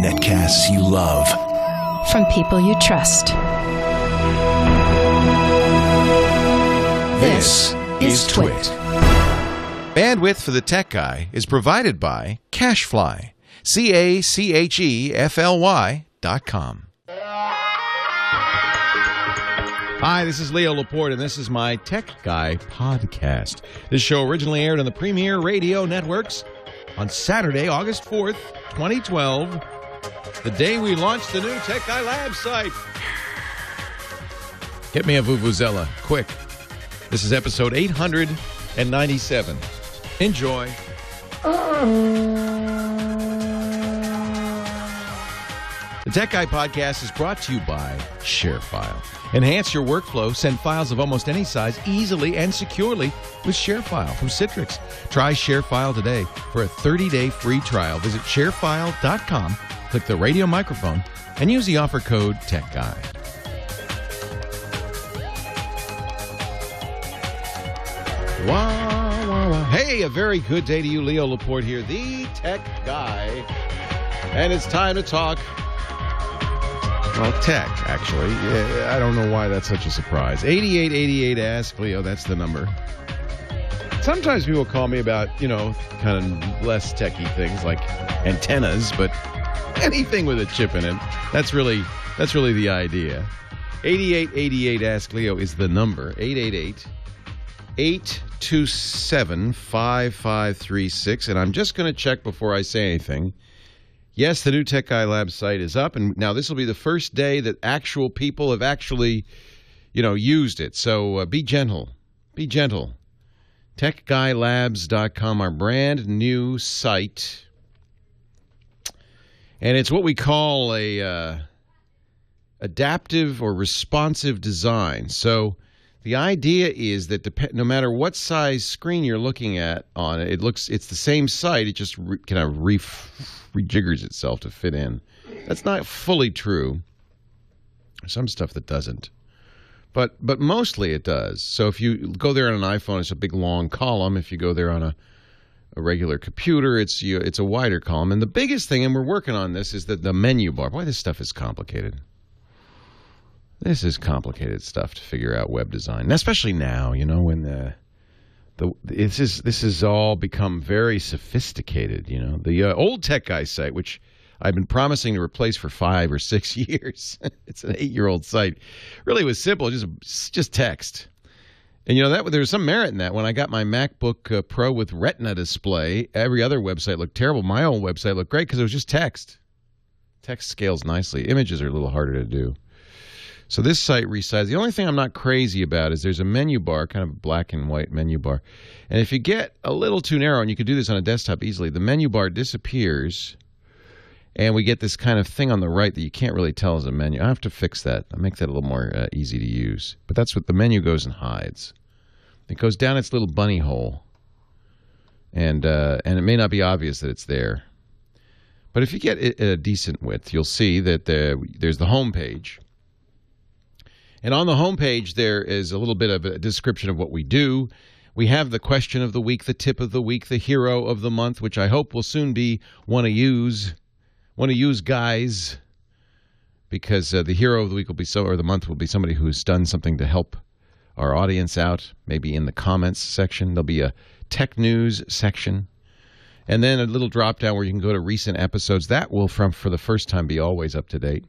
Netcasts you love. From people you trust. This is TWiT. Bandwidth for the Tech Guy is provided by Cachefly. CACHEFLY.com. Hi, this is Leo Laporte, and this is my Tech Guy podcast. This show originally aired on the Premier Radio Networks on Saturday, August 4th, 2012, the day we launched the new Tech Guy Lab site. Get me a Vuvuzela, quick. This is episode 897. Enjoy. The Tech Guy podcast is brought to you by ShareFile. Enhance your workflow. Send files of almost any size easily and securely with ShareFile from Citrix. Try ShareFile today for a 30-day free trial. Visit sharefile.com, click the radio microphone, and use the offer code TechGuy. Wow, wow, wow. Hey, a very good day to you. Leo Laporte here, the Tech Guy. And it's time to talk, well, tech, actually. Yeah, I don't know why that's such a surprise. 8888 Ask Leo, that's the number. Sometimes people call me about, kind of less techie things like antennas, but anything with a chip in it, that's really the idea. 8888 Ask Leo is the number. 888-827-5536. And I'm just going to check before I say anything. Yes, the new Tech Guy Lab site is up, and now this will be the first day that actual people have actually, used it. So be gentle. Be gentle. TechGuyLabs.com, our brand new site. And it's what we call a adaptive or responsive design. So the idea is that no matter what size screen you're looking at on it, it's the same site. It just kind of rejiggers itself to fit in. That's not fully true. There's some stuff that doesn't. But mostly it does. So if you go there on an iPhone, it's a big long column. If you go there on a regular computer, it's a wider column. And the biggest thing, and we're working on this, is that the menu bar. Boy, this stuff is complicated. This is complicated stuff to figure out web design, and especially now, when this has all become very sophisticated. The old Tech Guy site, which I've been promising to replace for 5 or 6 years, it's an 8-year-old site, really was simple, just text. And there was some merit in that. When I got my MacBook Pro with Retina display, every other website looked terrible. My old website looked great because it was just text. Text scales nicely. Images are a little harder to do. So this site resized. The only thing I'm not crazy about is there's a menu bar, kind of a black and white menu bar. And if you get a little too narrow, and you could do this on a desktop easily, the menu bar disappears, and we get this kind of thing on the right that you can't really tell is a menu. I have to fix that. I'll make that a little more easy to use. But that's what the menu goes and hides. It goes down its little bunny hole, and it may not be obvious that it's there. But if you get a decent width, you'll see that there's the home page. And on the homepage, there is a little bit of a description of what we do. We have the question of the week, the tip of the week, the hero of the month, which I hope will soon be one of yous guys, because the hero of the week will be or the month will be somebody who's done something to help our audience out, maybe in the comments section. There'll be a tech news section, and then a little drop down where you can go to recent episodes. That will, for the first time, be always up to date.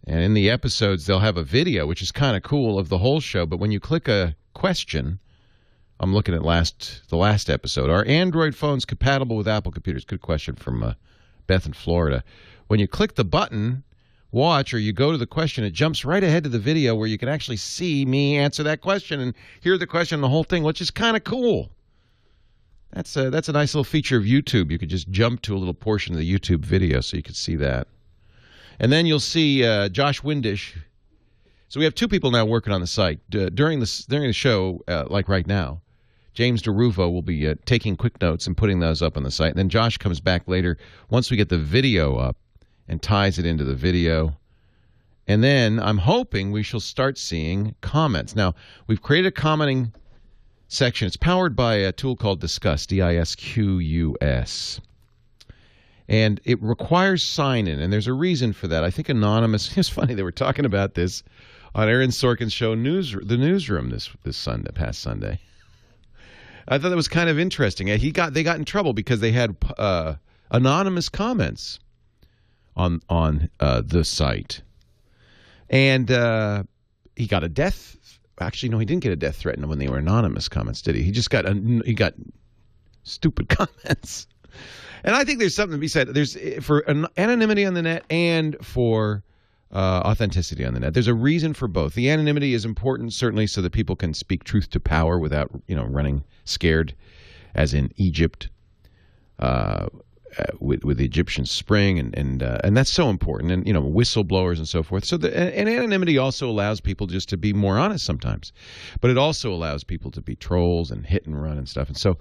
And in the episodes, they'll have a video, which is kind of cool, of the whole show. But when you click a question, I'm looking at the last episode. Are Android phones compatible with Apple computers? Good question from Beth in Florida. When you click the button, watch, or you go to the question, it jumps right ahead to the video where you can actually see me answer that question and hear the question and the whole thing, which is kind of cool. That's a nice little feature of YouTube. You could just jump to a little portion of the YouTube video so you could see that. And then you'll see Josh Windish. So we have 2 people now working on the site. During the show, like right now, James DeRuvo will be taking quick notes and putting those up on the site. And then Josh comes back later once we get the video up and ties it into the video. And then I'm hoping we shall start seeing comments. Now, we've created a commenting section. It's powered by a tool called Disqus, Disqus. And it requires sign-in, and there's a reason for that. I think Anonymous, it's funny, they were talking about this on Aaron Sorkin's show, The Newsroom, this Sunday, past Sunday. I thought that was kind of interesting. They got in trouble because they had anonymous comments on the site. And he got a death. Actually, no, he didn't get a death threat when they were anonymous comments, did he? He just got stupid comments. And I think there's something to be said. There's for anonymity on the net and for authenticity on the net. There's a reason for both. The anonymity is important, certainly, so that people can speak truth to power without, running scared, as in Egypt with the Egyptian Spring, and that's so important. And whistleblowers and so forth. So and anonymity also allows people just to be more honest sometimes, but it also allows people to be trolls and hit and run and stuff. And so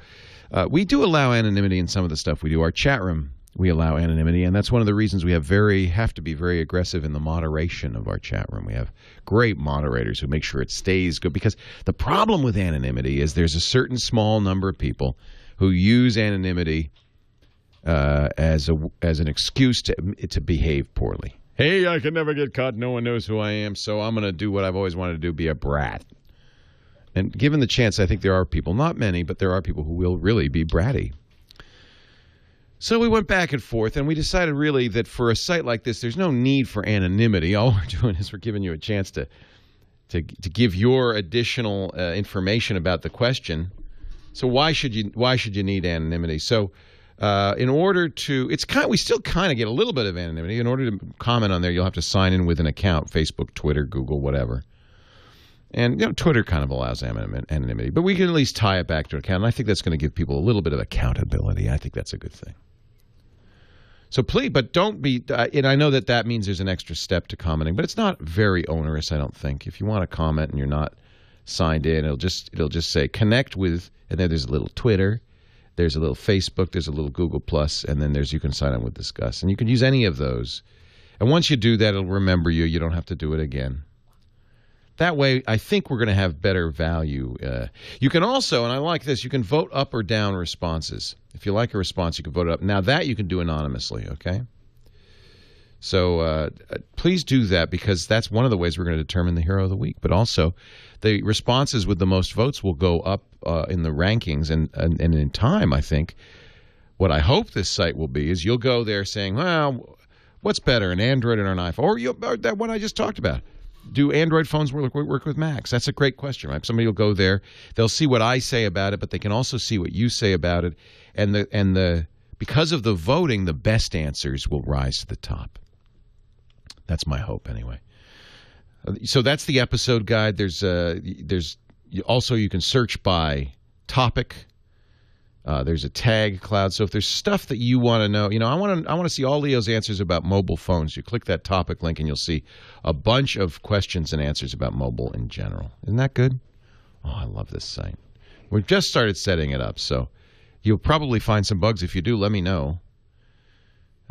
we do allow anonymity in some of the stuff we do. Our chat room, we allow anonymity, and that's one of the reasons we have to be very aggressive in the moderation of our chat room. We have great moderators who make sure it stays good, because the problem with anonymity is there's a certain small number of people who use anonymity as an excuse to behave poorly. Hey, I can never get caught. No one knows who I am, so I'm going to do what I've always wanted to do, be a brat. And given the chance, I think there are people, not many, but there are people who will really be bratty. So we went back and forth, and we decided really that for a site like this, there's no need for anonymity. All we're doing is we're giving you a chance to give your additional information about the question. So why should you need anonymity? So in order to, we still kind of get a little bit of anonymity. In order to comment on there, you'll have to sign in with an account: Facebook, Twitter, Google, whatever. And Twitter kind of allows anonymity, but we can at least tie it back to an account. And I think that's going to give people a little bit of accountability. I think that's a good thing. So please, but don't be. And I know that means there's an extra step to commenting, but it's not very onerous, I don't think. If you want to comment and you're not signed in, it'll just say connect with, and then there's a little Twitter, there's a little Facebook, there's a little Google Plus, and then you can sign in with Disqus, and you can use any of those. And once you do that, it'll remember you. You don't have to do it again. That way, I think we're going to have better value. You can also, and I like this, you can vote up or down responses. If you like a response, you can vote up. Now, that you can do anonymously, okay? So please do that, because that's one of the ways we're going to determine the hero of the week. But also, the responses with the most votes will go up in the rankings. And in time, I think, what I hope this site will be is you'll go there saying, well, what's better, an Android or an iPhone? Or that one I just talked about. Do Android phones work with Macs? That's a great question, right? Somebody will go there. They'll see what I say about it, but they can also see what you say about it. And because of the voting, the best answers will rise to the top. That's my hope, anyway. So that's the episode guide. There's also, you can search by topic. There's a tag cloud. So if there's stuff that you want to know, I want to see all Leo's answers about mobile phones. You click that topic link and you'll see a bunch of questions and answers about mobile in general. Isn't that good? Oh, I love this site. We've just started setting it up, so you'll probably find some bugs. If you do, let me know.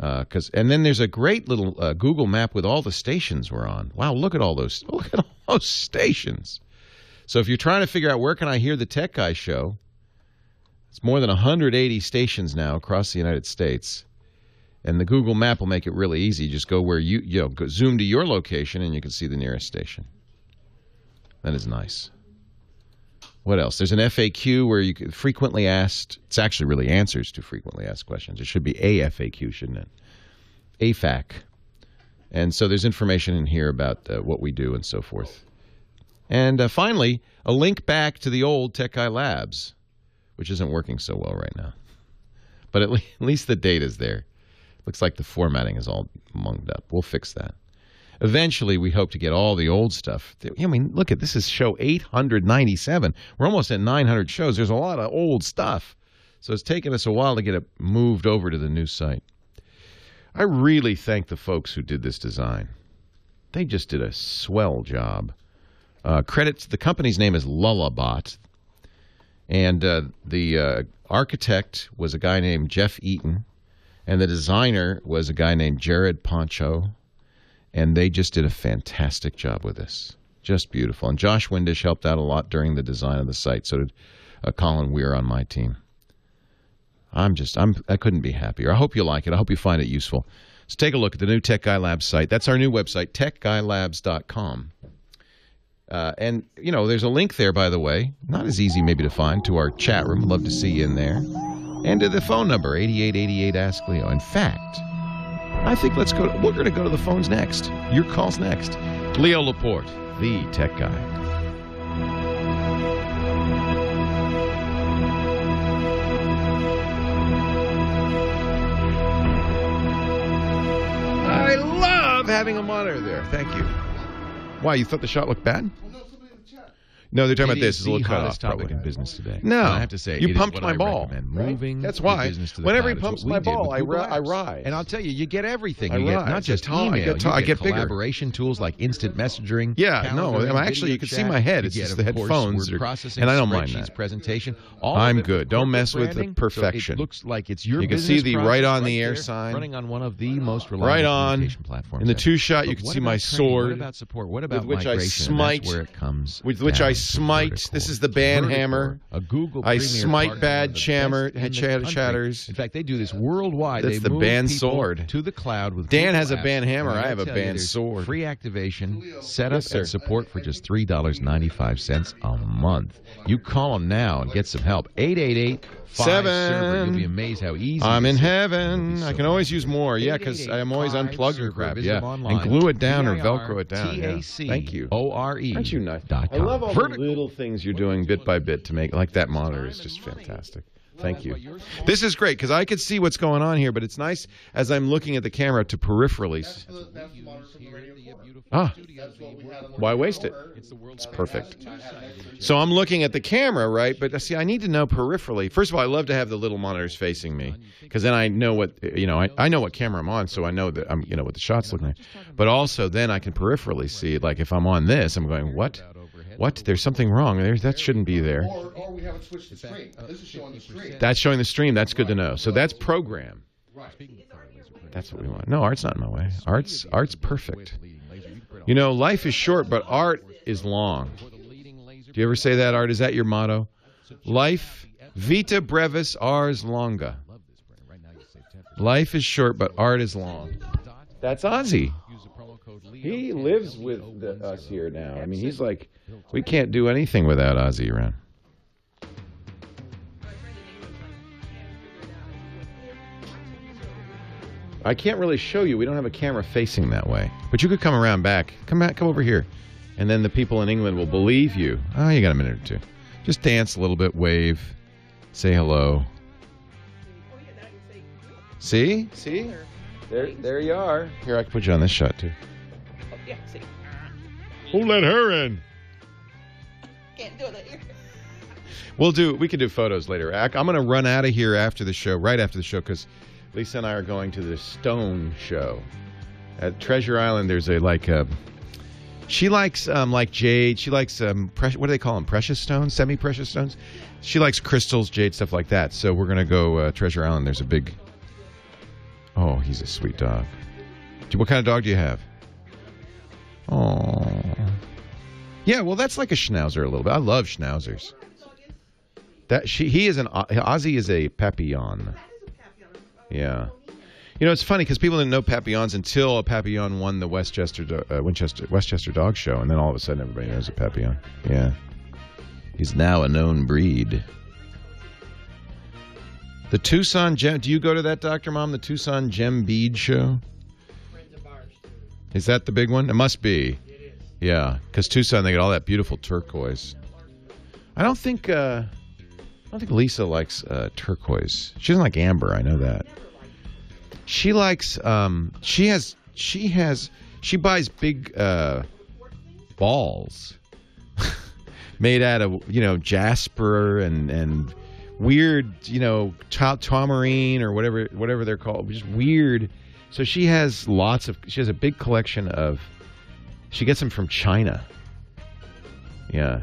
And then there's a great little Google map with all the stations we're on. Wow, look at all those stations. So if you're trying to figure out where can I hear the Tech Guy show, it's more than 180 stations now across the United States. And the Google map will make it really easy. Just go where go zoom to your location and you can see the nearest station. That is nice. What else? There's an FAQ where you can frequently asked. It's actually really answers to frequently asked questions. It should be a FAQ, shouldn't it? AFAQ. And so there's information in here about what we do and so forth. And finally, a link back to the old Tech Guy Labs, which isn't working so well right now. But at least the data's there. Looks like the formatting is all munged up. We'll fix that. Eventually, we hope to get all the old stuff. I mean, look at this is show 897. We're almost at 900 shows. There's a lot of old stuff. So it's taken us a while to get it moved over to the new site. I really thank the folks who did this design. They just did a swell job. Credit to the company's name is Lullabot. And the architect was a guy named Jeff Eaton. And the designer was a guy named Jared Poncho. And they just did a fantastic job with this. Just beautiful. And Josh Windish helped out a lot during the design of the site. So did Colin Weir on my team. I couldn't be happier. I hope you like it. I hope you find it useful. So take a look at the new Tech Guy Labs site. That's our new website, techguylabs.com. And, you know, there's a link there, by the way. Not as easy maybe to find, to our chat room. Love to see you in there. And to the phone number, 8888-ASK-LEO. In fact, I think we're going to go to the phones next. Your call's next. Leo Laporte, the Tech Guy. I love having a monitor there. Thank you. Why, you thought the shot looked bad? No, they're talking about this. It's a little cut off, topic probably. in business today. No, and I have to say, you it pumped is what my I ball. recommend. Right? Moving That's why. business to the Whenever he cloud. pumps It's what my we did ball, with I Google Apps. rise. And I'll tell you, you get everything. I You get rise. not just I email. get you get bigger. collaboration tools like instant messaging. Yeah, calendar, no, actually, video you can see chat. my head. It's You just get, the of course, headphones, word processing, and I don't mind spreadsheets, that. presentation. All I'm of it good. with Don't mess with the branding, perfection. So it looks like it's your You can business see the process right on the air there, sign. running on one of the most reliable Right on. communication platforms. In the ever. two-shot, you But can what see about my training? sword. What about support? What about with which I migration? And that's smite. where it comes With which I down to smite. vertical. This is the band Vertical, hammer. a Google I Premier smite partner, bad one of the chammer, best in the country. chatters. In fact, they do this worldwide. That's they the move band people sword. to the cloud with Dan Google has a Apps. band hammer. And I have a tell you, band there's sword. Free activation, setup, Yes, sir. and support for just $3.95 a month. You call them now and get some help. 888-5-SERVER. You'll be amazed how easy I'm it in is. heaven. I can always use more. Yeah, because I'm always unplugging crap. Yeah, and glue it down or Velcro it down. Yeah. Thank you. TACORE. Aren't you nice? I love all the little things you're doing bit by bit to make, like that monitor is just fantastic. Thank you. This is great because I could see what's going on here, but it's nice as I'm looking at the camera to peripherally. Why waste it? It's perfect. So I'm looking at the camera, right? But see, I need to know peripherally. First of all, I love to have the little monitors facing me because then I know what I know what camera I'm on, so I know that I'm what the shot's looking like. But also then I can peripherally see, like if I'm on this, I'm going what? What? There's something wrong. That shouldn't be there. Or we haven't switched the stream. This is showing the stream. That's showing the stream. That's good to know. So that's program. Right. That's what we want. No, art's not in my way. Art's perfect. You know, life is short, but art is long. Do you ever say that, Art? Is that your motto? Life, vita brevis, ars longa. Life is short, but art is long. That's Ozzy. He lives with us here now. I mean, he's like, we can't do anything without Ozzy around. I can't really show you. We don't have a camera facing that way. But you could come around back. Come back. Come over here. And then the people in England will believe you. Oh, you got a minute or two. Just dance a little bit, wave, say hello. See? See? There you are. Here, I can put you on this shot, too. Yeah, see. Who let her in? Can't do it here. We can do photos later. I'm going to run out of here after the show, right after the show, because Lisa and I are going to the Stone show. At Treasure Island, there's she likes, like jade. She likes, what do they call them? Precious stones? Semi-precious stones? She likes crystals, jade, stuff like that. So we're going to go Treasure Island. There's a big... Oh, he's a sweet dog. What kind of dog do you have? Oh. Yeah, well, that's like a schnauzer a little bit. I love schnauzers. Ozzy is a papillon. Yeah. You know, it's funny because people didn't know papillons until a papillon won the Westchester Dog Show, and then all of a sudden everybody knows a papillon. Yeah. He's now a known breed. The Tucson Gem... Do you go to that, Dr. Mom? The Tucson Gem Bead Show? Is that the big one? It must be. It is. Yeah, because Tucson, they get all that beautiful turquoise. I don't think Lisa likes turquoise. She doesn't like amber. I know that. She likes. She buys big balls made out of jasper and weird tourmaline or whatever they're called. Just weird. So she has a big collection of. She gets them from China. Yeah.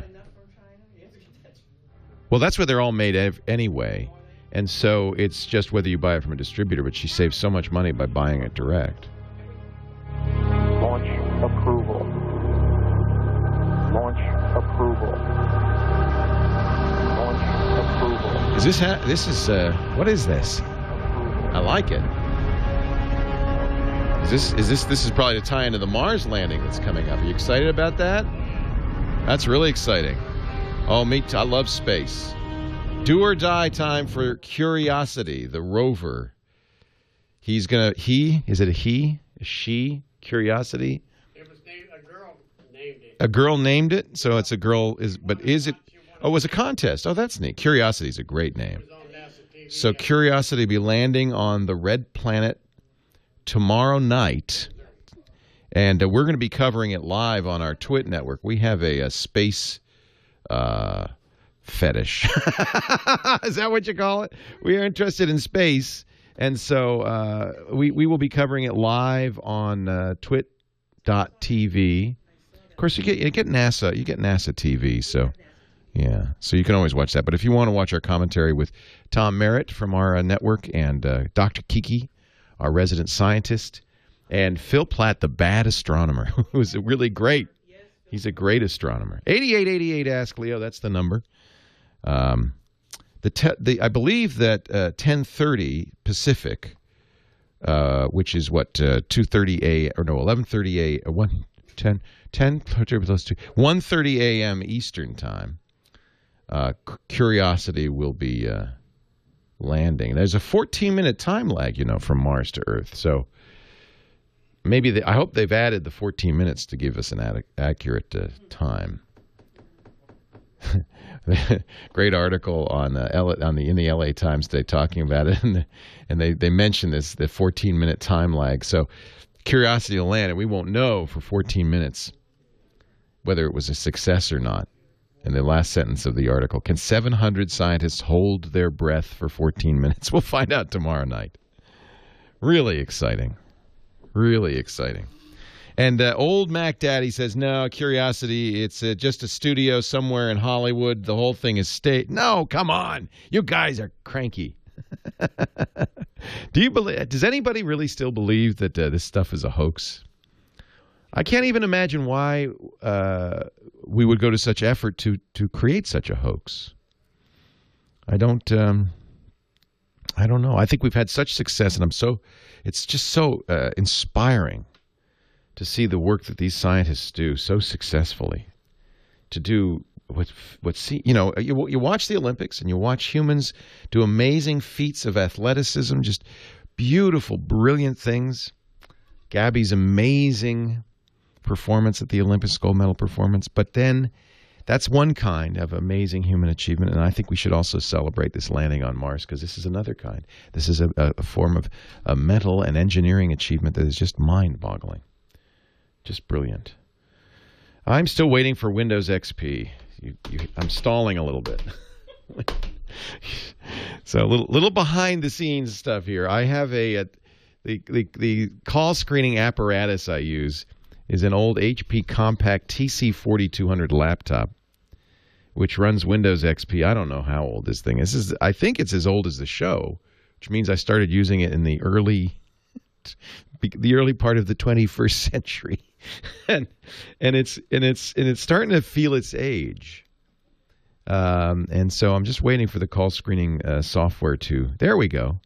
Well, that's where they're all made anyway. And so it's just whether you buy it from a distributor, but she saves so much money by buying it direct. Launch approval. Launch approval. Launch This is what is this? I like it. This is probably to tie into the Mars landing that's coming up. Are you excited about that? That's really exciting. Oh, I love space. Do or die time for Curiosity, the rover. Is it a he? A she? Curiosity? It was named, a girl named it. A girl named it? So it's a girl, but is it? Oh, it was a contest. Oh, that's neat. Curiosity is a great name. So Curiosity will be landing on the red planet tomorrow night. And we're going to be covering it live on our TWiT network. We have a space fetish. Is that what you call it? We are interested in space. And so we will be covering it live on twit.tv. Of course, you get NASA. You get NASA TV. So, yeah. So you can always watch that. But if you want to watch our commentary with Tom Merritt from our network and Dr. Kiki, our resident scientist, and Phil Platt, the bad astronomer, who's really great. He's a great astronomer. 8888 Ask Leo, that's the number. I believe that 10:30 Pacific, which is what 2:30 a or no 11:30 a 1:30 a.m. Eastern time. Curiosity will be landing. There's a 14-minute time lag, from Mars to Earth. So maybe I hope they've added the 14 minutes to give us an accurate time. Great article on in the LA Times today talking about it, and they mentioned the 14-minute time lag. So Curiosity will land, and we won't know for 14 minutes whether it was a success or not. In the last sentence of the article, can 700 scientists hold their breath for 14 minutes? We'll find out tomorrow night. Really exciting. Really exciting. And old Mac Daddy says, no, Curiosity, it's just a studio somewhere in Hollywood. The whole thing is state. No, come on. You guys are cranky. Does anybody really still believe that this stuff is a hoax? I can't even imagine why we would go to such effort to create such a hoax. I don't know. I think we've had such success, and it's just so inspiring to see the work that these scientists do so successfully. To do you watch the Olympics and you watch humans do amazing feats of athleticism, just beautiful, brilliant things. Gabby's amazing performance at the Olympics, gold medal performance. But then that's one kind of amazing human achievement, and I think we should also celebrate this landing on Mars, because this is another kind. This is a form of a mental and engineering achievement that is just mind-boggling. Just brilliant. I'm still waiting for Windows XP. I'm stalling a little bit. So a little behind-the-scenes stuff here. I have the call screening apparatus I use is an old HP Compact TC4200 laptop, which runs Windows XP. I don't know how old this thing is. I think it's as old as the show, which means I started using it in the early part of the 21st century, and it's starting to feel its age. And so I'm just waiting for the call screening software to. There we go.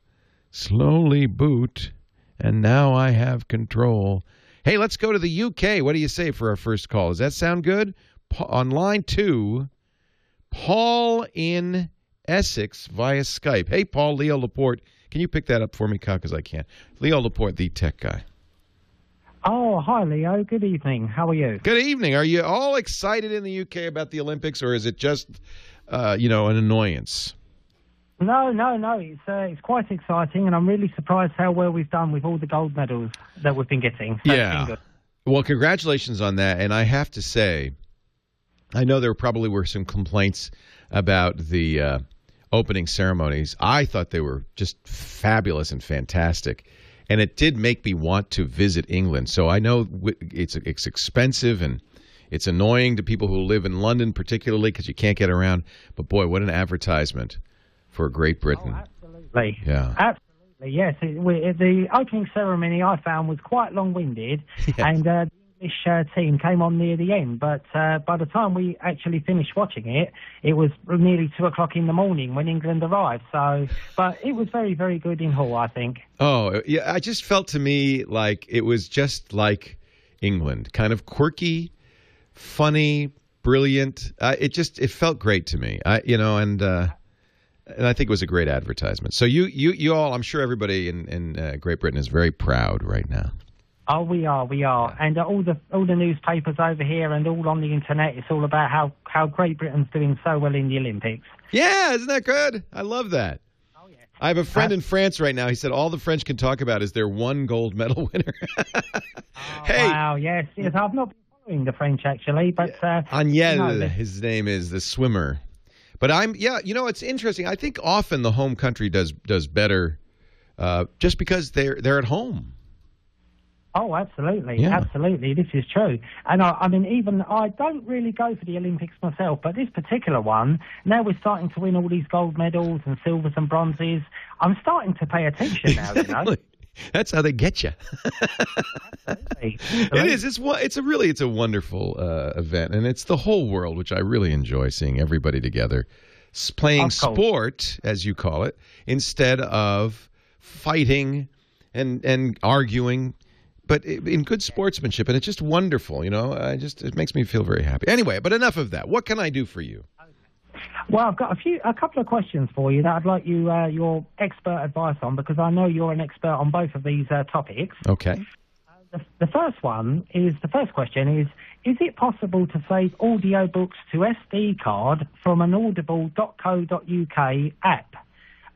Slowly boot, and now I have control. Hey, let's go to the UK. What do you say for our first call? Does that sound good? On line 2, Paul in Essex via Skype. Hey, Paul, Leo Laporte. Can you pick that up for me, Kyle? Because I can't. Leo Laporte, the tech guy. Oh, hi, Leo. Good evening. How are you? Good evening. Are you all excited in the UK about the Olympics, or is it just, an annoyance? No. It's quite exciting, and I'm really surprised how well we've done with all the gold medals that we've been getting. So yeah. good. Well, congratulations on that. And I have to say, I know there probably were some complaints about the opening ceremonies. I thought they were just fabulous and fantastic. And it did make me want to visit England. So I know it's expensive and it's annoying to people who live in London, particularly because you can't get around. But boy, what an advertisement for Great Britain. Oh, absolutely. Yeah. Absolutely, yes. The opening ceremony I found was quite long-winded, and the English team came on near the end, but by the time we actually finished watching it, it was nearly 2 o'clock in the morning when England arrived. So, but it was very, very good in Hull, I think. Oh, yeah, I just felt to me like it was just like England, kind of quirky, funny, brilliant. It felt great to me. And I think it was a great advertisement. So you all, I'm sure everybody in Great Britain is very proud right now. Oh, we are. And all the newspapers over here and all on the internet, it's all about how Great Britain's doing so well in the Olympics. Yeah, isn't that good? I love that. Oh, yeah. I have a friend in France right now. He said all the French can talk about is their one gold medal winner. Hey. Wow, yes. I've not been following the French, actually, but... Aniel, his name is, the swimmer. But it's interesting. I think often the home country does better just because they're at home. Oh, absolutely. Yeah. Absolutely. This is true. And I mean, even I don't really go for the Olympics myself, but this particular one, now we're starting to win all these gold medals and silvers and bronzes. I'm starting to pay attention now, Exactly. That's how they get you. Absolutely. It is. It's a wonderful event, and it's the whole world, which I really enjoy seeing everybody together, playing sport, as you call it, instead of fighting and arguing. But in good sportsmanship, and it's just wonderful, it makes me feel very happy. Anyway, but enough of that. What can I do for you? Well, I've got a couple of questions for you that I'd like your expert advice on, because I know you're an expert on both of these topics. Okay. The first question is it possible to save audiobooks to SD card from an audible.co.uk app?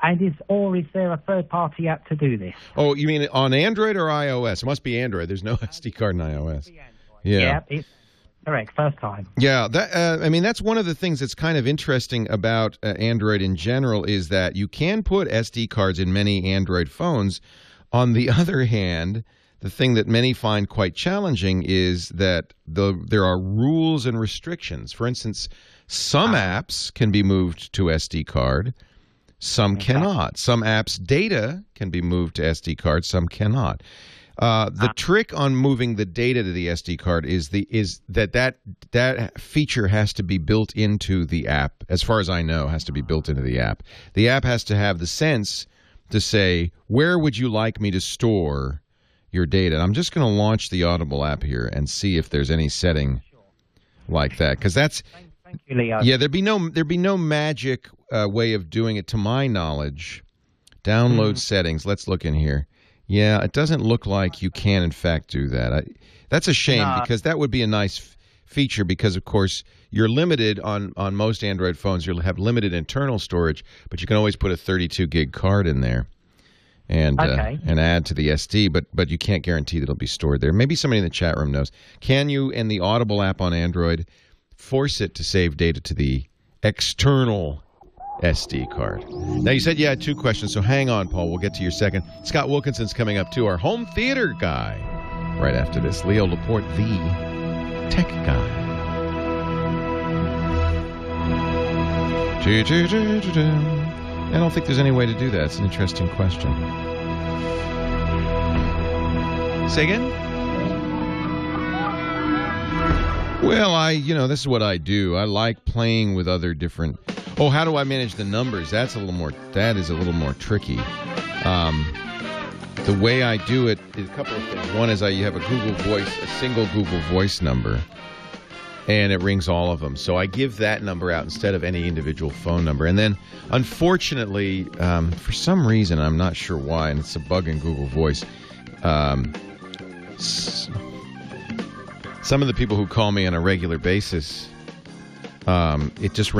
And is there a third-party app to do this? Oh, you mean on Android or iOS? It must be Android. There's no SD card in iOS. Yeah, it's correct. First time. Yeah, that's one of the things that's kind of interesting about Android in general is that you can put SD cards in many Android phones. On the other hand, the thing that many find quite challenging is that there are rules and restrictions. For instance, some apps can be moved to SD card. Some cannot. Some apps' data can be moved to SD cards. Some cannot. The trick on moving the data to the SD card is that feature has to be built into the app. As far as I know, has to be built into the app. The app has to have the sense to say, where would you like me to store your data? And I'm just going to launch the Audible app here and see if there's any setting like that, because that's. Thank you, Leo. Yeah, there'd be no magic way of doing it, to my knowledge. Download settings. Let's look in here. Yeah, it doesn't look like you can, in fact, do that. That's a shame, because that would be a nice feature, because, of course, you're limited on most Android phones. You'll have limited internal storage, but you can always put a 32-gig card in there and add to the SD, but you can't guarantee that it'll be stored there. Maybe somebody in the chat room knows. Can you, in the Audible app on Android, force it to save data to the external SD card? Now, you said you had two questions, so hang on, Paul. We'll get to your second. Scott Wilkinson's coming up, too, our home theater guy. Right after this, Leo Laporte, the tech guy. I don't think there's any way to do that. It's an interesting question. Say again? Well, this is what I do. I like playing with other different. Oh, how do I manage the numbers? That is a little more tricky. The way I do it is a couple of things. One is you have a single Google Voice number, and it rings all of them. So I give that number out instead of any individual phone number. And then, unfortunately, for some reason, I'm not sure why, and it's a bug in Google Voice, some of the people who call me on a regular basis, it just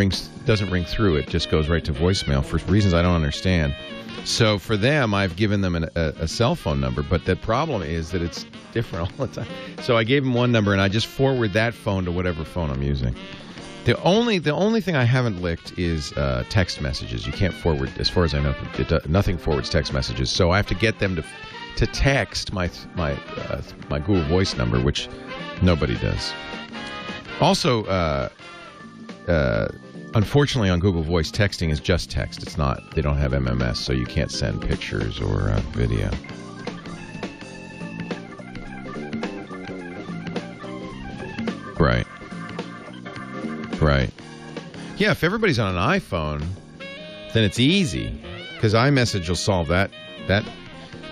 doesn't ring through. It just goes right to voicemail for reasons I don't understand. So for them, I've given them a cell phone number, but the problem is that it's different all the time. So I gave them one number, and I just forward that phone to whatever phone I'm using. The only thing I haven't licked is text messages. You can't forward, as far as I know, nothing forwards text messages. So I have to get them to text my Google Voice number, which nobody does. Also, unfortunately, on Google Voice, texting is just text. It's not. They don't have MMS, so you can't send pictures or video. Right. Yeah, if everybody's on an iPhone, then it's easy because iMessage will solve that.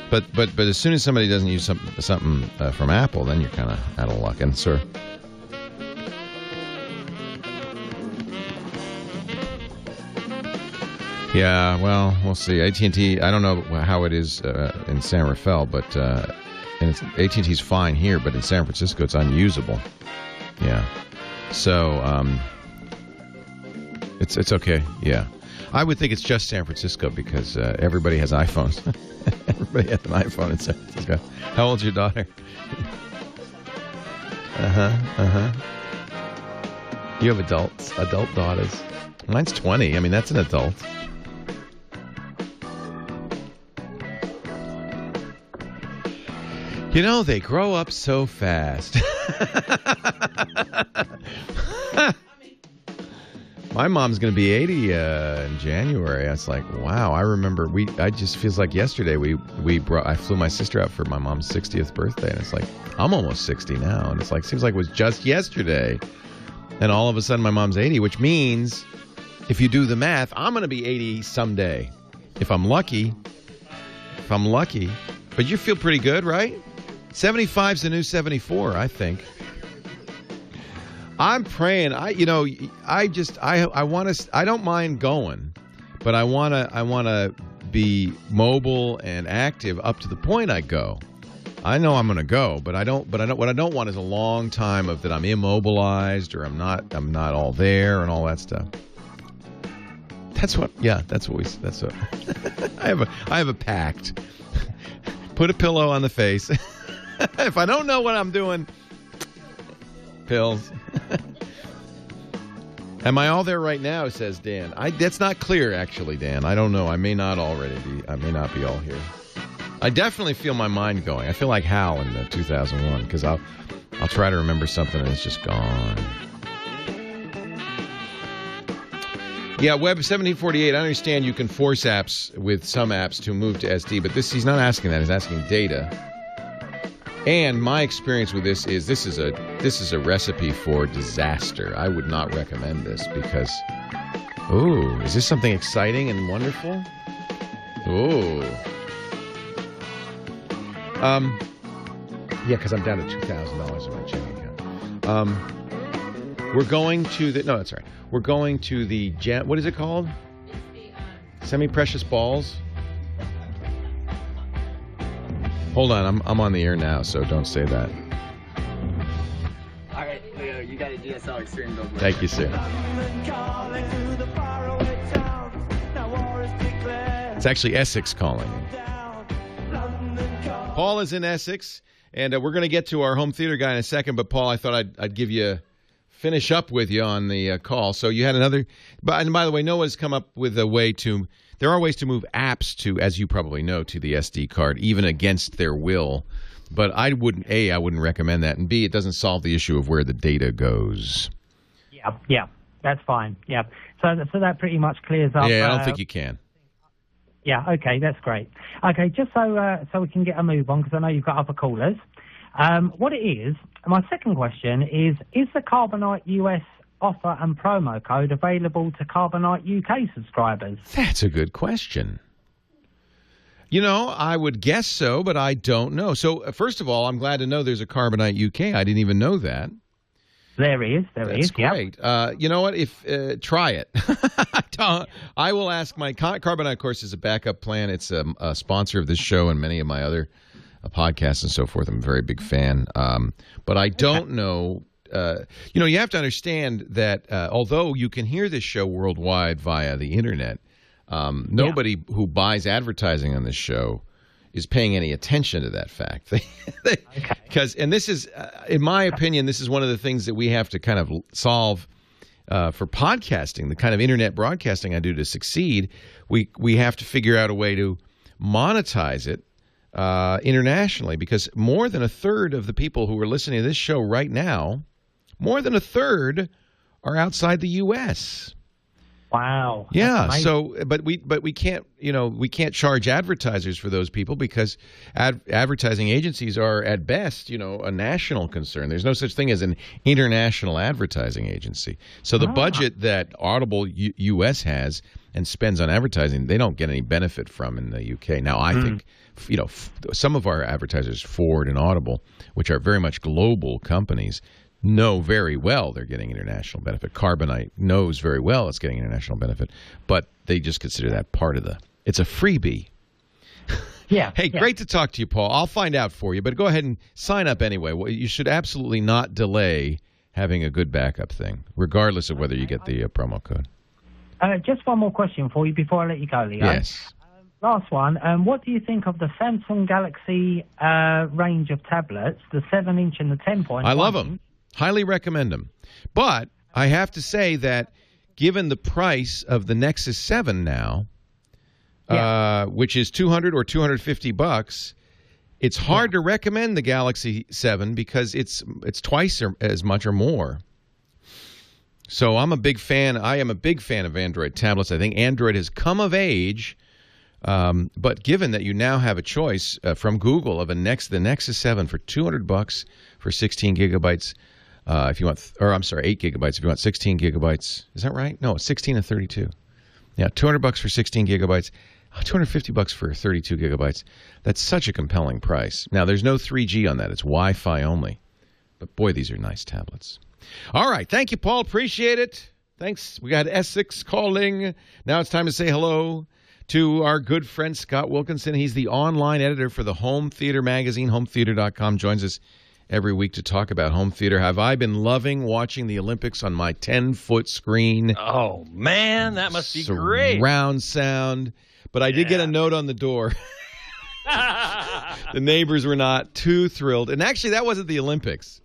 But as soon as somebody doesn't use something from Apple, then you're kind of out of luck. And sir. Yeah, well, we'll see. AT&T, I don't know how it is in San Rafael, but AT&T's fine here, but in San Francisco, it's unusable. Yeah. So, it's okay. Yeah. I would think it's just San Francisco because everybody has iPhones. Everybody has an iPhone in San Francisco. How old's your daughter? You have adult daughters. Mine's 20. I mean, that's an adult. You know, they grow up so fast. My mom's going to be 80 in January. I was like, wow. I remember I just feels like yesterday I flew my sister out for my mom's 60th birthday, and it's like I'm almost 60 now, and it's like seems like it was just yesterday. And all of a sudden my mom's 80, which means if you do the math, I'm going to be 80 someday. If I'm lucky. But you feel pretty good, right? 75's the new 74, I think. I'm praying. I don't mind going, but I want to be mobile and active up to the point I go. I know I'm going to go, but what I don't want is a long time of that I'm immobilized or I'm not all there and all that stuff. That's what I have a pact. Put a pillow on the face. If I don't know what I'm doing, pills. Am I all there right now, says Dan. That's not clear, actually, Dan. I don't know. I may not be all here. I definitely feel my mind going. I feel like Hal in 2001, because I'll try to remember something and it's just gone. Yeah, Web 1748, I understand you can force apps with some apps to move to SD, but he's not asking that. He's asking data. And my experience with this is a recipe for disaster. I would not recommend this because, ooh, is this something exciting and wonderful? Ooh. Yeah, because I'm down to $2,000 in my checking account. We're going to the, no, that's right. We're going to the, what is it called? Semi-precious balls? Hold on, I'm on the air now, so don't say that. All right, Leo, you got a DSL Extreme billboard. Thank you, sir. It's actually Essex calling. Paul is in Essex, and we're going to get to our home theater guy in a second, but Paul, I thought I'd give you finish up with you on the call. So you had another, and by the way, Noah's come up with a way to. There are ways to move apps to, as you probably know, to the SD card, even against their will. But I wouldn't recommend that, and B, it doesn't solve the issue of where the data goes. Yeah, that's fine. Yeah, so that pretty much clears up. Yeah, I don't think you can. Yeah, okay, that's great. Okay, just so we can get a move on, because I know you've got other callers. What it is, my second question is the Carbonite US offer and promo code available to Carbonite UK subscribers? That's a good question. You know, I would guess so, but I don't know. So, first of all, I'm glad to know there's a Carbonite UK. I didn't even know that. There is. That's great. Yep. You know what? Try it. I will ask my Carbonite, of course, is a backup plan. It's a sponsor of this show and many of my other podcasts and so forth. I'm a very big fan. But I don't know. You have to understand that although you can hear this show worldwide via the internet, nobody who buys advertising on this show is paying any attention to that fact. And this is, in my opinion, this is one of the things that we have to kind of solve for podcasting, the kind of internet broadcasting I do to succeed. We have to figure out a way to monetize it internationally, because more than a third of the people who are listening to this show right now, more than a third are outside the U.S. Wow. Yeah. That's So, but we can't, we can't charge advertisers for those people because advertising agencies are at best, a national concern. There's no such thing as an international advertising agency. So the budget that Audible US has and spends on advertising, they don't get any benefit from in the UK. Now, I think, some of our advertisers, Ford and Audible, which are very much global companies, know very well they're getting international benefit. Carbonite knows very well it's getting international benefit, but they just consider that part of it's a freebie. Yeah. Hey, great to talk to you, Paul. I'll find out for you, but go ahead and sign up anyway. You should absolutely not delay having a good backup thing, regardless of whether you get the promo code. Just one more question for you before I let you go, Leo. Yes. Last one. What do you think of the Samsung Galaxy range of tablets, the 7-inch and the 10.1? I love them. Highly recommend them. But I have to say that given the price of the Nexus 7 now, which is $200 or $250, it's hard to recommend the Galaxy 7 because it's twice as much or more. So I'm a big fan. I am a big fan of Android tablets. I think Android has come of age. But given that you now have a choice from Google of the Nexus 7 for $200 for 16 gigabytes, if you want, 8 gigabytes if you want 16 gigabytes. Is that right? No, 16 and 32. Yeah, $200 for 16 gigabytes, $250 for 32 gigabytes. That's such a compelling price. Now, there's no 3G on that. It's Wi-Fi only. But boy, these are nice tablets. All right, thank you, Paul. Appreciate it. Thanks. We got Essex calling. Now it's time to say hello to our good friend Scott Wilkinson. He's the online editor for the Home Theater magazine. HomeTheater.com joins us every week to talk about home theater. Have I been loving watching the Olympics on my 10-foot screen? Oh, man, that must be great. Surround sound. But I did get a note on the door. The neighbors were not too thrilled. And actually, that wasn't the Olympics.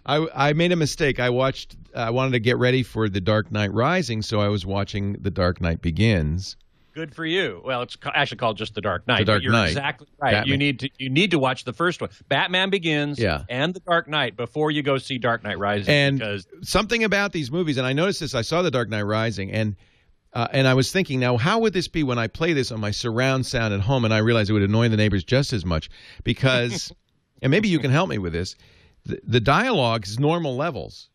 I made a mistake. I wanted to get ready for The Dark Knight Rising, so I was watching The Dark Knight Begins. Good for you. Well, it's actually called just The Dark Knight. The Dark You're Knight. Exactly right. Batman. You need to watch the first one, Batman Begins, and The Dark Knight before you go see Dark Knight Rising. And because something about these movies, and I noticed this. I saw The Dark Knight Rising, and I was thinking, now how would this be when I play this on my surround sound at home? And I realized it would annoy the neighbors just as much because, and maybe you can help me with this. The dialogue is normal levels,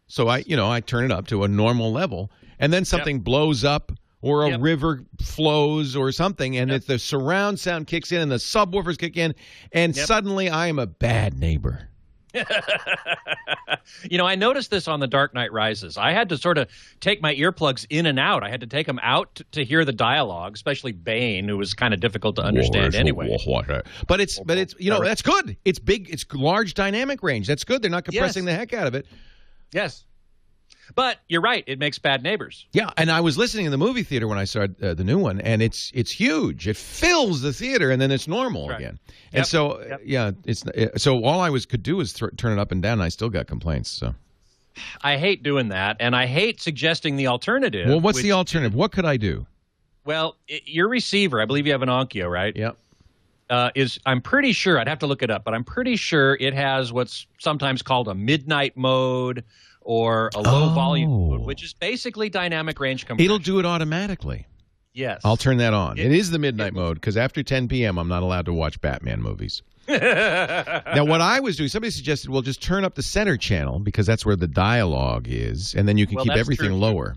So I turn it up to a normal level, and then something blows up. Or a river flows or something, and the surround sound kicks in and the subwoofers kick in, and suddenly I am a bad neighbor. I noticed this on The Dark Knight Rises. I had to sort of take my earplugs in and out. I had to take them out to hear the dialogue, especially Bane, who was kind of difficult to understand anyway. But it's that's good. It's big. It's large dynamic range. That's good. They're not compressing the heck out of it. Yes. But you're right. It makes bad neighbors. Yeah, and I was listening in the movie theater when I saw the new one, and it's huge. It fills the theater, and then it's normal again. And so, so all I could do was turn it up and down, and I still got complaints. So I hate doing that, and I hate suggesting the alternative. Well, what's the alternative? What could I do? Well, your receiver, I believe you have an Onkyo, right? Yep. I'm pretty sure, I'd have to look it up, but I'm pretty sure it has what's sometimes called a midnight mode or a low volume mode, which is basically dynamic range compression. It'll do it automatically. Yes. I'll turn that on. It is the midnight mode because after 10 p.m. I'm not allowed to watch Batman movies. Now, what I was doing, somebody suggested, well, just turn up the center channel because that's where the dialogue is, and then you can keep everything lower.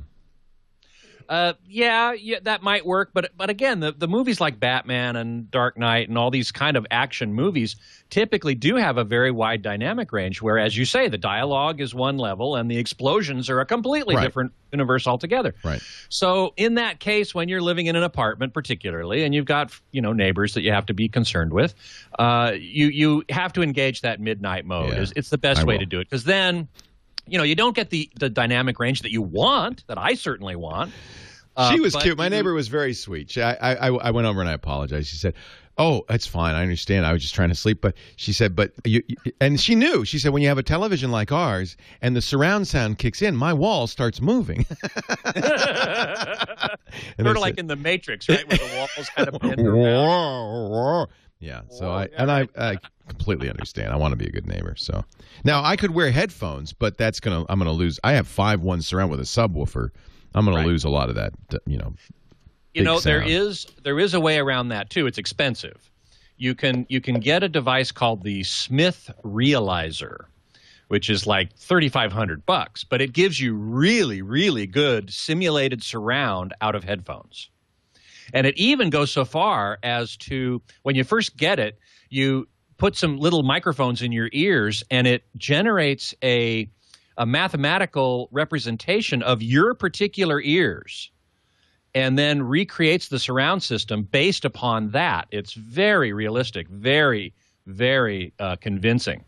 Yeah, that might work, but again, the movies like Batman and Dark Knight and all these kind of action movies typically do have a very wide dynamic range, where, as you say, the dialogue is one level and the explosions are a completely different universe altogether. Right. So in that case, when you're living in an apartment particularly, and you've got neighbors that you have to be concerned with, you have to engage that midnight mode. Yeah. It's the best way to do it, because then you don't get the dynamic range that you want, that I certainly want. She was cute. My neighbor was very sweet. I went over and I apologized. She said, "Oh, it's fine. I understand. I was just trying to sleep." But she said, "But you," and she knew. She said, "When you have a television like ours and the surround sound kicks in, my wall starts moving." Sort of like in The Matrix, right, where the walls kind of bend around. Yeah. So I completely understand. I want to be a good neighbor. So now I could wear headphones, but I'm gonna lose. I have 5.1 surround with a subwoofer. I'm going to lose a lot of that, You know, there sound. is a way around that too. It's expensive. You can get a device called the Smith Realizer, which is like $3,500, but it gives you really, really good simulated surround out of headphones. And it even goes so far as to, when you first get it, you put some little microphones in your ears, and it generates a mathematical representation of your particular ears, and then recreates the surround system based upon that. It's very realistic, very, very convincing.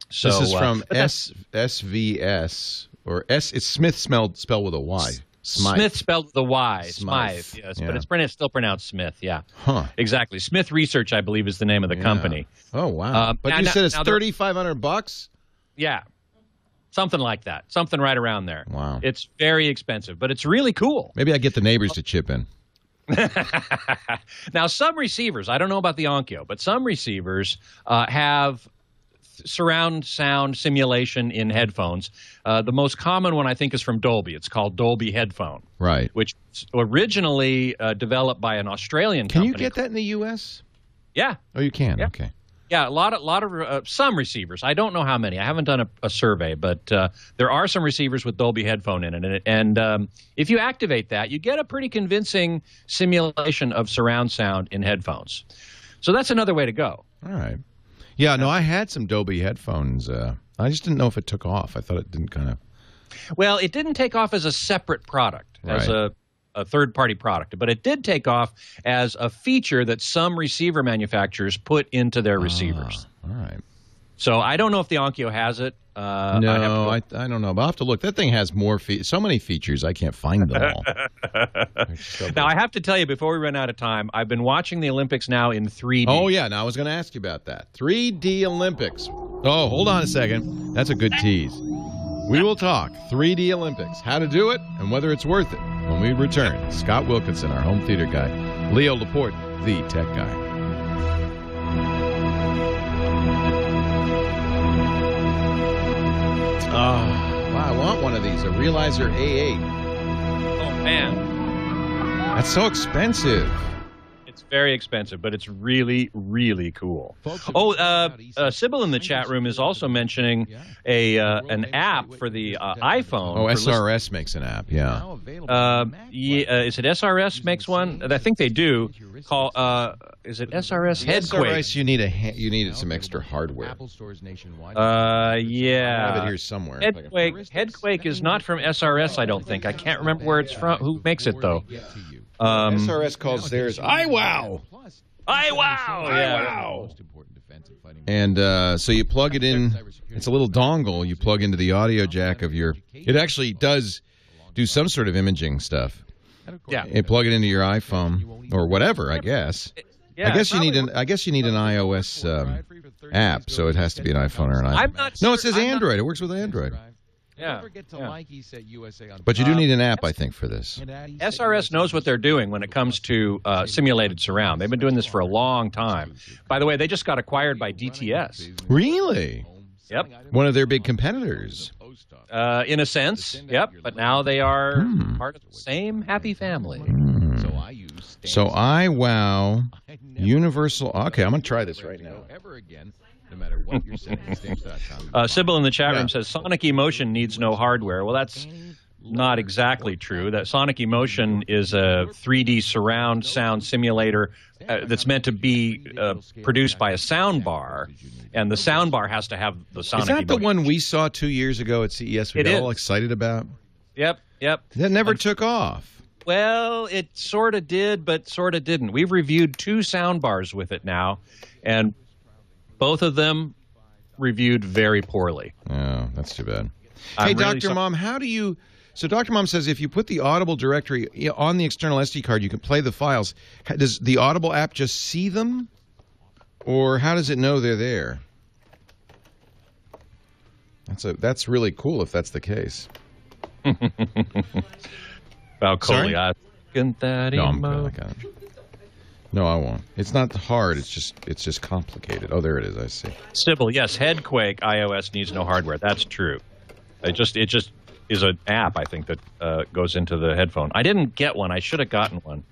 So, this is from SVS, or S. It's Smith spelled with a Y. Smith spelled with a Y. Smythe. Smythe, yes, Yeah. but it's still pronounced Smith. Yeah, Huh. Exactly. Smith Research, I believe, is the name of the company. Oh wow! But you said it's $3,500. Yeah, something like that. Something right around there. Wow. It's very expensive, but it's really cool. Maybe I get the neighbors to chip in. Now, some receivers, I don't know about the Onkyo, but some receivers have surround sound simulation in headphones. The most common one, I think, is from Dolby. It's called Dolby Headphone. Right. Which was originally developed by an Australian Can company. you get that in the U.S.? Yeah. Oh, you can? Yeah. Okay. Yeah, a lot of some receivers. I don't know how many. I haven't done a survey, but there are some receivers with Dolby Headphone in it. And if you activate that, you get a pretty convincing simulation of surround sound in headphones. So that's another way to go. All right. Yeah, no, I had some Dolby headphones. I just didn't know if it took off. I thought it didn't kind of. Well, it didn't take off as a separate product, as a third-party product, but it did take off as a feature that some receiver manufacturers put into their receivers. All right. So I don't know if the Onkyo has it. No, I don't know. But I'll have to look. That thing has so many features, I can't find them all. Now, I have to tell you, before we run out of time, I've been watching the Olympics now in 3D. Oh, yeah. Now, I was going to ask you about that. 3D Olympics. Oh, hold on a second. That's a good tease. We will talk 3D Olympics, how to do it, and whether it's worth it when we return. Scott Wilkinson, our home theater guy. Leo Laporte, the tech guy. Oh, wow, I want one of these, a Realizer A8. Oh, man. That's so expensive. It's very expensive, but it's really, really cool. Sybil in the chat room is also mentioning an app for the iPhone. Oh, SRS makes an app, yeah. Is it SRS makes one? I think they do. Is it SRS Headquake? SRS, you needed some extra hardware. Yeah. I have it here somewhere. Headquake is not from SRS, I don't think. I can't remember where it's from. Who makes it, though? SRS calls theirs iWow. iWow! Yeah. And so you plug it in. It's a little dongle you plug into the audio jack of your. It actually does do some sort of imaging stuff. Yeah. You plug it into your iPhone or whatever, I guess. Yeah, I guess you need an iOS app, so it has to be an iPhone or an iPhone. I'm not No, sure. it says Android. It works with Android. Yeah. But you do need an app, I think, for this. SRS knows what they're doing when it comes to simulated surround. They've been doing this for a long time. By the way, they just got acquired by DTS. Really? Yep. One of their big competitors. In a sense, yep. But now they are part of the same happy family. So iWow Universal. Okay, I'm going to try this right now. Sybil in the chat room says Sonic Emotion needs no hardware. Well, that's not exactly true. That Sonic Emotion is a 3D surround sound simulator that's meant to be produced by a sound bar, and the sound bar has to have the Sonic Emotion. Is that the one we saw 2 years ago at CES we got all excited about? Yep. That never took off. Well, it sort of did, but sort of didn't. We've reviewed 2 sound bars with it now, and both of them reviewed very poorly. Oh, that's too bad. I'm Hey, really Dr. Mom, how do you... So Dr. Mom says if you put the Audible directory on the external SD card, you can play the files. Does the Audible app just see them? Or how does it know they're there? That's really cool if that's the case. Well, Coley, Sorry? I think that No, I'm good. I got it. No, I won't. It's not hard. It's just complicated. Oh, there it is. I see. Sybil, yes, Headquake iOS needs no hardware. That's true. It just is an app, I think, that goes into the headphone. I didn't get one. I should have gotten one.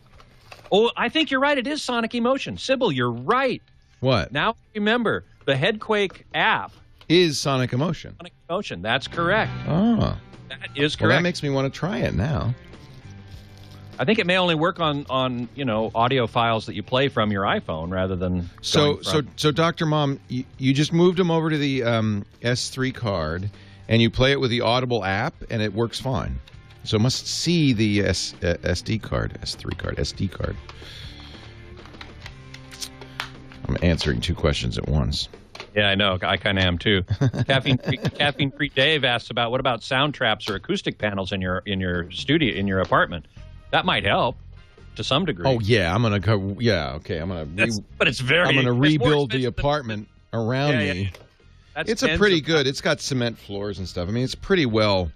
Oh, I think you're right. It is Sonic Emotion. Sybil, you're right. What? Now remember, the Headquake app is Sonic Emotion. Sonic Emotion. That's correct. Oh. That is correct. Well, that makes me want to try it now. I think it may only work on audio files that you play from your iPhone rather than so Dr. Mom, you just moved them over to the S3 card and you play it with the Audible app and it works fine. So it must see the SD card, SD card. I'm answering two questions at once. Yeah, I know. I kind of am too. Caffeine-free Dave asks about what about sound traps or acoustic panels in your studio, in your apartment. That might help to some degree. Oh yeah, I'm gonna go. Yeah, okay, I'm gonna. But it's very. I'm gonna rebuild the apartment around me. It's a pretty good. It's got cement floors and stuff. I mean, it's pretty well.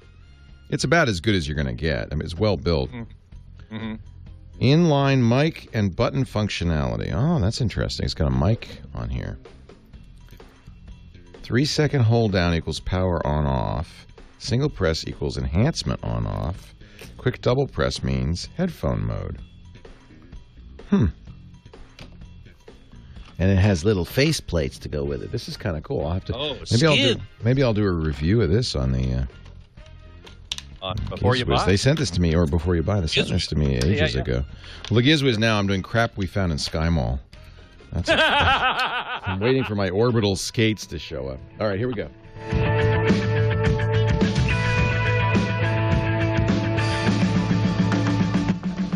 It's about as good as you're gonna get. I mean, it's well built. Mm-hmm. Inline mic and button functionality. Oh, that's interesting. It's got a mic on here. 3-second hold down equals power on off. Single press equals enhancement on off. Quick double press means headphone mode. And it has little face plates to go with it. This is kind of cool. I'll have to. Maybe I'll do a review of this on the. Before you buy. They sent this to me, or before you buy. They sent this to me ages ago. Well, the Gizwiz now I'm doing crap we found in Sky Mall. That's I'm waiting for my orbital skates to show up. All right, here we go.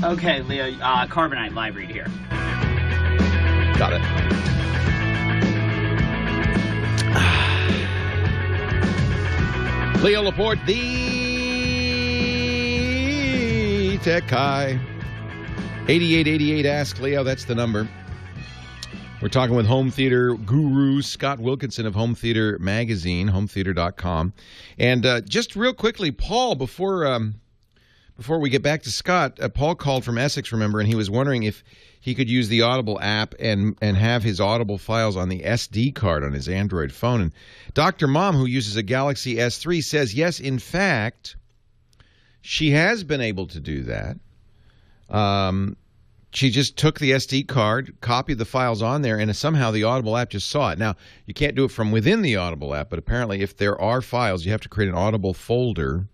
Okay, Leo, Carbonite live read here. Got it. Leo Laporte, the tech guy. 8888 Ask Leo, that's the number. We're talking with home theater guru Scott Wilkinson of Home Theater Magazine, hometheater.com. And just real quickly, Paul, before we get back to Scott, Paul called from Essex, remember, and he was wondering if he could use the Audible app and have his Audible files on the SD card on his Android phone. And Dr. Mom, who uses a Galaxy S3, says, yes, in fact, she has been able to do that. She just took the SD card, copied the files on there, and somehow the Audible app just saw it. Now, you can't do it from within the Audible app, but apparently if there are files, you have to create an Audible folder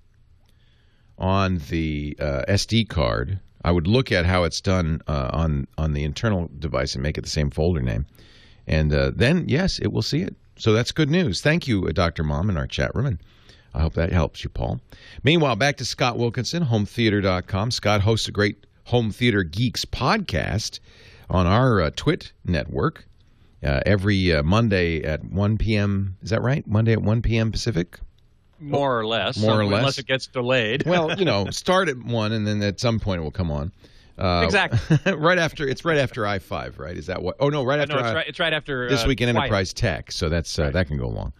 on the SD card. I would look at how it's done on the internal device and make it the same folder name. And then, yes, it will see it. So that's good news. Thank you, Dr. Mom, in our chat room, and I hope that helps you, Paul. Meanwhile, back to Scott Wilkinson, hometheater.com. Scott hosts a great Home Theater Geeks podcast on our TWiT network every Monday at 1 p.m. Is that right? Monday at 1 p.m. Pacific? More or less. More or less. Unless it gets delayed. Well, start at 1 and then at some point it will come on. Exactly. right after I-5, right? Is that what? Oh, no, right after. No, it's right after This Week in Enterprise Tech. So that's that can go along.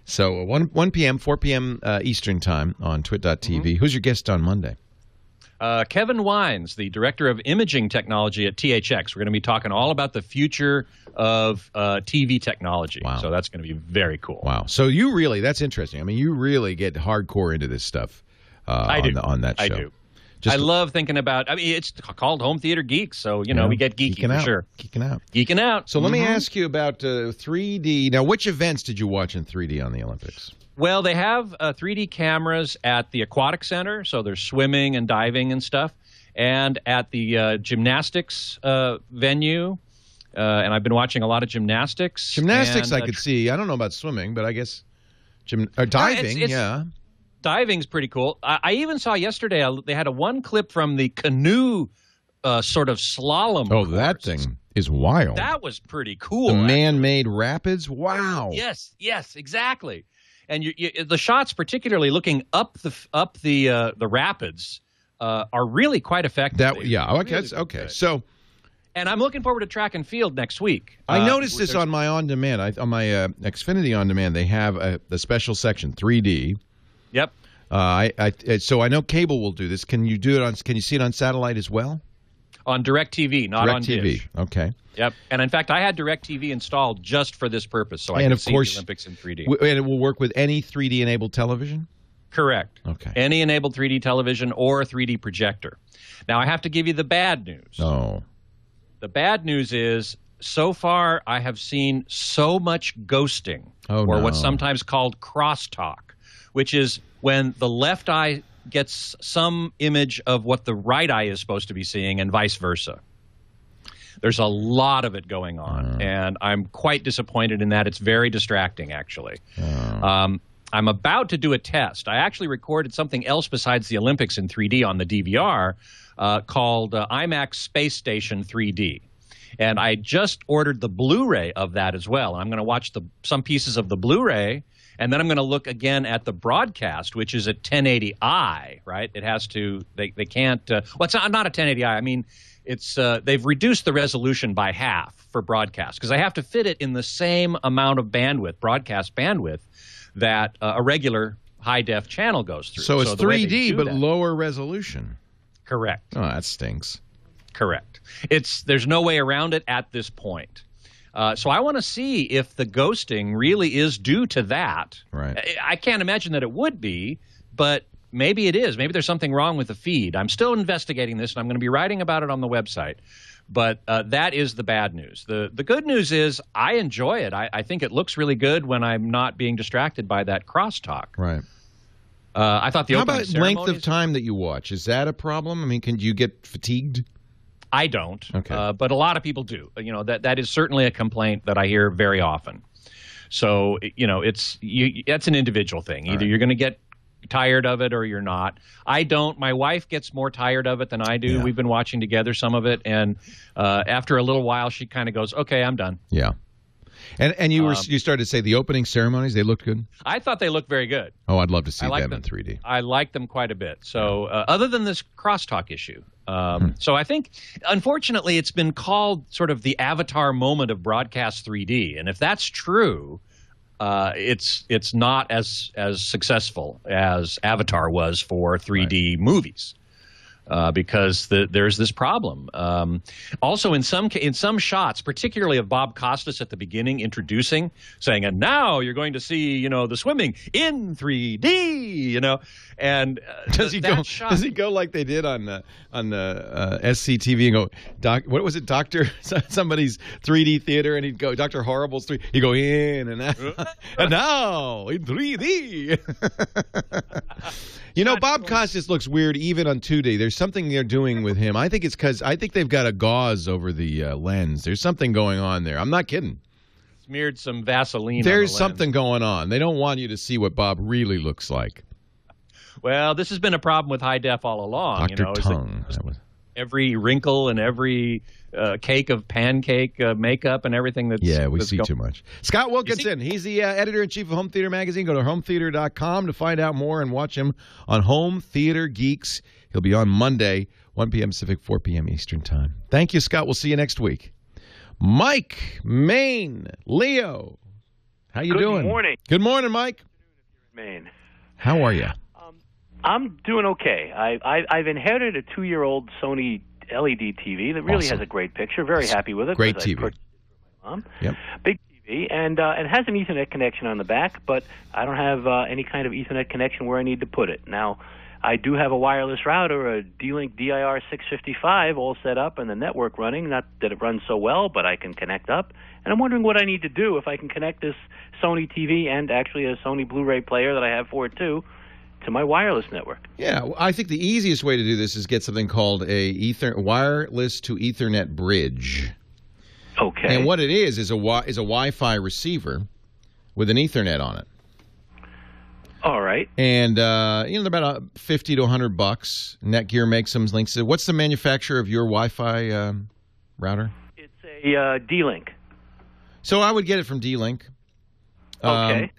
So 1 p.m., 4 p.m. Eastern Time on twit.tv. Who's your guest on Monday? Kevin Wines, the Director of Imaging Technology at THX. We're going to be talking all about the future of TV technology. Wow. So that's going to be very cool. Wow. So that's interesting. I mean, you really get hardcore into this stuff on that show. I do. I love thinking about, it's called Home Theater Geeks, so, we get geeky for sure. Geeking out. So let me ask you about 3D. Now, which events did you watch in 3D on the Olympics? Well, they have 3D cameras at the Aquatic Center, so there's swimming and diving and stuff, and at the gymnastics venue, and I've been watching a lot of gymnastics. Gymnastics I could see. I don't know about swimming, but I guess diving, yeah. Diving's pretty cool. I even saw yesterday they had one clip from the canoe sort of slalom course. That thing is wild. That was pretty cool. The man-made rapids? Wow. Yes, exactly. And the shots, particularly looking up the rapids, are really quite effective. Okay. So, and I'm looking forward to track and field next week. I noticed this on my on demand. On my Xfinity on demand, they have the special section 3D. Yep. So I know cable will do this. Can you do it Can you see it on satellite as well? On DirecTV, not on Dish. Okay. Yep. And in fact, I had DirecTV installed just for this purpose, so I can see the Olympics in 3D. And it will work with any 3D-enabled television? Correct. Okay. Any enabled 3D television or a 3D projector. Now, I have to give you the bad news. Oh. The bad news is, so far, I have seen so much ghosting, or what's sometimes called crosstalk, which is when the left eye gets some image of what the right eye is supposed to be seeing and vice versa. There's a lot of it going on, and I'm quite disappointed in that. It's very distracting, actually. I'm about to do a test. I actually recorded something else besides the Olympics in 3D on the DVR called IMAX Space Station 3D. And I just ordered the Blu-ray of that as well. I'm going to watch some pieces of the Blu-ray, and then I'm going to look again at the broadcast, which is at 1080i, right? It has to – they can't well, it's not a 1080i. I mean, it's they've reduced the resolution by half for broadcast because I have to fit it in the same amount of bandwidth, broadcast bandwidth, that a regular high-def channel goes through. So it's 3D but lower resolution. Correct. Oh, that stinks. Correct. There's no way around it at this point. So I want to see if the ghosting really is due to that. Right. I can't imagine that it would be, but maybe it is. Maybe there's something wrong with the feed. I'm still investigating this, and I'm going to be writing about it on the website. But that is the bad news. The good news is I enjoy it. I think it looks really good when I'm not being distracted by that crosstalk. Right. I thought the How opening about length of time that you watch? Is that a problem? I mean, can you get fatigued? I don't, Okay. but a lot of people do. You know, that is certainly a complaint that I hear very often. So, you know, that's an individual thing. Either you're going to get tired of it or you're not. I don't. My wife gets more tired of it than I do. Yeah. We've been watching together some of it, and after a little while, she kind of goes, "Okay, I'm done." Yeah. And you started to say the opening ceremonies, they looked good? I thought they looked very good. Oh, I'd love to see them in 3D. I like them quite a bit. So other than this crosstalk issue. So I think, unfortunately, it's been called sort of the Avatar moment of broadcast 3D. And if that's true, it's not as successful as Avatar was for 3D movies. Because there's this problem. Also, in some shots, particularly of Bob Costas at the beginning, introducing, saying, "And now you're going to see, you know, the swimming in 3D," you know, and does he go like they did on the SCTV and go, "Doc, what was it, Doctor somebody's 3D theater?" And he'd go, "Dr. Horrible's 3D." He'd go in and and now in 3D. You know, Bob Costas looks weird even on 2D. There's something they're doing with him. I think it's because I think they've got a gauze over the lens. There's something going on there. I'm not kidding. Smeared some Vaseline. There's on the something going on. They don't want you to see what Bob really looks like. Well, this has been a problem with high def all along. Dr. Tongue. Every wrinkle and every cake of pancake makeup and everything that's we see too much. Scott Wilkinson, he's the editor-in-chief of Home Theater Magazine. Go to hometheater.com to find out more and watch him on Home Theater Geeks. He'll be on Monday, 1 p.m. Pacific, 4 p.m. Eastern Time. Thank you, Scott. We'll see you next week. Mike, Maine, Leo, how you doing? Good morning. Good morning, Mike. Maine. How are you? I'm doing okay. I've inherited a 2-year-old Sony LED TV that really has a great picture. Very happy with it. Great TV. Yep. Big TV, and it has an Ethernet connection on the back, but I don't have any kind of Ethernet connection where I need to put it. Now, I do have a wireless router, a D-Link DIR 655, all set up and the network running. Not that it runs so well, but I can connect up. And I'm wondering what I need to do if I can connect this Sony TV and actually a Sony Blu-ray player that I have for it too to my wireless network. Yeah, I think the easiest way to do this is get something called a wireless to Ethernet bridge. Okay. And what it is a Wi-Fi receiver with an Ethernet on it. All right. And they're about $50 to $100. Netgear makes some links. What's the manufacturer of your Wi-Fi router? It's a D-Link. So I would get it from D-Link. Okay.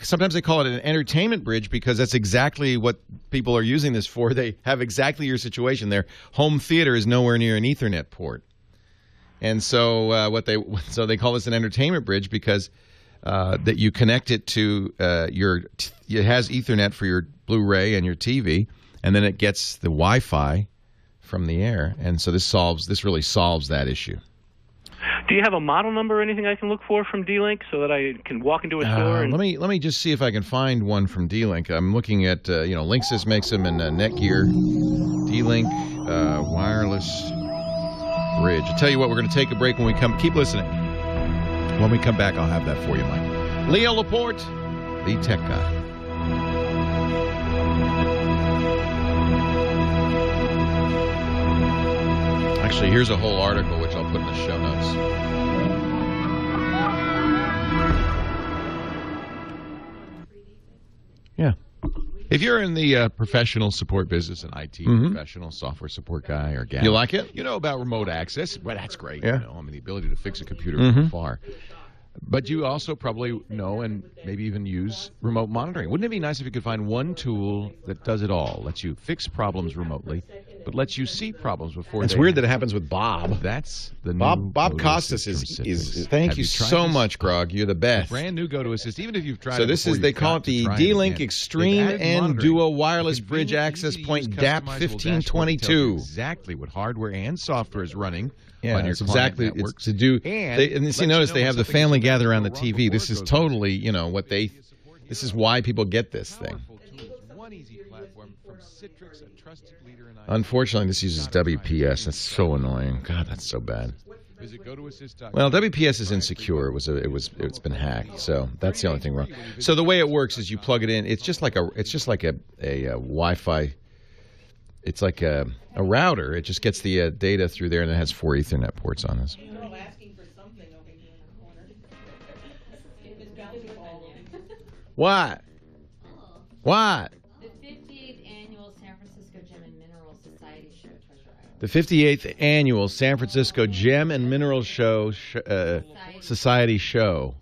Sometimes they call it an entertainment bridge because that's exactly what people are using this for. They have exactly your situation. Their home theater is nowhere near an Ethernet port, and so they call this an entertainment bridge because that you connect it to it has Ethernet for your Blu-ray and your TV, and then it gets the Wi-Fi from the air, and so this really solves that issue. Do you have a model number or anything I can look for from D-Link so that I can walk into a store? And... Let me just see if I can find one from D-Link. I'm looking at Linksys makes them in Netgear. D-Link wireless bridge. I'll tell you what, we're going to take a break when we come. Keep listening. When we come back, I'll have that for you, Mike. Leo Laporte, the tech guy. Actually, here's a whole article which I'll put in the show notes. Yeah. If you're in the professional support business, an IT professional, software support guy or gal, you like it? You know about remote access. Well, that's great. Yeah. The ability to fix a computer from afar. But you also probably know and maybe even use remote monitoring. Wouldn't it be nice if you could find one tool that does it all, lets you fix problems remotely, but lets you see problems before It's weird that it happens with Bob. That's the Bob new Costas is thank you so much, Grog. You're the best. Brand new Go to Assist, even if you've tried so it this before, is, they call it the D-Link Extreme and Duo Wireless Bridge Access Point DAP 1522. Exactly what hardware and software is running. Yeah, on your it's exactly networks. it's to do. And see, notice they have the family gather around the TV. This is totally, what they. This is why people get this thing. Unfortunately, this uses WPS. That's so annoying. God, that's so bad. Well, WPS is insecure. It's been hacked. So that's the only thing wrong. So the way it works is you plug it in. It's just like a Wi-Fi. It's like a router. It just gets the data through there, and it has 4 Ethernet ports on this. What? What? The 58th Annual San Francisco Gem and Mineral Society Show, Treasure Island. The 58th Annual San Francisco Gem and Mineral Society Show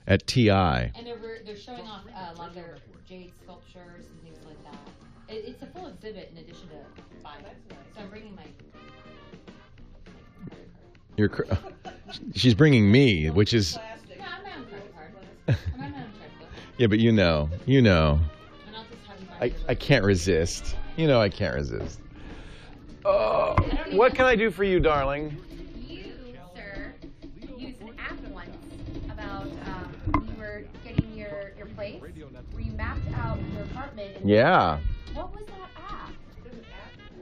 at TI. And they're showing off a lot of their jade sculptures and things like that. It's a full exhibit in addition to buying. So I'm bringing my credit card. She's bringing me, which is. No, I'm my own credit card. I'm my own checkbook. Yeah, but you know. And I'll just have you buy I can't resist. I can't resist. Oh, what can I do for you, darling? You, sir, used an app once about when you were getting your place, where you mapped out your apartment. And Yeah. What was that app?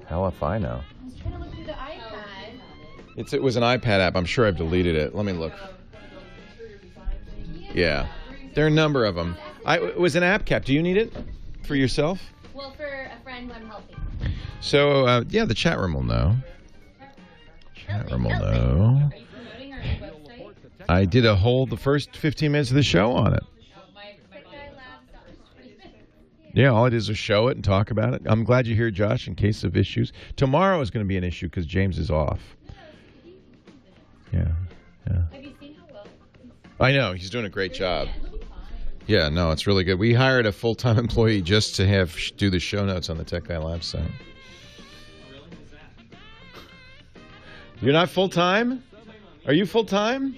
Hell if I know. I was trying to look through the iPad. It was an iPad app. I'm sure I've deleted it. Let me look. Yeah. There are a number of them. It was an app cap. Do you need it for yourself? Well, for a friend who I'm helping. So, the chat room will know. Chat room will know. I did the first 15 minutes of the show on it. Yeah, all it is show it and talk about it. I'm glad you're here, Josh, in case of issues. Tomorrow is going to be an issue because James is off. Yeah. Have you seen how well? I know. He's doing a great job. Yeah, no, it's really good. We hired a full-time employee just to do the show notes on the Tech Guy Lab site. You're not full-time? Are you full-time?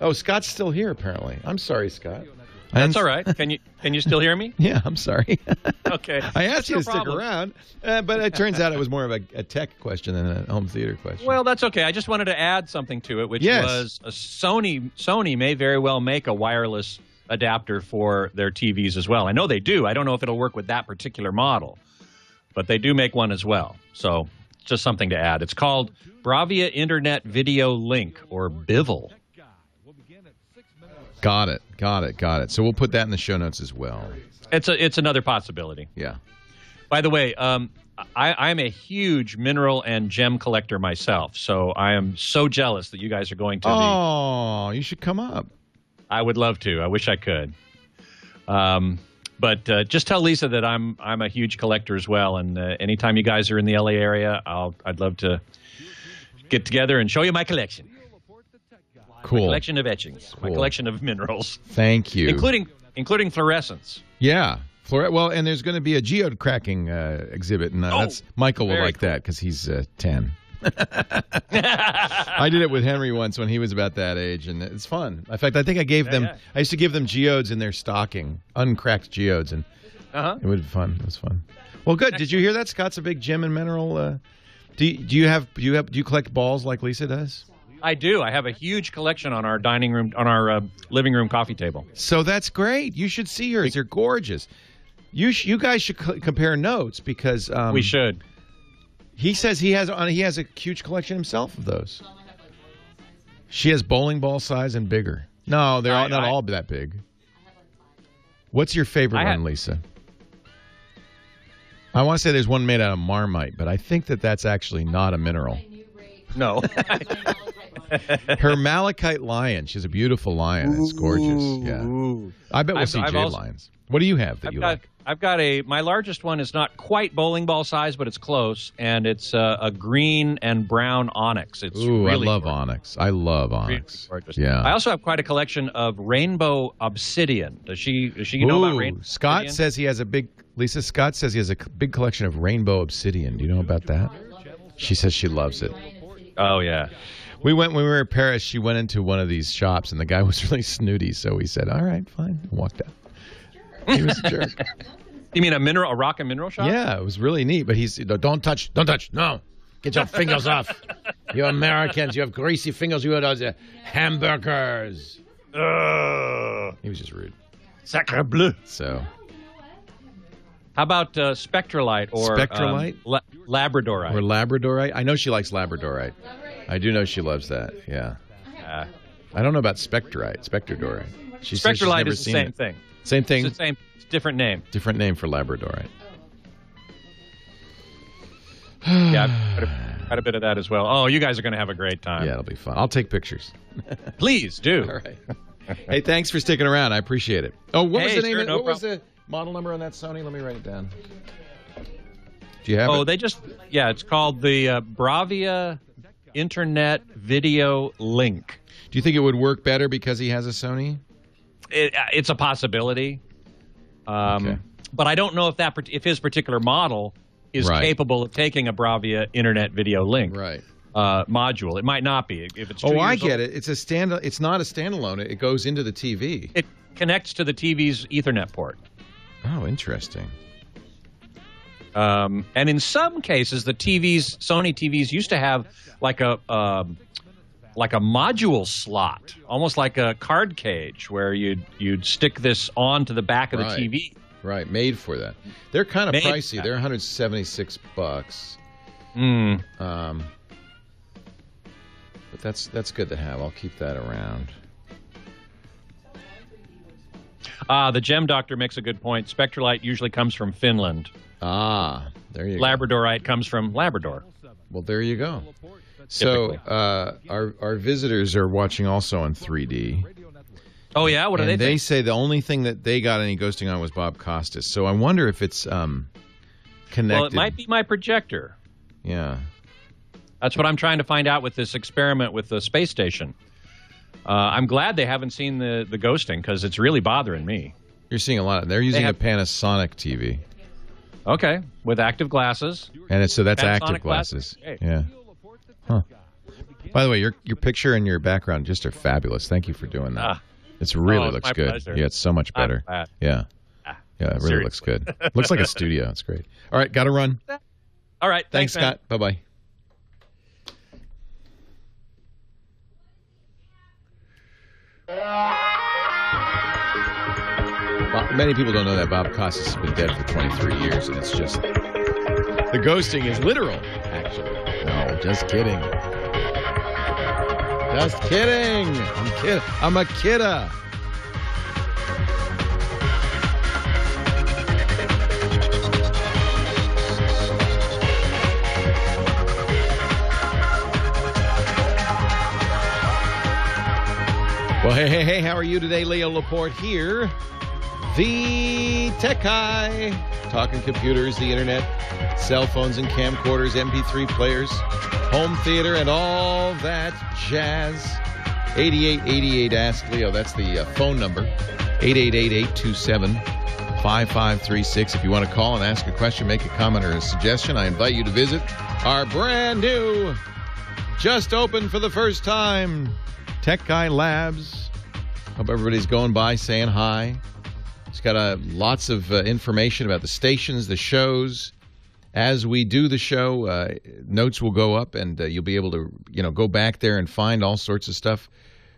Oh, Scott's still here, apparently. I'm sorry, Scott. That's all right. Can you still hear me? Yeah, I'm sorry. Okay. I asked you to stick around, but it turns out it was more of a tech question than a home theater question. Well, that's okay. I just wanted to add something to it, which was Sony may very well make a wireless adapter for their TVs as well. I know they do. I don't know if it'll work with that particular model, but they do make one as well. So just something to add. It's called Bravia Internet Video Link, or BIVL. Got it. So we'll put that in the show notes as well. It's another possibility. Yeah. By the way, I'm a huge mineral and gem collector myself, so I am so jealous that you guys are going to Oh, you should come up. I would love to. I wish I could. But just tell Lisa that I'm a huge collector as well, and anytime you guys are in the LA area, I'd love to get together and show you my collection. Cool. My collection of etchings. Cool. My collection of minerals. Thank you. Including fluorescence. Yeah. Well, and there's going to be a geode cracking exhibit, and that's Michael will like that because he's 10. I did it with Henry once when he was about that age, and it's fun. In fact, I think I used to give them geodes in their stocking, uncracked geodes, and it would be fun. It was fun. Well, good. Did you hear that? Scott's a big gem and mineral. Do you collect balls like Lisa does? I do. I have a huge collection on our dining room, on our living room coffee table. So that's great. You should see hers. They're gorgeous. You guys should compare notes because we should. He says he has a huge collection himself of those. She has bowling ball size and bigger. No, they're not all that big. What's your favorite one, Lisa? I want to say there's one made out of Marmite, but I think that's actually not a mineral. No. Her malachite lion. She's a beautiful lion. It's gorgeous. Yeah. I bet we'll see jade lions. What do you have that you like? I've got my largest one is not quite bowling ball size, but it's close, and it's a green and brown onyx. It's really I love onyx. I love onyx. Really gorgeous. Yeah. I also have quite a collection of rainbow obsidian. Does she know about rainbow Scott obsidian? says he has a big big collection of rainbow obsidian. Do you know about that? She says she loves it. Oh, yeah. When we were in Paris, she went into one of these shops, and the guy was really snooty, so we said, all right, fine, and walked out. He was a jerk. You mean a rock and mineral shop? Yeah, it was really neat, but he's, don't touch, no. Get your fingers off. You Americans, you have greasy fingers, you have those hamburgers. He was just rude. Sacre bleu. So... How about spectralite or Spectralite? Labradorite? Or Labradorite? I know she likes Labradorite. I do know she loves that, yeah. I don't know about Spectrodorite. She says she's Spectralite never is the seen same it. thing. Same thing? It's the same, different name. Different name for Labradorite. Yeah, I've got quite a bit of that as well. Oh, you guys are going to have a great time. Yeah, it'll be fun. I'll take pictures. Please do. All right. Hey, thanks for sticking around. I appreciate it. Oh, what was the name? Sure, What was the model number on that Sony? Let me write it down. Do you have it? It's called the Bravia Internet Video Link. Do you think it would work better because he has a Sony? It's a possibility. But I don't know if his particular model is capable of taking a Bravia Internet Video Link module. It might not be. If it's I get it. It's It's not a standalone. It goes into the TV. It connects to the TV's Ethernet port. Oh, interesting. And in some cases, Sony TVs used to have like a module slot, almost like a card cage, where you'd stick this onto the back of the TV. Right, made for that. They're kind of pricey. They're $176. But that's good to have. I'll keep that around. The Gem Doctor makes a good point. Spectralite usually comes from Finland. There you go. Labradorite comes from Labrador. Well, there you go. So our visitors are watching also on 3D. Oh, yeah? What do they think? They say the only thing that they got any ghosting on was Bob Costas. So I wonder if it's connected. Well, it might be my projector. Yeah. That's what I'm trying to find out with this experiment with the space station. I'm glad they haven't seen the ghosting because it's really bothering me. You're seeing a lot. They're using a Panasonic TV. Okay, with active glasses. And so that's Panasonic active glasses. Hey. Yeah. Huh. By the way, your picture and your background just are fabulous. Thank you for doing that. It really looks good. Pleasure. Yeah, it's so much better. Yeah. Yeah, it really looks good. Looks like a studio. It's great. All right, got to run. All right. Thanks, Scott. Bye-bye. Well, many people don't know that Bob Costas has been dead for 23 years, and it's just... The ghosting is literal, actually. No, just kidding. Just kidding. I'm a kidda. Well, hey, how are you today? Leo Laporte here. The Tech Guy. Talking computers, the internet, cell phones and camcorders, MP3 players, home theater, and all that jazz. 8888 Ask Leo. That's the phone number. 888-827-5536. If you want to call and ask a question, make a comment or a suggestion, I invite you to visit our brand new, just opened for the first time, Tech Guy Labs. Hope everybody's going by saying hi. It's got lots of information about the stations, the shows, As we do the show, notes will go up, and you'll be able to, go back there and find all sorts of stuff.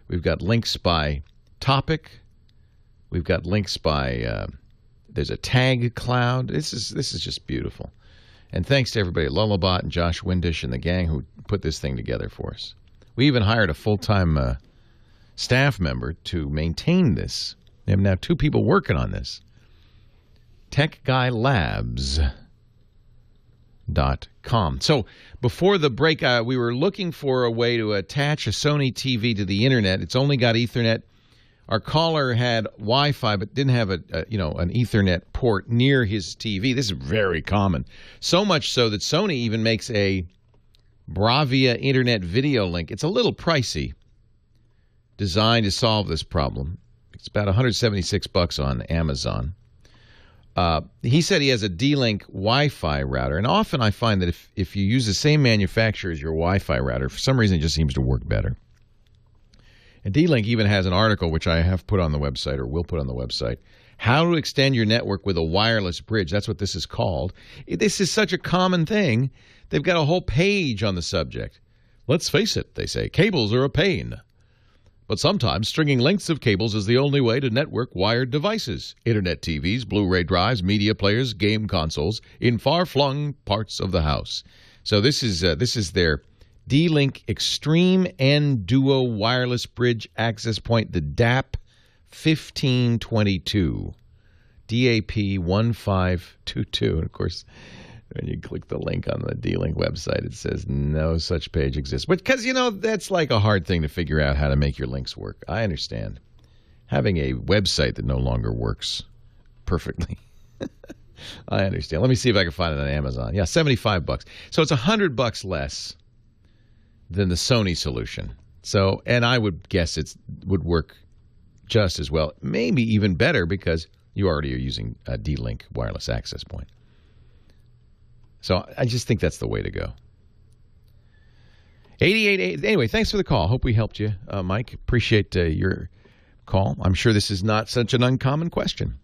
We've got links by topic. We've got links by there's a tag cloud. This is just beautiful. And thanks to everybody at Lullabot and Josh Windish and the gang who put this thing together for us. We even hired a full-time staff member to maintain this. We have now 2 people working on this. TechGuyLabs.com. So before the break, we were looking for a way to attach a Sony TV to the internet. It's only got Ethernet. Our caller had Wi-Fi, but didn't have an Ethernet port near his TV. This is very common. So much so that Sony even makes a Bravia Internet video link. It's a little pricey, designed to solve this problem. It's about $176 on Amazon. He said he has a D-Link Wi-Fi router, and often I find that if you use the same manufacturer as your Wi-Fi router, for some reason it just seems to work better. And D-Link even has an article, which I have put on the website, or will put on the website, how to extend your network with a wireless bridge. That's what this is called. This is such a common thing. They've got a whole page on the subject. Let's face it, they say, cables are a pain. But sometimes stringing lengths of cables is the only way to network wired devices, Internet TVs, Blu-ray drives, media players, game consoles, in far-flung parts of the house. So this is their D-Link Extreme N Duo Wireless Bridge Access Point, the DAP 1522, DAP 1522. And of course, when you click the link on the D-Link website, it says no such page exists. But because, that's like a hard thing to figure out how to make your links work. I understand. Having a website that no longer works perfectly. I understand. Let me see if I can find it on Amazon. Yeah, $75. So it's $100 less than the Sony solution. So, and I would guess it would work just as well, maybe even better, because you already are using a D-Link wireless access point. So I just think that's the way to go. 888. Anyway, thanks for the call. Hope we helped you, Mike. Appreciate your call. I'm sure this is not such an uncommon question.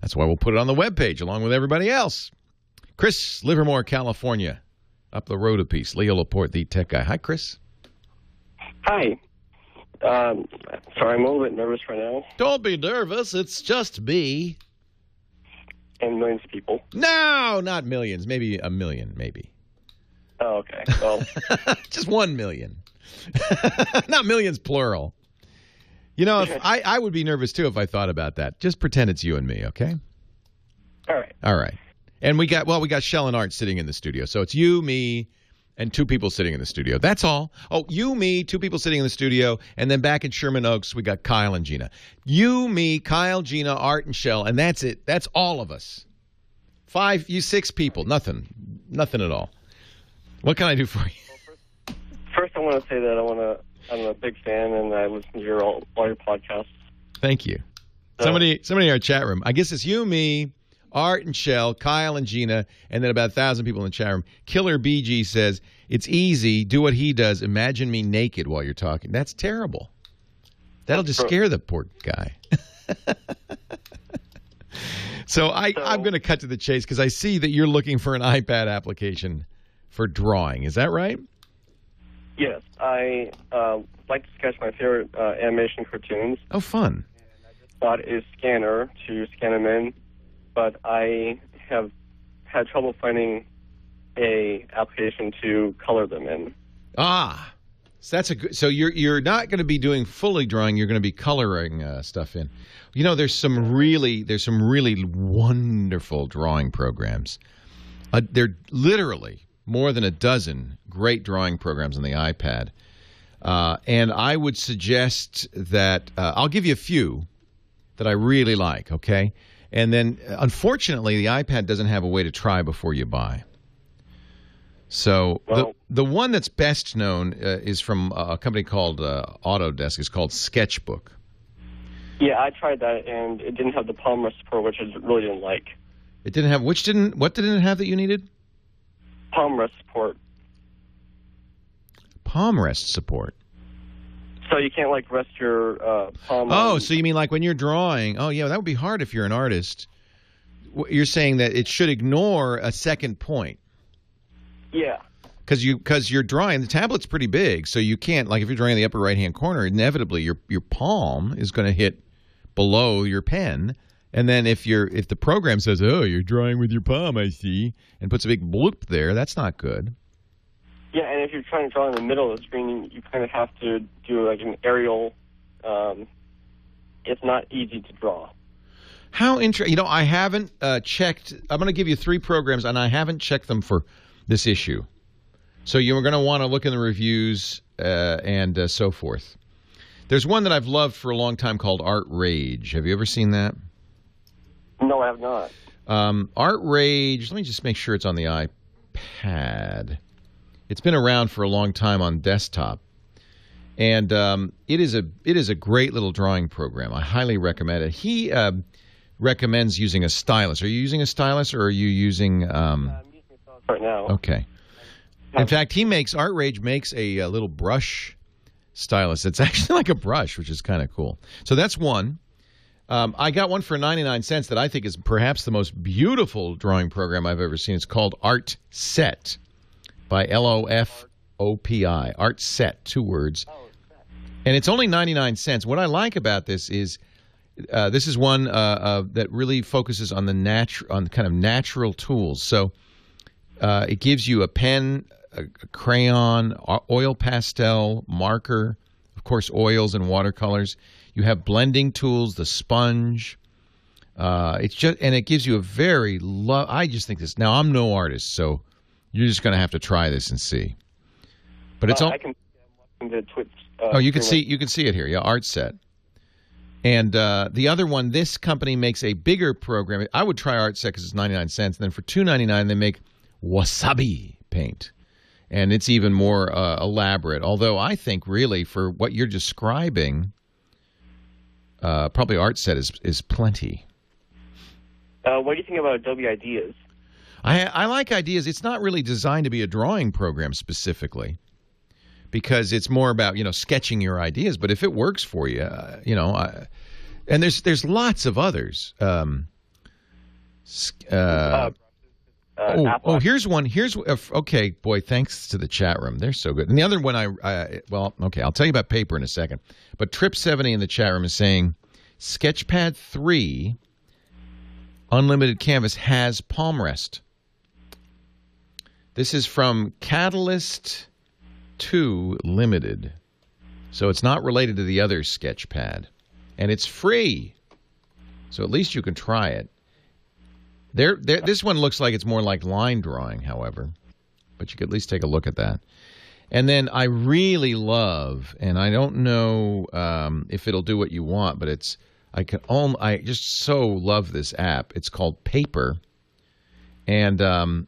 That's why we'll put it on the webpage along with everybody else. Chris, Livermore, California. Up the road a piece. Leo Laporte, the tech guy. Hi, Chris. Hi. Sorry, I'm a little bit nervous right now. Don't be nervous. It's just me. And millions of people. No, not millions. Maybe a million, maybe. Oh, okay. Well, just 1 million. Not millions, plural. If I would be nervous, too, if I thought about that. Just pretend it's you and me, okay? All right. All right. And we got Shell and Art sitting in the studio. So it's you, me, and 2 people sitting in the studio. That's all. Oh, you, me, 2 people sitting in the studio. And then back in Sherman Oaks, we got Kyle and Gina. You, me, Kyle, Gina, Art, and Shell. And that's it. That's all of us. 6 people. Nothing at all. What can I do for you? First, I want to say that I'm a big fan, and I listen to all your podcasts. Thank you. Somebody in our chat room. I guess it's you, me, Art and Shell, Kyle and Gina, and then about 1,000 people in the chat room. Killer BG says, it's easy. Do what he does. Imagine me naked while you're talking. That's terrible. That'll just scare the poor guy. So I'm going to cut to the chase because I see that you're looking for an iPad application for drawing. Is that right? Yes. I like to sketch my favorite animation cartoons. Oh, fun. And I just bought a scanner to scan them in, but I have had trouble finding a application to color them in. Ah, so that's a good. So you're not going to be doing fully drawing. You're going to be coloring stuff in. There's some really wonderful drawing programs. There are literally more than a dozen great drawing programs on the iPad, and I would suggest that I'll give you a few that I really like. Okay. And then, unfortunately, the iPad doesn't have a way to try before you buy. So the one that's best known is from a company called Autodesk. It's called Sketchbook. Yeah, I tried that, and it didn't have the palm rest support, which I really didn't like. It didn't have what didn't it have that you needed? Palm rest support. Palm rest support. So you can't rest your palm. Oh, so you mean like when you're drawing? Oh, yeah, that would be hard if you're an artist. you're saying that it should ignore a second point. Yeah. Because you're drawing, the tablet's pretty big, so you can't, like if you're drawing the upper right-hand corner, inevitably your palm is going to hit below your pen. And then if the program says, oh, you're drawing with your palm, I see, and puts a big bloop there, that's not good. Yeah, and if you're trying to draw in the middle of the screen, you kind of have to do like an aerial. It's not easy to draw. How interesting. I haven't checked. I'm going to give you 3 programs, and I haven't checked them for this issue. So you're going to want to look in the reviews and so forth. There's one that I've loved for a long time called Art Rage. Have you ever seen that? No, I have not. Art Rage, let me just make sure it's on the iPad. It's been around for a long time on desktop. And it is a great little drawing program. I highly recommend it. He recommends using a stylus. Are you using a stylus or are you using... I'm using a stylus right now. Okay. In fact, Art Rage makes a little brush stylus. It's actually like a brush, which is kind of cool. So that's one. I got one for 99 cents that I think is perhaps the most beautiful drawing program I've ever seen. It's called Art Set by Lofopi. Art Set, 2 words. And it's only 99 cents. What I like about this is one that really focuses on on kind of natural tools. So it gives you a pen, a crayon, oil pastel, marker, of course, oils and watercolors. You have blending tools, the sponge. It gives you a very I just think this. Now I'm no artist, so you're just going to have to try this and see. But it's all. I can see the TWiT. You can see it here. Yeah, Art Set. And the other one, this company makes a bigger program. I would try Art Set because it's 99 cents. And then for $2.99, they make wasabi paint. And it's even more elaborate. Although I think really for what you're describing, probably Art Set is plenty. What do you think about Adobe Ideas? I like Ideas. It's not really designed to be a drawing program specifically, because it's more about sketching your ideas. But if it works for you, and there's lots of others. Here's one. Okay, boy. Thanks to the chat room. They're so good. And the other one, I'll tell you about paper in a second. But Trip70 in the chat room is saying, Sketchpad 3 Unlimited Canvas has palm rest. This is from Catalyst 2 Limited. So it's not related to the other Sketchpad. And it's free. So at least you can try it. This one looks like it's more like line drawing, however. But you could at least take a look at that. And then I really love, and I don't know if it'll do what you want, but I just so love this app. It's called Paper. And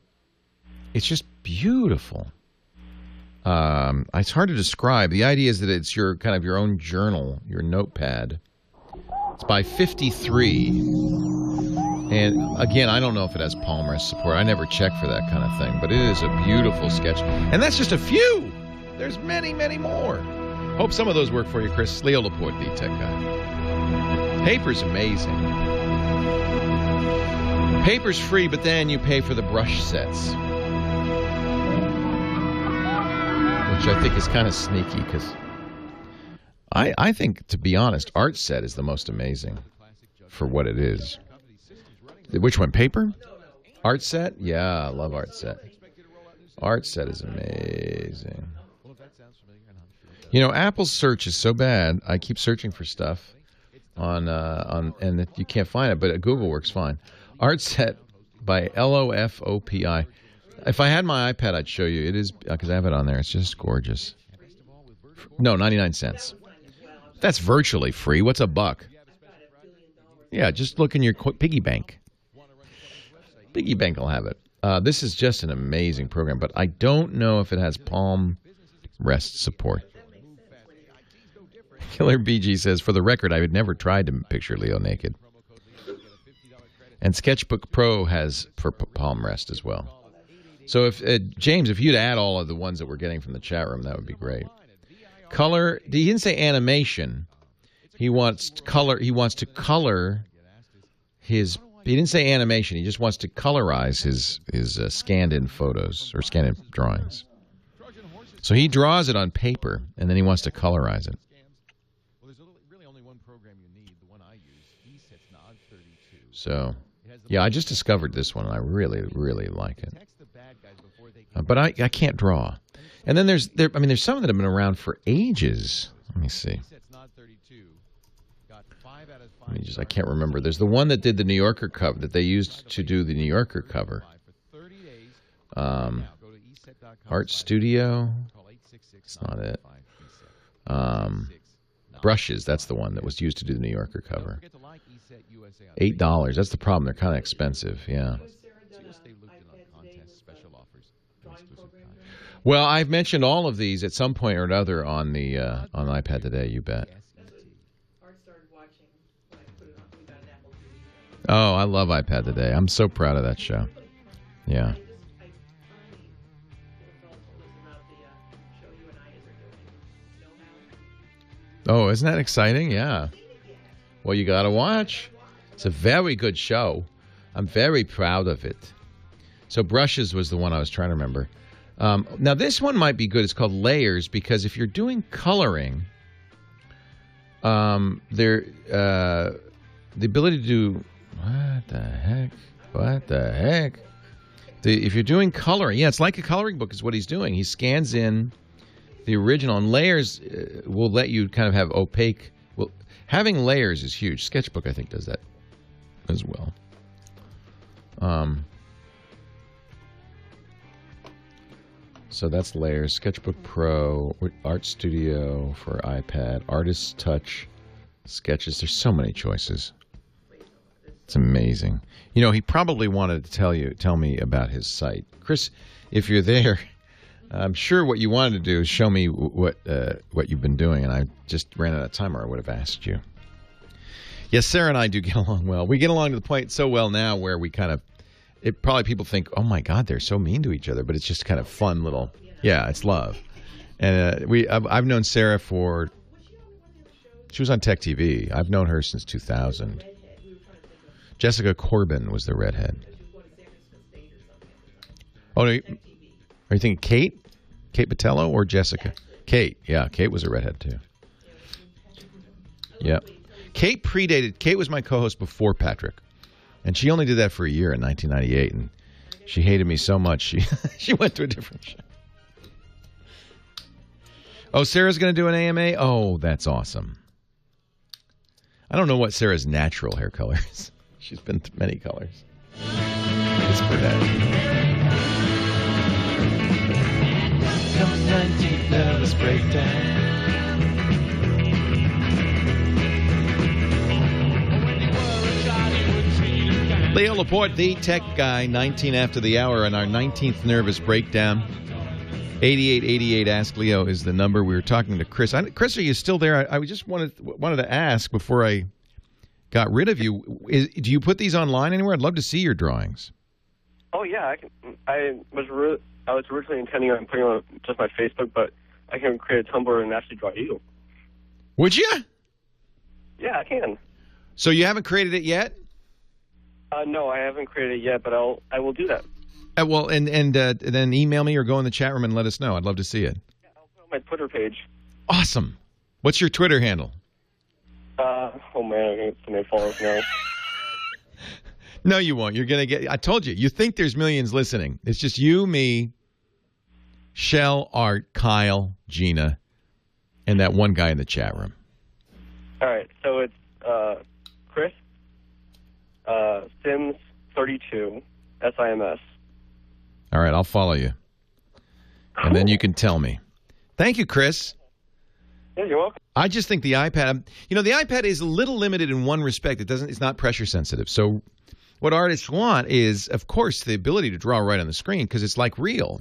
it's just beautiful. It's hard to describe. The idea is that it's your kind of your own journal, your notepad. It's by 53. And again, I don't know if it has palm rest support. I never check for that kind of thing, but it is a beautiful sketch. And that's just a few. There's many, many more. Hope some of those work for you, Chris. Leo Laporte, the tech guy. Paper's amazing. Paper's free, but then you pay for the brush sets, which I think is kind of sneaky because I think, to be honest, Art Set is the most amazing for what it is. Which one? Paper? Art Set? Yeah, I love Art Set. Art Set is amazing. Apple's search is so bad. I keep searching for stuff and you can't find it, but Google works fine. Art Set by Lofopi. If I had my iPad, I'd show you. It is because I have it on there. It's just gorgeous. No, 99 cents. That's virtually free. What's $1? Yeah, just look in your piggy bank. Piggy bank will have it. This is just an amazing program, but I don't know if it has palm rest support. Killer BG says, for the record, I had never tried to picture Leo naked. And Sketchbook Pro has for palm rest as well. So if James, if you'd add all of the ones that we're getting from the chat room, that would be great. Color. He didn't say animation. He wants color. He wants to color his He didn't say animation. He just wants to colorize his scanned-in photos or scanned-in drawings. So he draws it on paper, and then he wants to colorize it. So, yeah, I just discovered this one, and I really, really like it. But I can't draw. And then there's some that have been around for ages. Let me see. I can't remember. There's the one that did the New Yorker cover, that they used to do the New Yorker cover. Art Studio. It's not it. Brushes, that's the one that was used to do the New Yorker cover. $8. That's the problem. They're kind of expensive, yeah. Well, I've mentioned all of these at some point or another on the iPad Today, you bet. Oh, I love iPad Today. I'm so proud of that show. Yeah. Oh, isn't that exciting? Yeah. Well, you got to watch. It's a very good show. I'm very proud of it. So Brushes was the one I was trying to remember. Now, this one might be good. It's called Layers, because if you're doing coloring, the ability to do... What the heck? If you're doing coloring, yeah, it's like a coloring book is what he's doing. He scans in the original, and Layers will let you kind of have opaque... Well, having layers is huge. Sketchbook, I think, does that as well. So that's Layers, Sketchbook Pro, Art Studio for iPad, Artist Touch, Sketches. There's so many choices. It's amazing. You know, he probably wanted to tell me about his site. Chris, if you're there, I'm sure what you wanted to do is show me what you've been doing, and I just ran out of time, or I would have asked you. Yes, Sarah and I do get along well. We get along to the point so well now where we kind of, probably people think, oh my God, they're so mean to each other, but it's just kind of fun little, yeah, it's love. And I've known Sarah she was on Tech TV. I've known her since 2000. Jessica Corbin was the redhead. Oh, no, are you thinking Kate? Kate Patello or Jessica? Kate, yeah, Kate was a redhead too. Yep. Kate was my co-host before Patrick. And she only did that for a year in 1998, and she hated me so much she went to a different show. Oh, Sarah's going to do an AMA? Oh, that's awesome. I don't know what Sarah's natural hair color is. She's been through many colors. It's brunette. Come 19th nervous breakdown. Leo Laporte, the tech guy, 19 after the hour on our 19th nervous breakdown. 8888 Ask Leo is the number. We were talking to Chris. Chris, are you still there? I just wanted to ask before I got rid of you. Do you put these online anywhere? I'd love to see your drawings. Oh yeah, I was originally intending on putting on just my Facebook, but I can create a Tumblr and actually draw you. Would you? Yeah, I can. So you haven't created it yet? No, I haven't created it yet, but I will do that. Well, and then email me or go in the chat room and let us know. I'd love to see it. Yeah, I'll put it on my Twitter page. Awesome. What's your Twitter handle? Oh man, I'm going to get so many followers now. No, you won't. You're going to get... I told you. You think there's millions listening. It's just you, me, Shell, Art, Kyle, Gina, and that one guy in the chat room. All right. So it's Chris, Sims 32, SIMS. All right. I'll follow you. Cool. And then you can tell me. Thank you, Chris. Yeah, you're welcome. I just think the iPad... the iPad is a little limited in one respect. It's not pressure sensitive. So... what artists want is, of course, the ability to draw right on the screen because it's like real,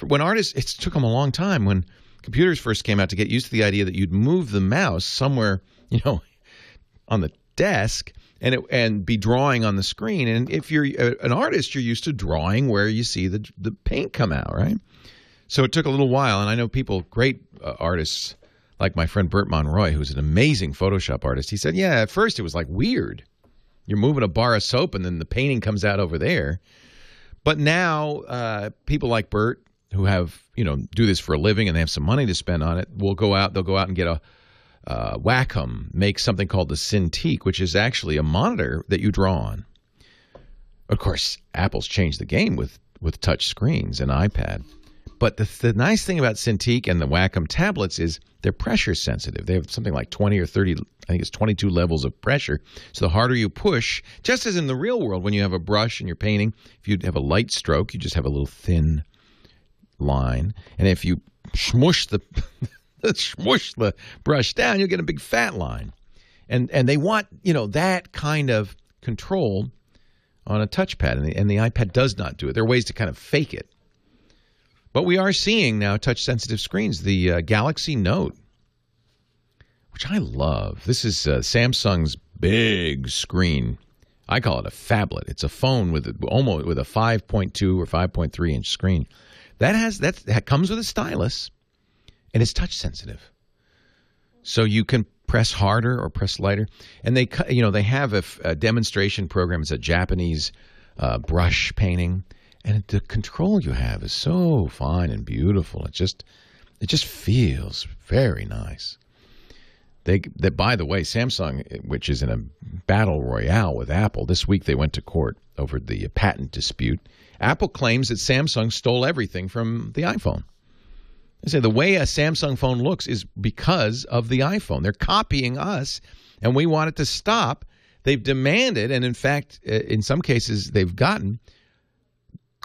When artists, it took them a long time when computers first came out to get used to the idea that you'd move the mouse somewhere, on the desk and be drawing on the screen. And if you're an artist, you're used to drawing where you see the paint come out, right? So it took a little while, and I know people, great artists, like my friend Bert Monroy, who's an amazing Photoshop artist. He said, yeah, at first it was like weird. You're moving a bar of soap, and then the painting comes out over there. But now people like Bert, who have do this for a living and they have some money to spend on it, will go out. They'll go out and get a Wacom, make something called the Cintiq, which is actually a monitor that you draw on. Of course, Apple's changed the game with touch screens and iPad. But the nice thing about Cintiq and the Wacom tablets is they're pressure sensitive. They have something like 20 or 30, I think it's 22 levels of pressure. So the harder you push, just as in the real world, when you have a brush and you're painting, if you have a light stroke, you just have a little thin line. And if you smush the brush down, you'll get a big fat line. And they want, that kind of control on a touchpad. And the iPad does not do it. There are ways to kind of fake it. But we are seeing now touch-sensitive screens. The Galaxy Note, which I love. This is Samsung's big screen. I call it a phablet. It's a phone with a 5.2 or 5.3 inch screen. That comes with a stylus, and it's touch-sensitive. So you can press harder or press lighter. And they have a demonstration program. It's a Japanese brush painting. And the control you have is so fine and beautiful. It just feels very nice. By the way, Samsung, which is in a battle royale with Apple, this week they went to court over the patent dispute. Apple claims that Samsung stole everything from the iPhone. They say the way a Samsung phone looks is because of the iPhone. They're copying us, and we want it to stop. They've demanded, and in fact, in some cases, they've gotten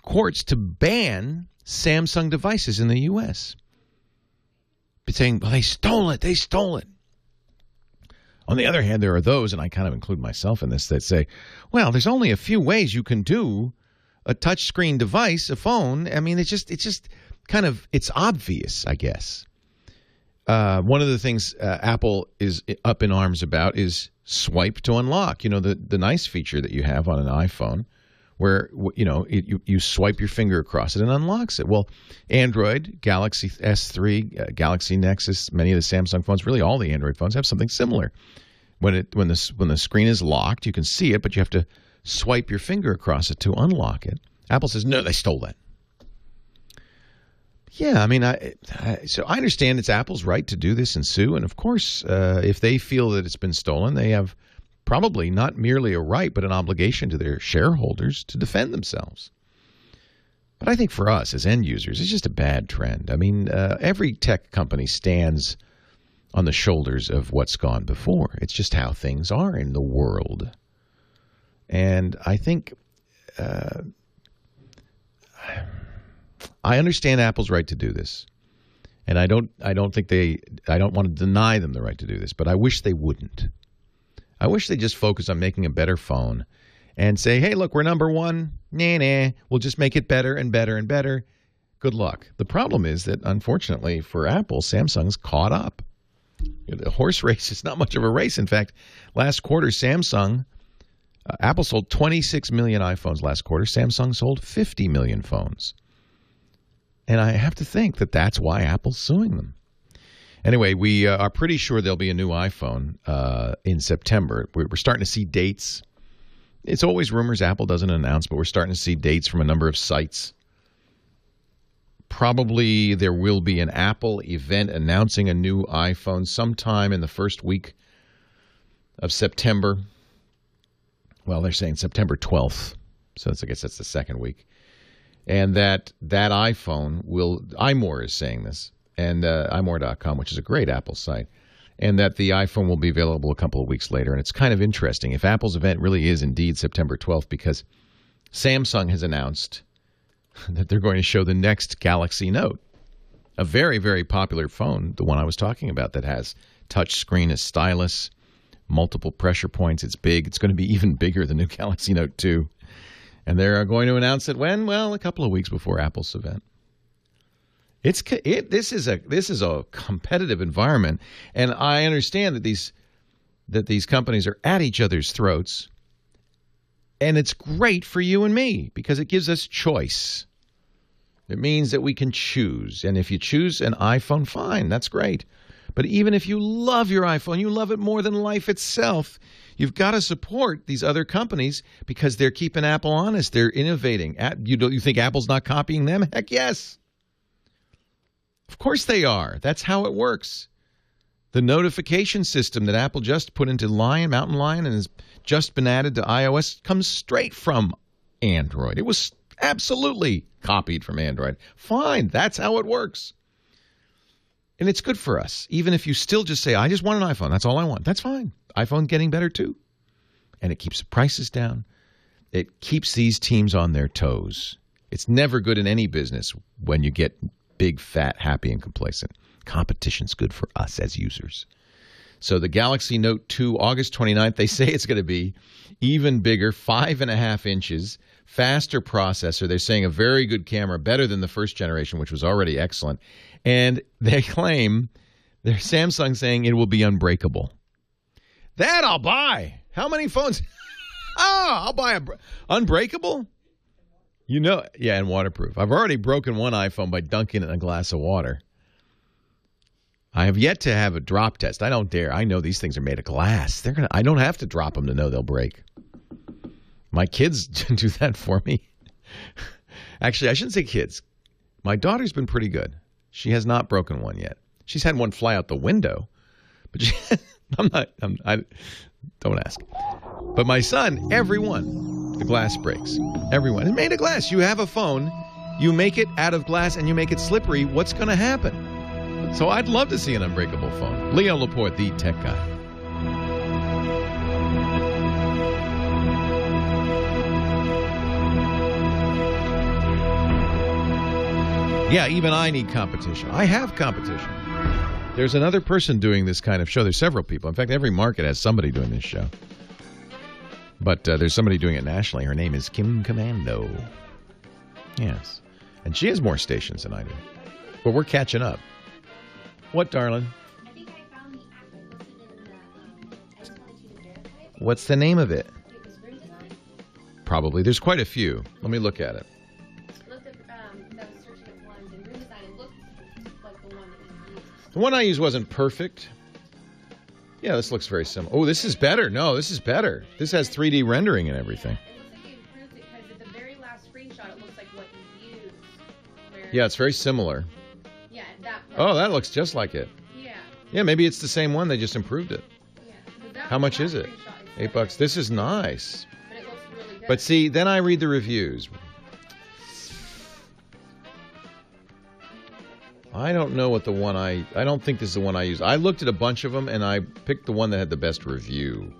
courts to ban Samsung devices in the U.S. saying, well, they stole it. On the other hand, there are those, and I kind of include myself in this, that say, well, there's only a few ways you can do a touchscreen device, a phone. I mean, it's just kind of, it's obvious, I guess. One of the things Apple is up in arms about is swipe to unlock. The nice feature that you have on an iPhone, where you swipe your finger across it and unlocks it. Well, Android, Galaxy S3, Galaxy Nexus, many of the Samsung phones, really all the Android phones have something similar. When the screen is locked, you can see it, but you have to swipe your finger across it to unlock it. Apple says, no, they stole that. Yeah, I mean, so I understand it's Apple's right to do this and sue, and of course, if they feel that it's been stolen, they have probably not merely a right, but an obligation to their shareholders to defend themselves. But I think for us as end users, it's just a bad trend. I mean, every tech company stands on the shoulders of what's gone before. It's just how things are in the world. And I think I understand Apple's right to do this. And I don't want to deny them the right to do this, but I wish they wouldn't. I wish they'd just focus on making a better phone and say, hey, look, we're number one. Nah. We'll just make it better and better and better. Good luck. The problem is that, unfortunately, for Apple, Samsung's caught up. The horse race is not much of a race. In fact, last quarter, Apple sold 26 million iPhones last quarter. Samsung sold 50 million phones. And I have to think that that's why Apple's suing them. Anyway, we are pretty sure there'll be a new iPhone in September. We're starting to see dates. It's always rumors. Apple doesn't announce, but we're starting to see dates from a number of sites. Probably there will be an Apple event announcing a new iPhone sometime in the first week of September. Well, they're saying September 12th. So I guess that's the second week. And that iPhone will, iMore is saying this, and imore.com, which is a great Apple site, and that the iPhone will be available a couple of weeks later. And it's kind of interesting if Apple's event really is indeed September 12th, because Samsung has announced that they're going to show the next Galaxy Note, a very, very popular phone, the one I was talking about that has touch screen, a stylus, multiple pressure points. It's big. It's going to be even bigger than the new Galaxy Note 2. And they're going to announce it when? Well, a couple of weeks before Apple's event. This is a competitive environment, and I understand that these companies are at each other's throats, and it's great for you and me because it gives us choice. It means that we can choose, and if you choose an iPhone, fine, that's great. But even if you love your iPhone, you love it more than life itself, you've got to support these other companies because they're keeping Apple honest. They're innovating. You think Apple's not copying them? Heck yes. Of course they are. That's how it works. The notification system that Apple just put into Mountain Lion and has just been added to iOS comes straight from Android. It was absolutely copied from Android. Fine. That's how it works. And it's good for us. Even if you still just say, I just want an iPhone. That's all I want. That's fine. iPhone's getting better too. And it keeps the prices down. It keeps these teams on their toes. It's never good in any business when you get big, fat, happy, and complacent. Competition's good for us as users. So the Galaxy Note 2, August 29th, they say it's going to be even bigger, 5.5 inches, faster processor. They're saying a very good camera, better than the first generation, which was already excellent. And they claim, Samsung saying it will be unbreakable. That I'll buy. How many phones? I'll buy unbreakable? You know, yeah, and waterproof. I've already broken one iPhone by dunking it in a glass of water. I have yet to have a drop test. I don't dare. I know these things are made of glass. I don't have to drop them to know they'll break. My kids do that for me. Actually, I shouldn't say kids. My daughter's been pretty good. She has not broken one yet. She's had one fly out the window, but don't ask. But my son, every one, the glass breaks. Everyone. It's made of glass. You have a phone, you make it out of glass, and you make it slippery. What's going to happen? So I'd love to see an unbreakable phone. Leo Laporte, the tech guy. Yeah, even I need competition. I have competition. There's another person doing this kind of show. There's several people. In fact, every market has somebody doing this show. But there's somebody doing it nationally. Her name is Kim Commando. Yes. And she has more stations than I do. But we're catching up. What, darling? I think I found the app I posted in the, I just wanted you to verify it. What's the name of it? It was Room Design. Probably. There's quite a few. Let me look at it. Looked at, I was searching up ones, and Room Design, it looked like the one that you used. The one I used wasn't perfect. Yeah, this looks very similar. Oh, this is better. No, this is better. This has 3D rendering and everything. It looks like they improved it, because at the very last screenshot, it looks like what you used. Yeah, it's very similar. Yeah, that part. Oh, that looks just like it. Yeah. Yeah, maybe it's the same one. They just improved it. Yeah. How much is it? $8. This is nice. But it looks really good. But see, then I read the reviews. I don't know what the one I don't think this is the one I use. I looked at a bunch of them, and I picked the one that had the best review.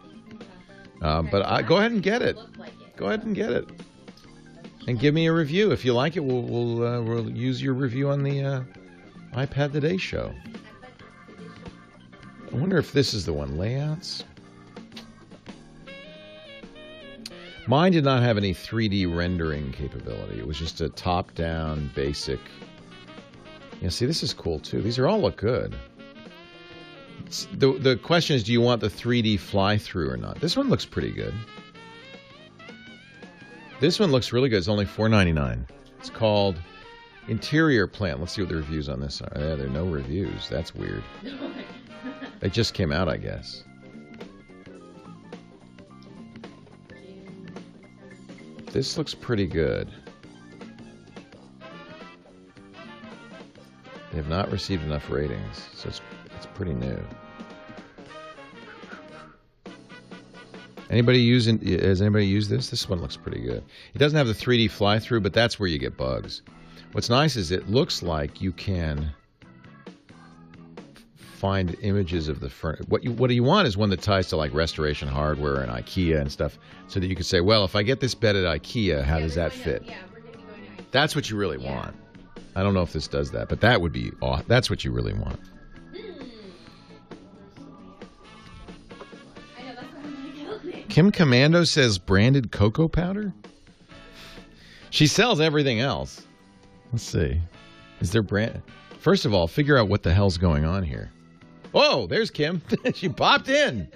But go ahead and get it. Go ahead and get it. And give me a review. If you like it, we'll use your review on the iPad Today show. I wonder if this is the one. Layouts. Mine did not have any 3D rendering capability. It was just a top-down, basic. Yeah, see, this is cool, too. These all look good. The question is, do you want the 3D fly-through or not? This one looks pretty good. This one looks really good. It's only $4.99. It's called Interior Plant. Let's see what the reviews on this are. Yeah, there are no reviews. That's weird. It just came out, I guess. This looks pretty good. They have not received enough ratings, so it's pretty new. Has anybody used this? This one looks pretty good. It doesn't have the 3D fly-through, but that's where you get bugs. What's nice is it looks like you can find images of the furniture. What you want is one that ties to like Restoration Hardware and IKEA and stuff, so that you can say, well, if I get this bed at IKEA, how does that fit? That's what you really want. I don't know if this does that, but that would be awesome. That's what you really want. Kim Commando says branded cocoa powder? She sells everything else. Let's see. Is there brand? First of all, figure out what the hell's going on here. Oh, there's Kim. She popped in.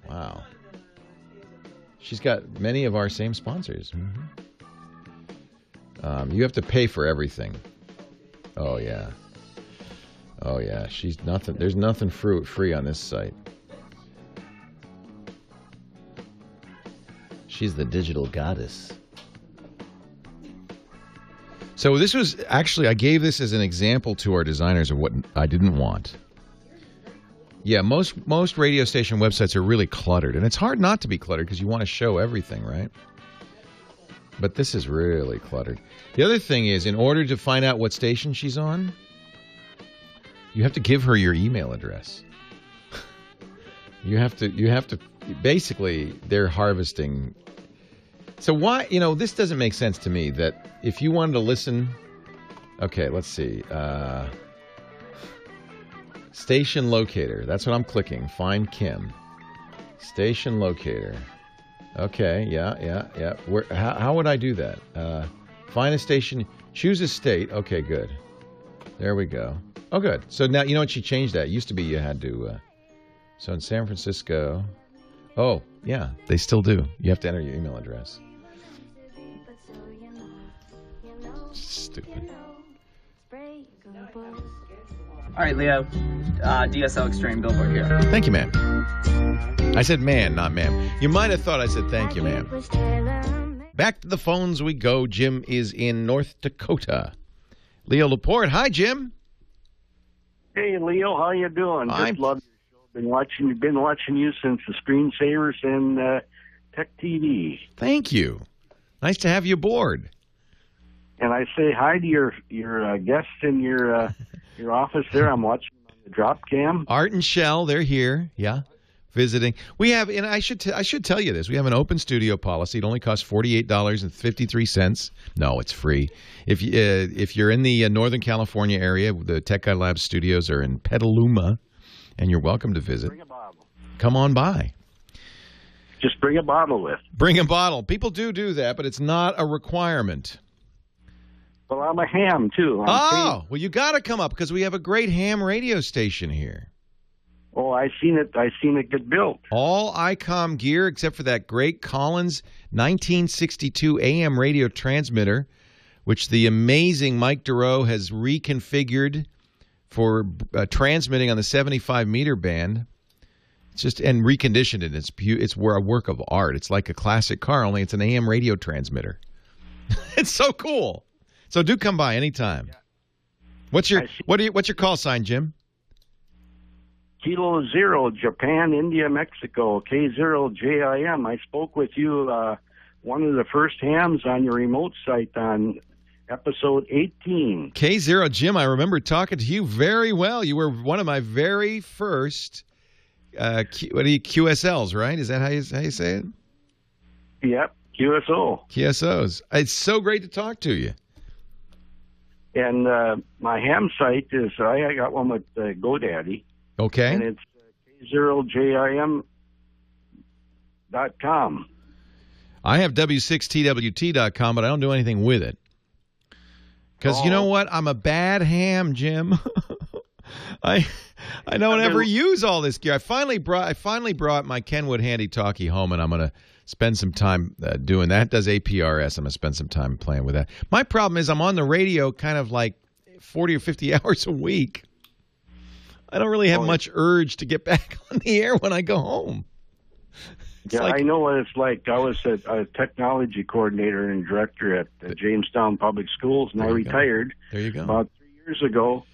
Wow. She's got many of our same sponsors. You have to pay for everything. Oh, yeah. Oh, yeah. She's nothing. There's nothing free on this site. She's the digital goddess. So this was actually, I gave this as an example to our designers of what I didn't want. Yeah, most radio station websites are really cluttered, and it's hard not to be cluttered because you want to show everything, right? But this is really cluttered. The other thing is, in order to find out what station she's on, you have to give her your email address. You have to basically, they're harvesting. So why, this doesn't make sense to me that if you wanted to listen, okay, let's see. Station locator. That's what I'm clicking. Find Kim. Station locator. Okay, yeah. How would I do that? Find a station. Choose a state. Okay, good. There we go. Oh, good. So now, you know what? She changed that. It used to be you had to... so in San Francisco... Oh, yeah, they still do. You have to enter your email address. Stupid. All right, Leo. DSL Extreme Billboard here. Thank you, ma'am. I said man, not ma'am. You might have thought I said thank you, ma'am. Back to the phones we go. Jim is in North Dakota. Leo Laporte. Hi, Jim. Hey, Leo. How you doing? Just love your show. Been watching you since the Screensavers and Tech TV. Thank you. Nice to have you aboard. And I say hi to your guests in your office there. I'm watching on the drop cam. Art and Shell, they're here. Yeah, visiting. We have, and I should tell you this. We have an open studio policy. It only costs $48.53. No, it's free. If you're in the Northern California area, the Tech Guy Labs studios are in Petaluma, and you're welcome to visit. Bring a bottle. Come on by. Just bring a bottle with. Bring a bottle. People do that, but it's not a requirement. Well, I'm a ham, too. Well, you got to come up because we have a great ham radio station here. Oh, I seen it get built. All ICOM gear except for that great Collins 1962 AM radio transmitter, which the amazing Mike Durow has reconfigured for transmitting on the 75-meter band. It's just and reconditioned it. It's a work of art. It's like a classic car, only it's an AM radio transmitter. It's so cool. So do come by anytime. What's your call sign, Jim? Kilo Zero, Japan, India, Mexico, K0JIM. I spoke with you, one of the first hams on your remote site on episode 18. K0, Jim, I remember talking to you very well. You were one of my very first QSLs, right? Is that how you say it? Yep, QSOs. It's so great to talk to you. And my ham site is, I got one with GoDaddy. Okay. And it's K0JIM.com. I have W6TWT.com, but I don't do anything with it. Because you know what? I'm a bad ham, Jim. I don't ever use all this gear. I finally brought my Kenwood Handy Talkie home, and I'm going to spend some time doing that. It does APRS. I'm going to spend some time playing with that. My problem is I'm on the radio kind of like 40 or 50 hours a week. I don't really have much urge to get back on the air when I go home. I know what it's like. I was a technology coordinator and director at Jamestown Public Schools, and I retired about 3 years ago.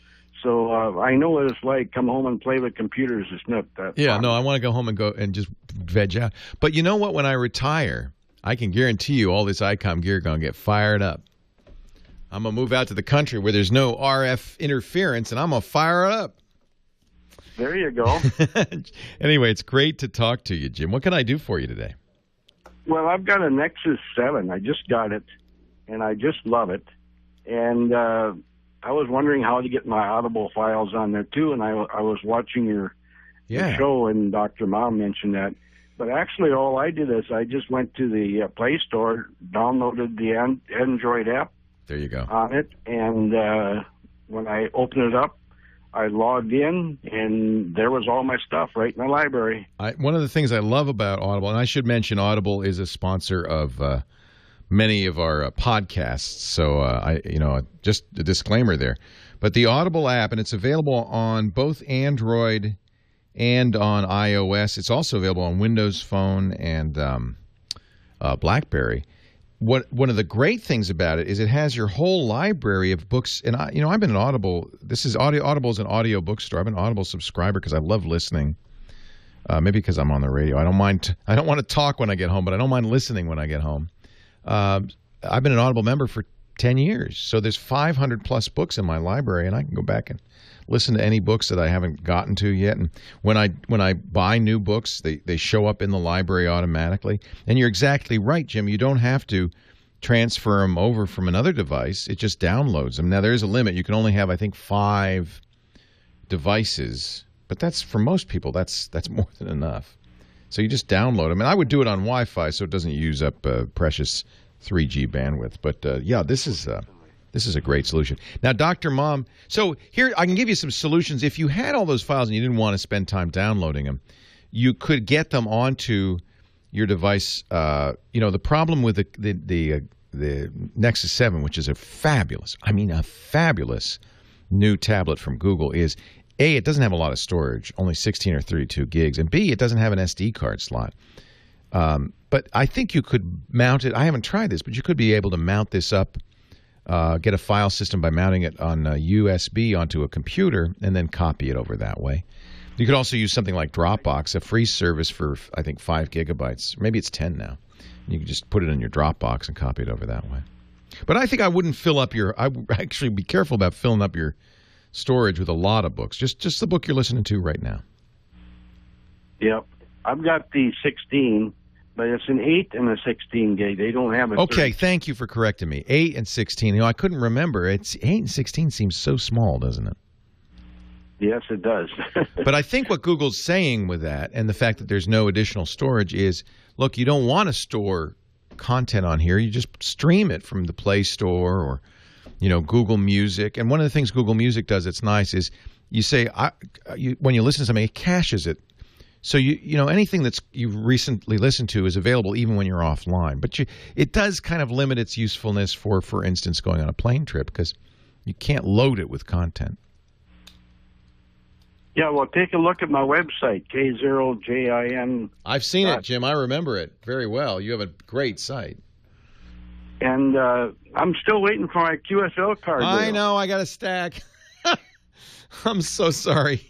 So I know what it's like. Come home and play with computers. It's not that fun. No, I want to go home and just veg out. But you know what? When I retire, I can guarantee you all this ICOM gear going to get fired up. I'm going to move out to the country where there's no RF interference, and I'm going to fire it up. There you go. Anyway, it's great to talk to you, Jim. What can I do for you today? Well, I've got a Nexus 7. I just got it, and I just love it. And I was wondering how to get my Audible files on there, too, and I was watching your show, and Dr. Mom mentioned that. But actually, all I did is I just went to the Play Store, downloaded the Android app. There you go. On it, and when I opened it up, I logged in, and there was all my stuff right in the library. One of the things I love about Audible, and I should mention Audible is a sponsor of many of our podcasts. So just a disclaimer there. But the Audible app, and it's available on both Android and on iOS. It's also available on Windows Phone and BlackBerry. One of the great things about it is it has your whole library of books. And I've been an Audible. Audible is an audio bookstore. I've been an Audible subscriber because I love listening. Maybe because I'm on the radio. I don't mind. I don't want to talk when I get home, but I don't mind listening when I get home. I've been an Audible member for 10 years, so there's 500 plus books in my library, and I can go back and listen to any books that I haven't gotten to yet. And when I buy new books, they show up in the library automatically. And you're exactly right, Jim. You don't have to transfer them over from another device. It just downloads them. Now, there's a limit. You can only have, I think, 5 devices. But that's, for most people, that's more than enough. So you just download them. And I would do it on Wi-Fi so it doesn't use up precious 3G bandwidth. But, this is a great solution. Now, Dr. Mom, so here I can give you some solutions. If you had all those files and you didn't want to spend time downloading them, you could get them onto your device. The problem with the Nexus 7, which is a fabulous new tablet from Google, is A, it doesn't have a lot of storage, only 16 or 32 gigs, and B, it doesn't have an SD card slot. But I think you could mount it. I haven't tried this, but you could be able to mount this up, get a file system by mounting it on USB onto a computer, and then copy it over that way. You could also use something like Dropbox, a free service for, I think, 5 gigabytes. Maybe it's 10 now. You can just put it in your Dropbox and copy it over that way. But I think I wouldn't I would actually be careful about filling up your storage with a lot of books. Just the book you're listening to right now. Yep. I've got the 16, but it's an 8 and a 16 gig. They don't have a Okay, thank you for correcting me. 8 and 16. I couldn't remember. 8 and 16 seems so small, doesn't it? Yes, it does. But I think what Google's saying with that, and the fact that there's no additional storage, is, look, you don't want to store content on here. You just stream it from the Play Store or, Google Music. And one of the things Google Music does that's nice is you say, when you listen to something, it caches it. So anything that's you've recently listened to is available even when you're offline. But it does kind of limit its usefulness for instance, going on a plane trip, because you can't load it with content. Yeah, well, take a look at my website, K0JIN. I've seen it, Jim. I remember it very well. You have a great site. And I'm still waiting for my QSL card. I know. I got a stack. I'm so sorry.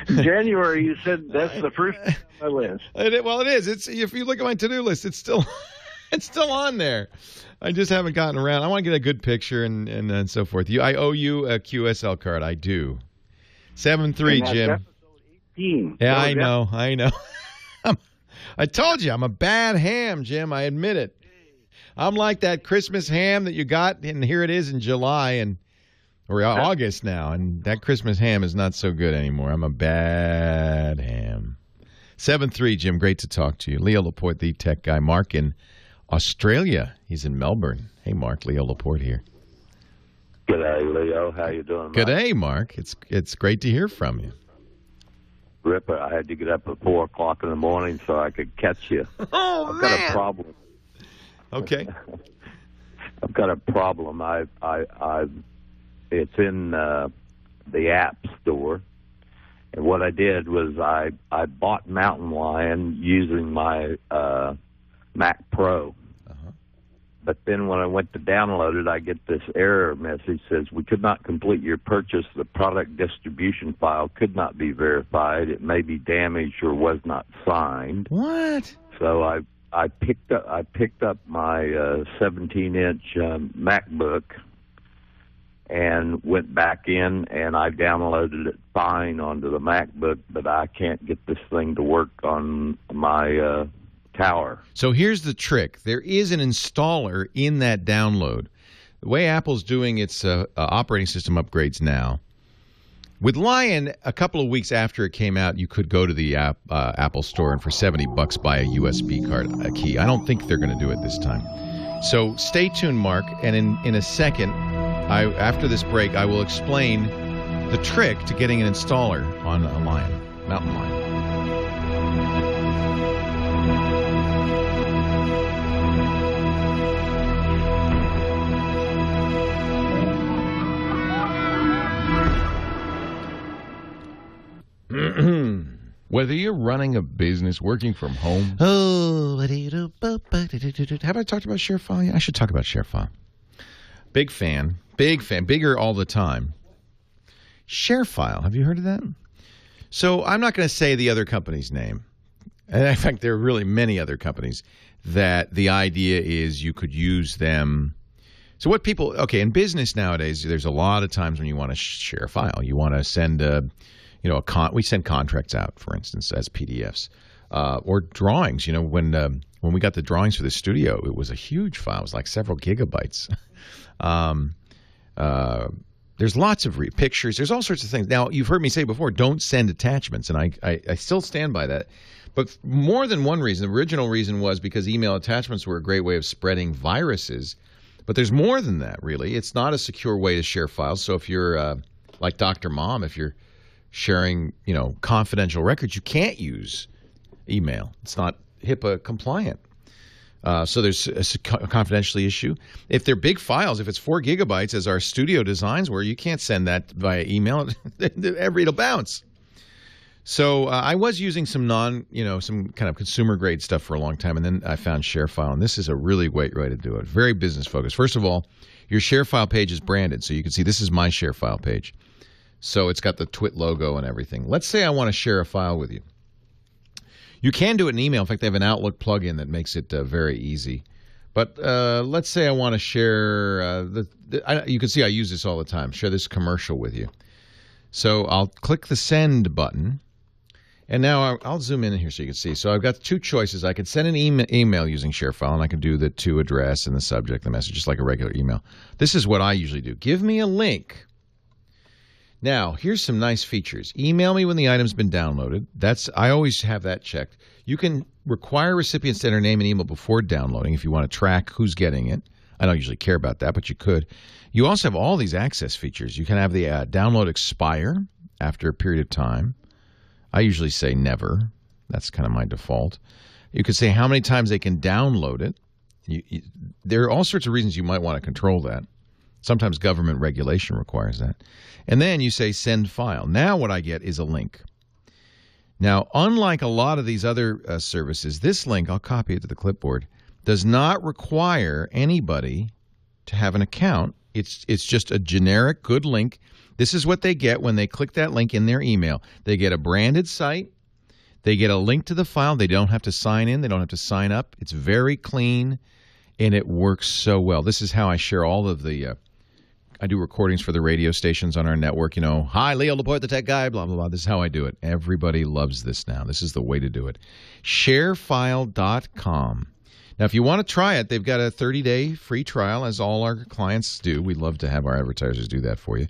In January, you said that's the first thing on my list. It is. It's, if you look at my to-do list, it's still on there. I just haven't gotten around. I want to get a good picture and so forth. I owe you a QSL card. I do. 7-3, Jim. 18. Yeah, I know. I told you, I'm a bad ham, Jim. I admit it. I'm like that Christmas ham that you got, and here it is in July or August now, and that Christmas ham is not so good anymore. I'm a bad ham. 7-3, Jim. Great to talk to you. Leo Laporte, the tech guy. Mark in Australia. He's in Melbourne. Hey, Mark. Leo Laporte here. G'day, Leo. How you doing, Mike? G'day, Mark. It's great to hear from you. Ripper, I had to get up at 4 o'clock in the morning so I could catch you. Oh, I've got a problem. Okay. I've got a problem. It's in the App Store, and what I did was I bought Mountain Lion using my Mac Pro. But then when I went to download it, I get this error message says, we could not complete your purchase. The product distribution file could not be verified. It may be damaged or was not signed. What? So I picked up my 17-inch MacBook and went back in, and I downloaded it fine onto the MacBook, but I can't get this thing to work on my tower. So here's the trick. There is an installer in that download. The way Apple's doing its operating system upgrades now, with Lion, a couple of weeks after it came out, you could go to the Apple Store and for $70 buy a USB card, a key. I don't think they're going to do it this time. So stay tuned, Mark, and in a second, after this break, I will explain the trick to getting an installer on a Lion, Mountain Lion. whether you're running a business, working from home. Oh, have I talked about ShareFile yet? I should talk about ShareFile. Big fan, bigger all the time. ShareFile, have you heard of that? So I'm not going to say the other company's name. And in fact, there are really many other companies that the idea is you could use them. So what people, okay, in business nowadays, there's a lot of times when you want to share a file. You want to send we send contracts out, for instance, as PDFs or drawings. When we got the drawings for the studio, it was a huge file. It was like several gigabytes. There's lots of pictures. There's all sorts of things. Now, you've heard me say before, don't send attachments, and I still stand by that. But more than one reason. The original reason was because email attachments were a great way of spreading viruses. But there's more than that, really. It's not a secure way to share files. So if you're like Dr. Mom, if you're sharing, confidential records, you can't use email. It's not HIPAA compliant. So there's a confidentiality issue. If they're big files, if it's 4 gigabytes, as our studio designs were, you can't send that via email. It'll bounce. So I was using some some kind of consumer grade stuff for a long time, and then I found ShareFile, and this is a really great way to do it. Very business focused. First of all, your ShareFile page is branded, so you can see this is my ShareFile page. So it's got the TWiT logo and everything. Let's say I want to share a file with you. You can do it in email. In fact, they have an Outlook plugin that makes it very easy. But let's say I want to share you can see I use this all the time. Share this commercial with you. So I'll click the send button. And now I'll zoom in here so you can see. So I've got 2 choices. I can send an email using ShareFile, and I can do the to address and the subject, the message, just like a regular email. This is what I usually do. Give me a link. Now, here's some nice features. Email me when the item's been downloaded. I always have that checked. You can require recipients to enter name and email before downloading if you want to track who's getting it. I don't usually care about that, but you could. You also have all these access features. You can have the download expire after a period of time. I usually say never. That's kind of my default. You could say how many times they can download it. There are all sorts of reasons you might want to control that. Sometimes government regulation requires that. And then you say send file. Now what I get is a link. Now, unlike a lot of these other services, this link, I'll copy it to the clipboard, does not require anybody to have an account. It's just a generic good link. This is what they get when they click that link in their email. They get a branded site. They get a link to the file. They don't have to sign in. They don't have to sign up. It's very clean, and it works so well. This is how I share all of the I do recordings for the radio stations on our network. Hi, Leo Laporte, the tech guy, blah, blah, blah. This is how I do it. Everybody loves this now. This is the way to do it. Sharefile.com. Now, if you want to try it, they've got a 30-day free trial, as all our clients do. We'd love to have our advertisers do that for you.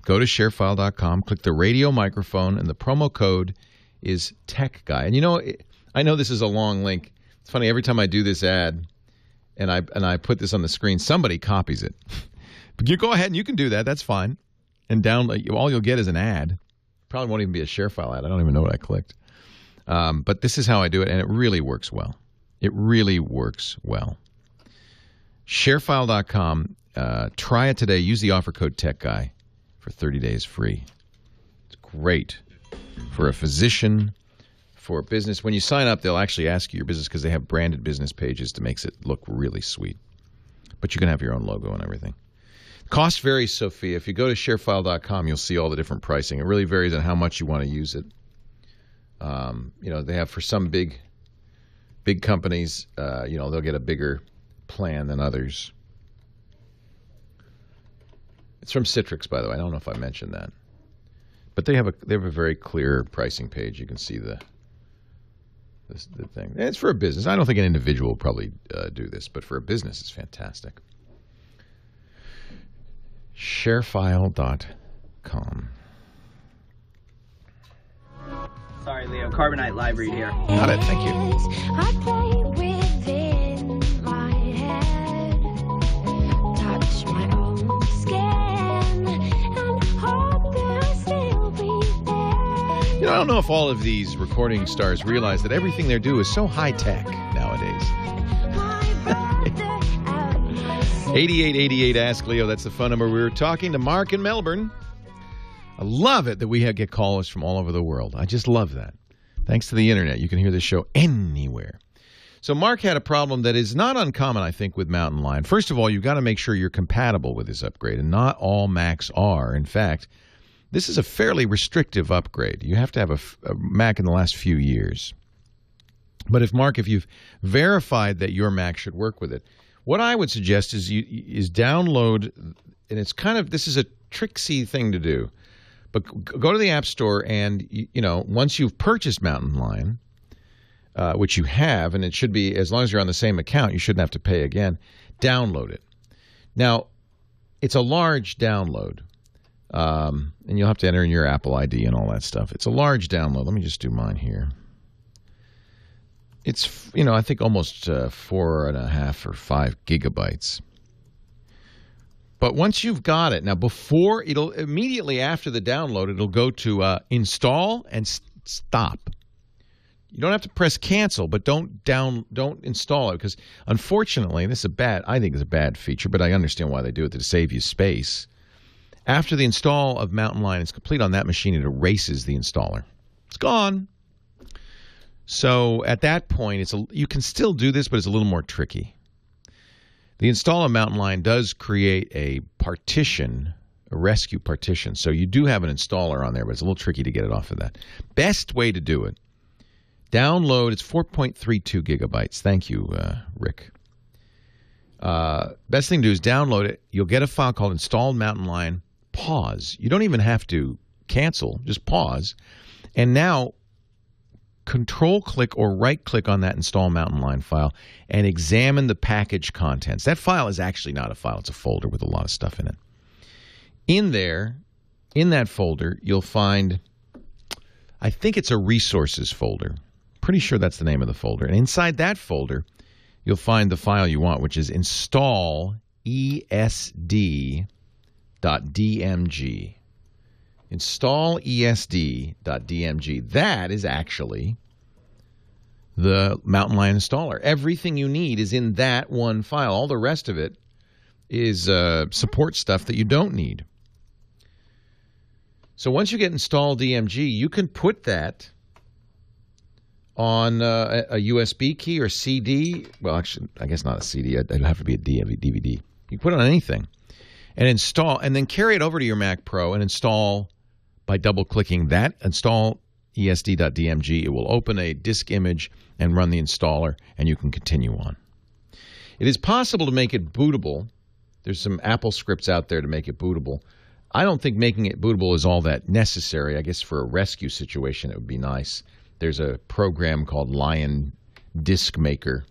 Go to sharefile.com, click the radio microphone, and the promo code is Tech Guy. And I know this is a long link. It's funny, every time I do this ad and I put this on the screen, somebody copies it. But you go ahead and you can do that. That's fine. And download. All you'll get is an ad. Probably won't even be a ShareFile ad. I don't even know what I clicked. But this is how I do it, and it really works well. It really works well. Sharefile.com. Try it today. Use the offer code TechGuy for 30 days free. It's great for a physician, for a business. When you sign up, they'll actually ask you your business because they have branded business pages to make it look really sweet. But you can have your own logo and everything. Cost varies, Sophia. If you go to sharefile.com, you'll see all the different pricing. It really varies on how much you want to use it. They have for some big companies, they'll get a bigger plan than others. It's from Citrix, by the way. I don't know if I mentioned that. But they have a very clear pricing page. You can see the thing. And it's for a business. I don't think an individual will probably do this, but for a business, it's fantastic. Sharefile.com. Sorry, Leo. Carbonite Live Read here. Got it. Thank you. I play within my head, touch my own skin, and hope that I'll still be there. I don't know if all of these recording stars realize that everything they do is so high-tech nowadays. 8888 Ask Leo, that's the phone number. We were talking to Mark in Melbourne. I love it that we get callers from all over the world. I just love that. Thanks to the internet, you can hear this show anywhere. So Mark had a problem that is not uncommon, I think, with Mountain Lion. First of all, you've got to make sure you're compatible with this upgrade, and not all Macs are. In fact, this is a fairly restrictive upgrade. You have to have a Mac in the last few years. But if you've verified that your Mac should work with it, what I would suggest is download, and it's this is a tricksy thing to do, but go to the App Store and, once you've purchased Mountain Lion, which you have, and it should be, as long as you're on the same account, you shouldn't have to pay again, download it. Now, it's a large download, and you'll have to enter in your Apple ID and all that stuff. It's a large download. Let me just do mine here. It's, I think almost 4.5 or 5 gigabytes. But once you've got it, now it'll immediately after the download, it'll go to install and stop. You don't have to press cancel, but don't install it, because unfortunately, I think it's a bad feature, but I understand why they do it, to save you space. After the install of Mountain Lion is complete on that machine, it erases the installer. It's gone. So at that point, you can still do this, but it's a little more tricky. The install of Mountain Lion does create a partition, a rescue partition. So you do have an installer on there, but it's a little tricky to get it off of that. Best way to do it. Download, it's 4.32 gigabytes. Thank you, Rick. Best thing to do is download it. You'll get a file called Installed Mountain Lion. Pause. You don't even have to cancel. Just pause. And now, control-click or right-click on that Install Mountain Lion file and examine the package contents. That file is actually not a file. It's a folder with a lot of stuff in it. In there, in that folder, you'll find, I think it's a resources folder. Pretty sure that's the name of the folder. And inside that folder, you'll find the file you want, which is install esd.dmg. Install esd.dmg. That is actually the Mountain Lion installer. Everything you need is in that one file. All the rest of it is support stuff that you don't need. So once you get installed DMG, you can put that on a USB key or CD. Well, actually, I guess not a CD. It'd have to be a DVD. You can put it on anything and install, and then carry it over to your Mac Pro and install by double-clicking that. Install esd.dmg. It will open a disk image and run the installer, and you can continue on. It is possible to make it bootable. There's some Apple scripts out there to make it bootable. I don't think making it bootable is all that necessary. I guess for a rescue situation, it would be nice. There's a program called Lion Disk Maker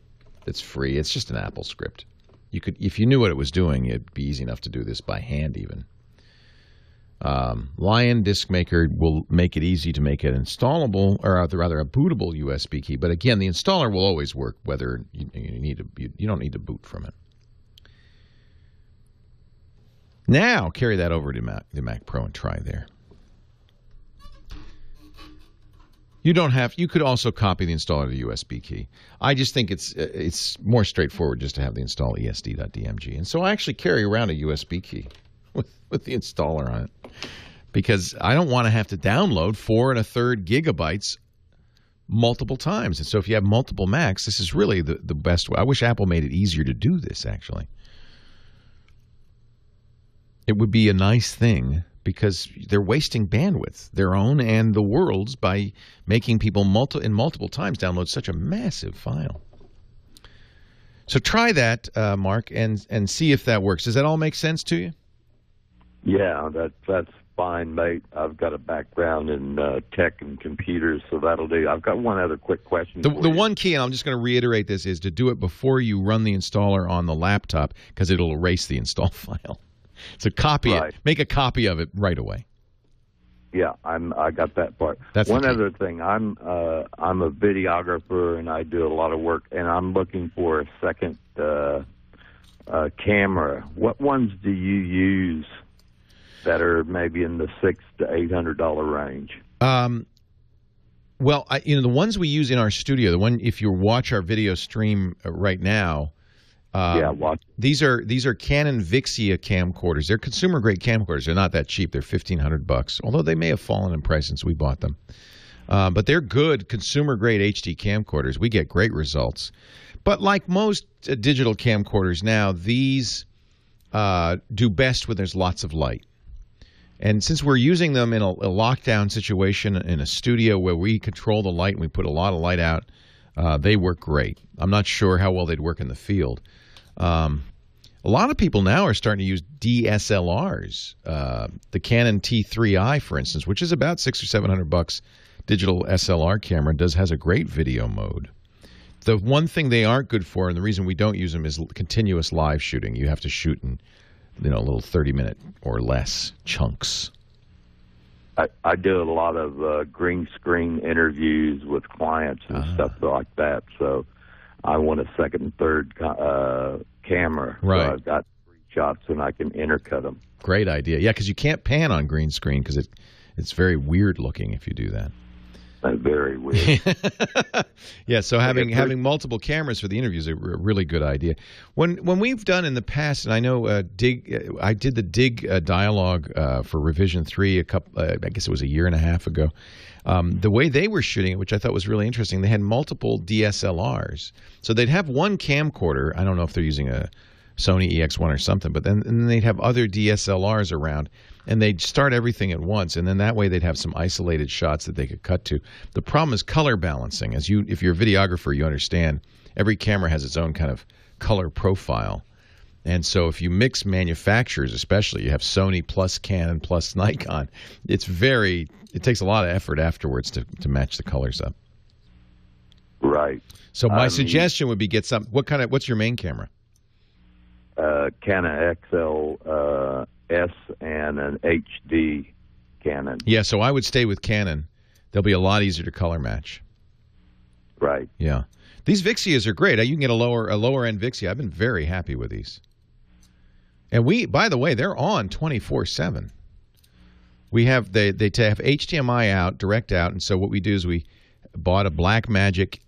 that's free. It's just an Apple script. You could, if you knew what it was doing, it'd be easy enough to do this by hand even. Lion Disk Maker will make it easy to make it installable, or rather a bootable USB key. But again, the installer will always work whether you don't need to boot from it. Now carry that over to the Mac Pro and try there. You could also copy the installer to the USB key. I just think it's more straightforward just to have the install esd.dmg. And so I actually carry around a USB key with the installer on it, because I don't want to have to download 4 1/3 gigabytes multiple times. And so if you have multiple Macs, this is really the best way. I wish Apple made it easier to do this, actually. It would be a nice thing, because they're wasting bandwidth, their own and the world's, by making people multiple times download such a massive file. So try that, Mark, and see if that works. Does that all make sense to you? Yeah, that's fine, mate. I've got a background in tech and computers, so that'll do. I've got one other quick question. The one key, and I'm just going to reiterate this, is to do it before you run the installer on the laptop, because it'll erase the install file. So copy it. Make a copy of it right away. Yeah, I got that part. That's one other thing. I'm a videographer, and I do a lot of work, and I'm looking for a second camera. What ones do you use that are maybe in the $600 to $800 range? Well, the ones we use in our studio, the one, if you watch our video stream right now, these are Canon Vixia camcorders. They're consumer grade camcorders. They're not that cheap. They're $1,500, although they may have fallen in price since we bought them. But they're good consumer-grade HD camcorders. We get great results. But like most digital camcorders now, these do best when there's lots of light. And since we're using them in a lockdown situation in a studio where we control the light and we put a lot of light out, they work great. I'm not sure how well they'd work in the field. A lot of people now are starting to use DSLRs. The Canon T3i, for instance, which is about $600 or $700 digital SLR camera, has a great video mode. The one thing they aren't good for, and the reason we don't use them, is continuous live shooting. You have to shoot in little 30-minute or less chunks. I do a lot of green screen interviews with clients and stuff like that, so I want a second and third camera. Right. So I've got 3 shots and I can intercut them. Great idea. Yeah, because you can't pan on green screen because it's very weird looking if you do that. Very weird. Yeah, so having multiple cameras for the interviews is a really good idea. When we've done in the past, and I know I did the Dig dialogue for Revision 3 I guess it was a year and a half ago. The way they were shooting it, which I thought was really interesting, they had multiple DSLRs. So they'd have one camcorder. I don't know if they're using a Sony EX1 or something, but then they'd have other DSLRs around, and they'd start everything at once, and then that way they'd have some isolated shots that they could cut to. The problem is color balancing. If you're a videographer, you understand every camera has its own kind of color profile. And so if you mix manufacturers, especially, you have Sony plus Canon plus Nikon, it takes a lot of effort afterwards to match the colors up. Right. So my suggestion would be what's your main camera? Canon XL S and an HD Canon. Yeah, so I would stay with Canon. They'll be a lot easier to color match. Right. Yeah. These Vixias are great. You can get a lower end Vixia. I've been very happy with these. And by the way, they're on 24/7. They have HDMI out, direct out, and so what we do is we bought a Blackmagic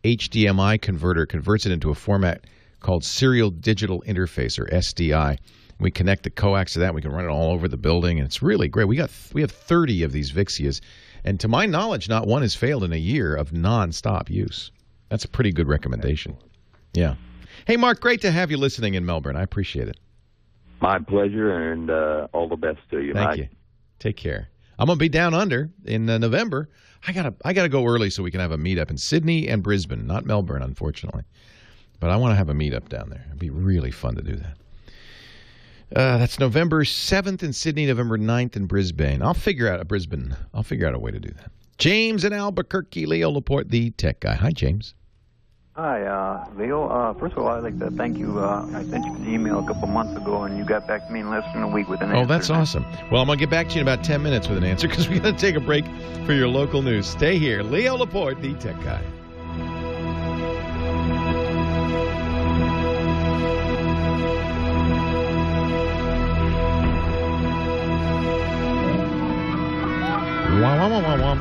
HDMI converter, converts it into a format called Serial Digital Interface, or SDI. We connect the coax to that. We can run it all over the building, and it's really great. We have 30 of these Vixias, and to my knowledge, not one has failed in a year of nonstop use. That's a pretty good recommendation. Yeah. Hey, Mark, great to have you listening in Melbourne. I appreciate it. My pleasure, and all the best to you. Thank you. Take care. I'm gonna be down under in November. I gotta go early so we can have a meetup in Sydney and Brisbane, not Melbourne, unfortunately. But I want to have a meetup down there. It'd be really fun to do that. That's November 7th in Sydney, November 9th in Brisbane. I'll figure out a way to do that. James in Albuquerque, Leo Laporte, the tech guy. Hi, James. Hi, Leo. First of all, I'd like to thank you. I sent you an email a couple months ago, and you got back to me in less than a week with an answer. Oh, that's awesome. Well, I'm going to get back to you in about 10 minutes with an answer because we're going to take a break for your local news. Stay here. Leo Laporte, the tech guy.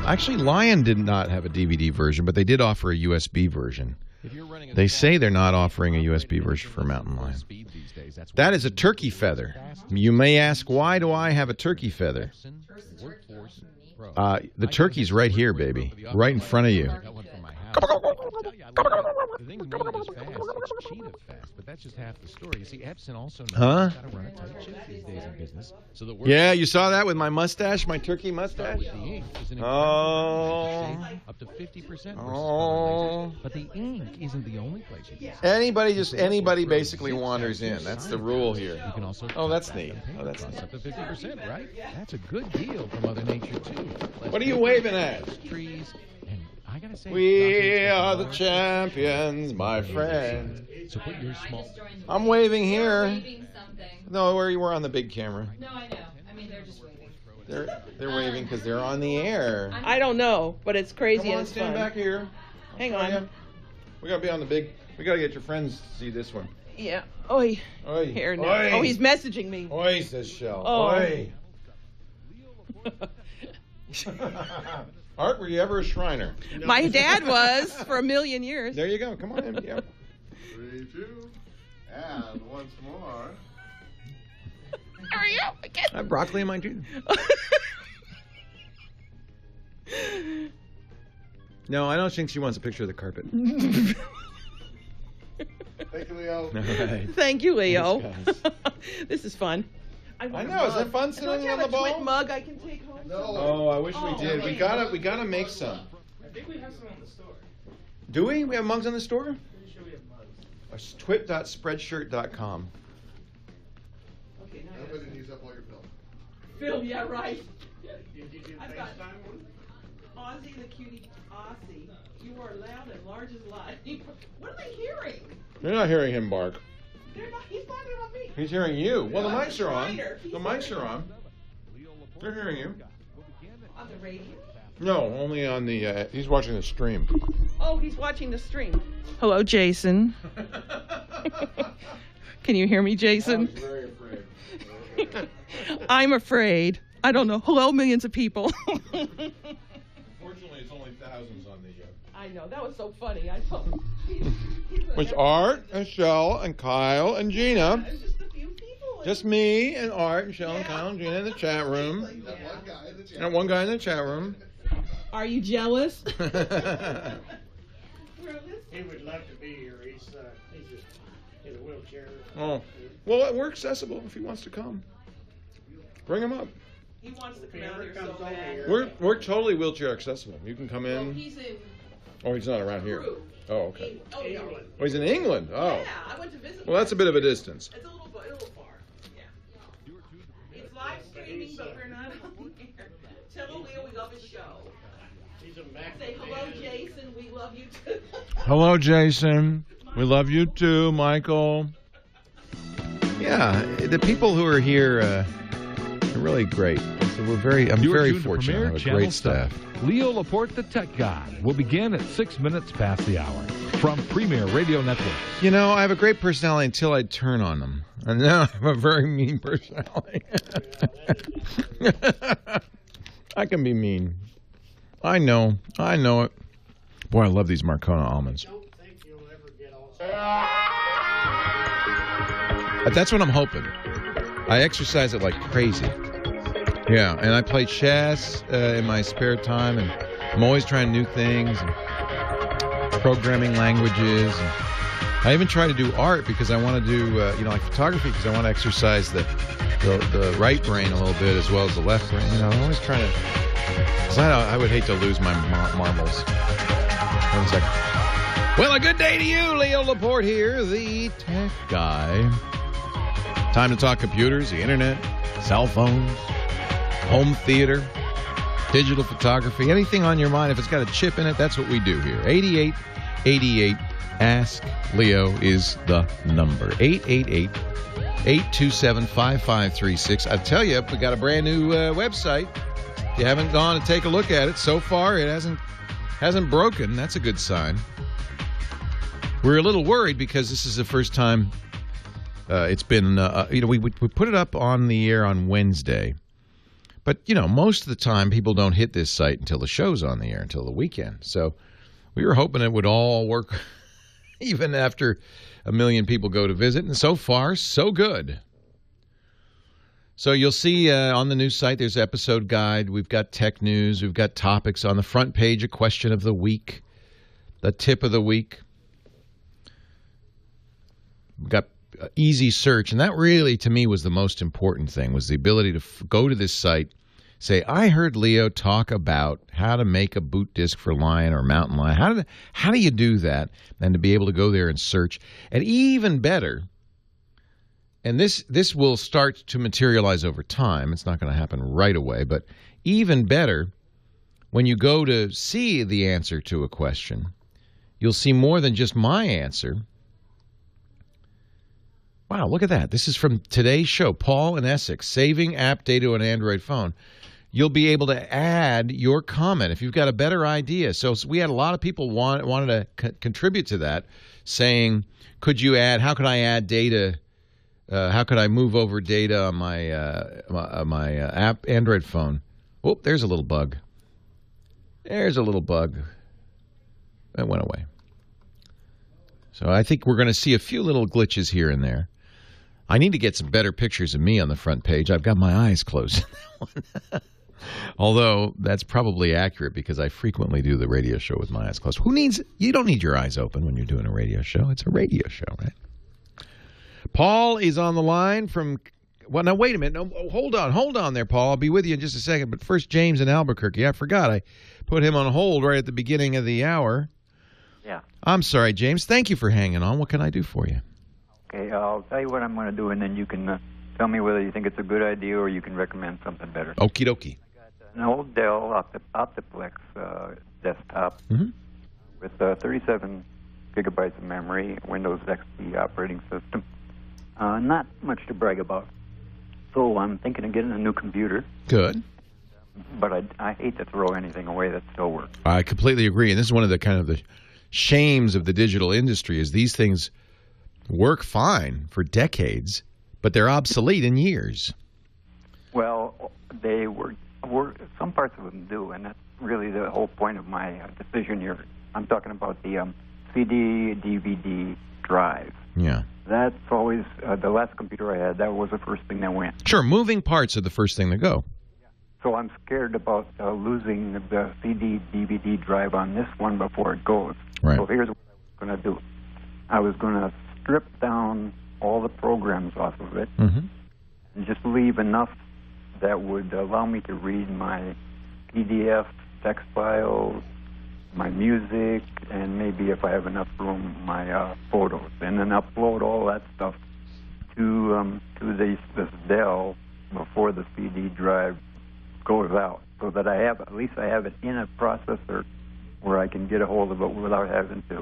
Actually, Lion did not have a DVD version, but they did offer a USB version. They say they're not offering a USB version for Mountain Lion. That is a turkey feather. You may ask, why do I have a turkey feather? The turkey's right here, baby. Right in front of you. The thing's moving as fast. It's cheetah fast, but that's just half the story. You see, Epson also knows how to run a tight ship these days in business. So Yeah, you saw that with my mustache, my turkey mustache? With the ink is an up to 50%. But the ink isn't the only place you can Anybody basically wanders in. That's the rule here. You can also that's neat. That's neat. Up to 50%, right? That's a good deal for Mother Nature, too. What are you waving at? Trees. I gotta say, we are the champions, my friend. So put your small. I'm waving here. No, we're on the big camera. No, I know. I mean, they're just waving. They're waving because they're on the air. I don't know, but it's crazy. Come on, and it's stand fun. back here. Hang on. We gotta be on the big. We gotta get your friends to see this one. Yeah. Oi. Oi. Here now. Oi. Oh, he's messaging me. Oi, says Shell. Oh. Oi. Art, were you ever a Shriner? My dad was for a million years. There you go. Come on in. Yeah. 3, 2, and once more. Hurry up again. I have broccoli in my juice. No, I don't think she wants a picture of the carpet. Thank you, Leo. All right. Thank you, Leo. Thanks, This is fun. I know. Is that fun sitting Don't you on have the a TWiT ball? mug I can take home? No. Oh, I wish we did. okay. We gotta make some. I think we have some in the store. Do we? We have mugs in the store? Pretty sure we have mugs. Twit.spreadshirt.com. Okay, now Everybody needs up all your film. Phil, yeah, right. Did you do I've got FaceTime one? Ozzy the cutie Aussie. You are loud and large as life. What are they hearing? You're not hearing him bark. They're not. He's talking about me. He's hearing you. Well, the Yeah, mics are on. Schneider. He's The mics hearing are on. They're hearing you. On the radio? No, only on the. He's watching the stream. Oh, he's watching the stream. Hello, Jason. Can you hear me, Jason? I'm very afraid. I'm afraid. I don't know. Hello, millions of people. Unfortunately, it's only thousands on the. I know. That was so funny. I thought. Which Art and Shell and Kyle and Gina. It's just a few people. Just me and Art and Shell and Kyle and Gina in the chat room. And one guy in the chat room. Are you jealous? He would love to be here. He's in a wheelchair. Oh, well, we're accessible if he wants to come. Bring him up. He wants to come If he out ever here comes so over bad. here. We're totally wheelchair accessible. You can come Well, in. he's in. Oh, he's not around here. Peru. Oh, okay. Oh, no. Oh, he's in England. Oh. Yeah, I went to visit. Well, that's a bit of a distance. It's a little far. Yeah. It's live streaming, but we're not on air. Tell Leo we love his show. He's a Mac Say hello, Jason. We love you too. Hello, Jason. We love you too, Michael. Yeah, the people who are here are really great. So I'm very fortunate to have a great staff. Leo Laporte, the tech guy, will begin at 6 minutes past the hour from Premier Radio Network. You know, I have a great personality until I turn on them. And now I have a very mean personality. I can be mean. I know it. Boy, I love these Marcona almonds. That's what I'm hoping. I exercise it like crazy. Yeah, and I play chess in my spare time, and I'm always trying new things, and programming languages. And I even try to do art because I want to do, like photography, because I want to exercise the right brain a little bit as well as the left brain. You know, I'm always trying to. Because I would hate to lose my marbles. 1 second. Well, a good day to you, Leo Laporte here, the tech guy. Time to talk computers, the internet, cell phones, home theater, digital photography, anything on your mind. If it's got a chip in it, that's what we do here. 8888 Ask Leo is the number. 888-827-5536. I tell you, we got a brand new website. If you haven't gone to take a look at it, so far it hasn't broken. That's a good sign. We're a little worried because this is the first time it's been, we put it up on the air on Wednesday. But, most of the time people don't hit this site until the show's on the air, until the weekend. So we were hoping it would all work even after 1 million people go to visit. And so far, so good. So you'll see on the new site, there's episode guide. We've got tech news. We've got topics on the front page, a question of the week, the tip of the week. We've got easy search. And that really, to me, was the most important thing, was the ability to go to this site, say, I heard Leo talk about how to make a boot disk for Lion or Mountain Lion. How do you do that? And to be able to go there and search. And even better, and this will start to materialize over time. It's not going to happen right away. But even better, when you go to see the answer to a question, you'll see more than just my answer. Wow, look at that. This is from today's show, Paul in Essex, saving app data on an Android phone. You'll be able to add your comment if you've got a better idea. So we had a lot of people wanted to contribute to that, saying, could you add, how could I add data? How could I move over data on my app Android phone? Oh, there's a little bug. There's a little bug. That went away. So I think we're going to see a few little glitches here and there. I need to get some better pictures of me on the front page. I've got my eyes closed. Although that's probably accurate because I frequently do the radio show with my eyes closed. You don't need your eyes open when you're doing a radio show. It's a radio show, right? Paul is on the line from, well, now wait a minute. No, hold on there, Paul. I'll be with you in just a second. But first, James in Albuquerque. I forgot. I put him on hold right at the beginning of the hour. Yeah. I'm sorry, James. Thank you for hanging on. What can I do for you? Okay, I'll tell you what I'm going to do, and then you can tell me whether you think it's a good idea or you can recommend something better. Okie dokie. An old Dell Optiplex desktop with 37 gigabytes of memory, Windows XP operating system. Not much to brag about. So I'm thinking of getting a new computer. Good. But I hate to throw anything away that still works. I completely agree. And this is one of the kind of the shames of the digital industry is these things work fine for decades, but they're obsolete in years. Well, they were some parts of them do, and that's really the whole point of my decision here. I'm talking about the CD, DVD drive. Yeah. That's always the last computer I had. That was the first thing that went. Sure, moving parts are the first thing to go. So I'm scared about losing the CD, DVD drive on this one before it goes. Right. So here's what I was going to do. I was going to strip down all the programs off of it and just leave enough that would allow me to read my PDF text files, my music, and maybe if I have enough room, my photos, and then upload all that stuff to this Dell before the CD drive goes out, so that at least I have it in a processor where I can get a hold of it without having to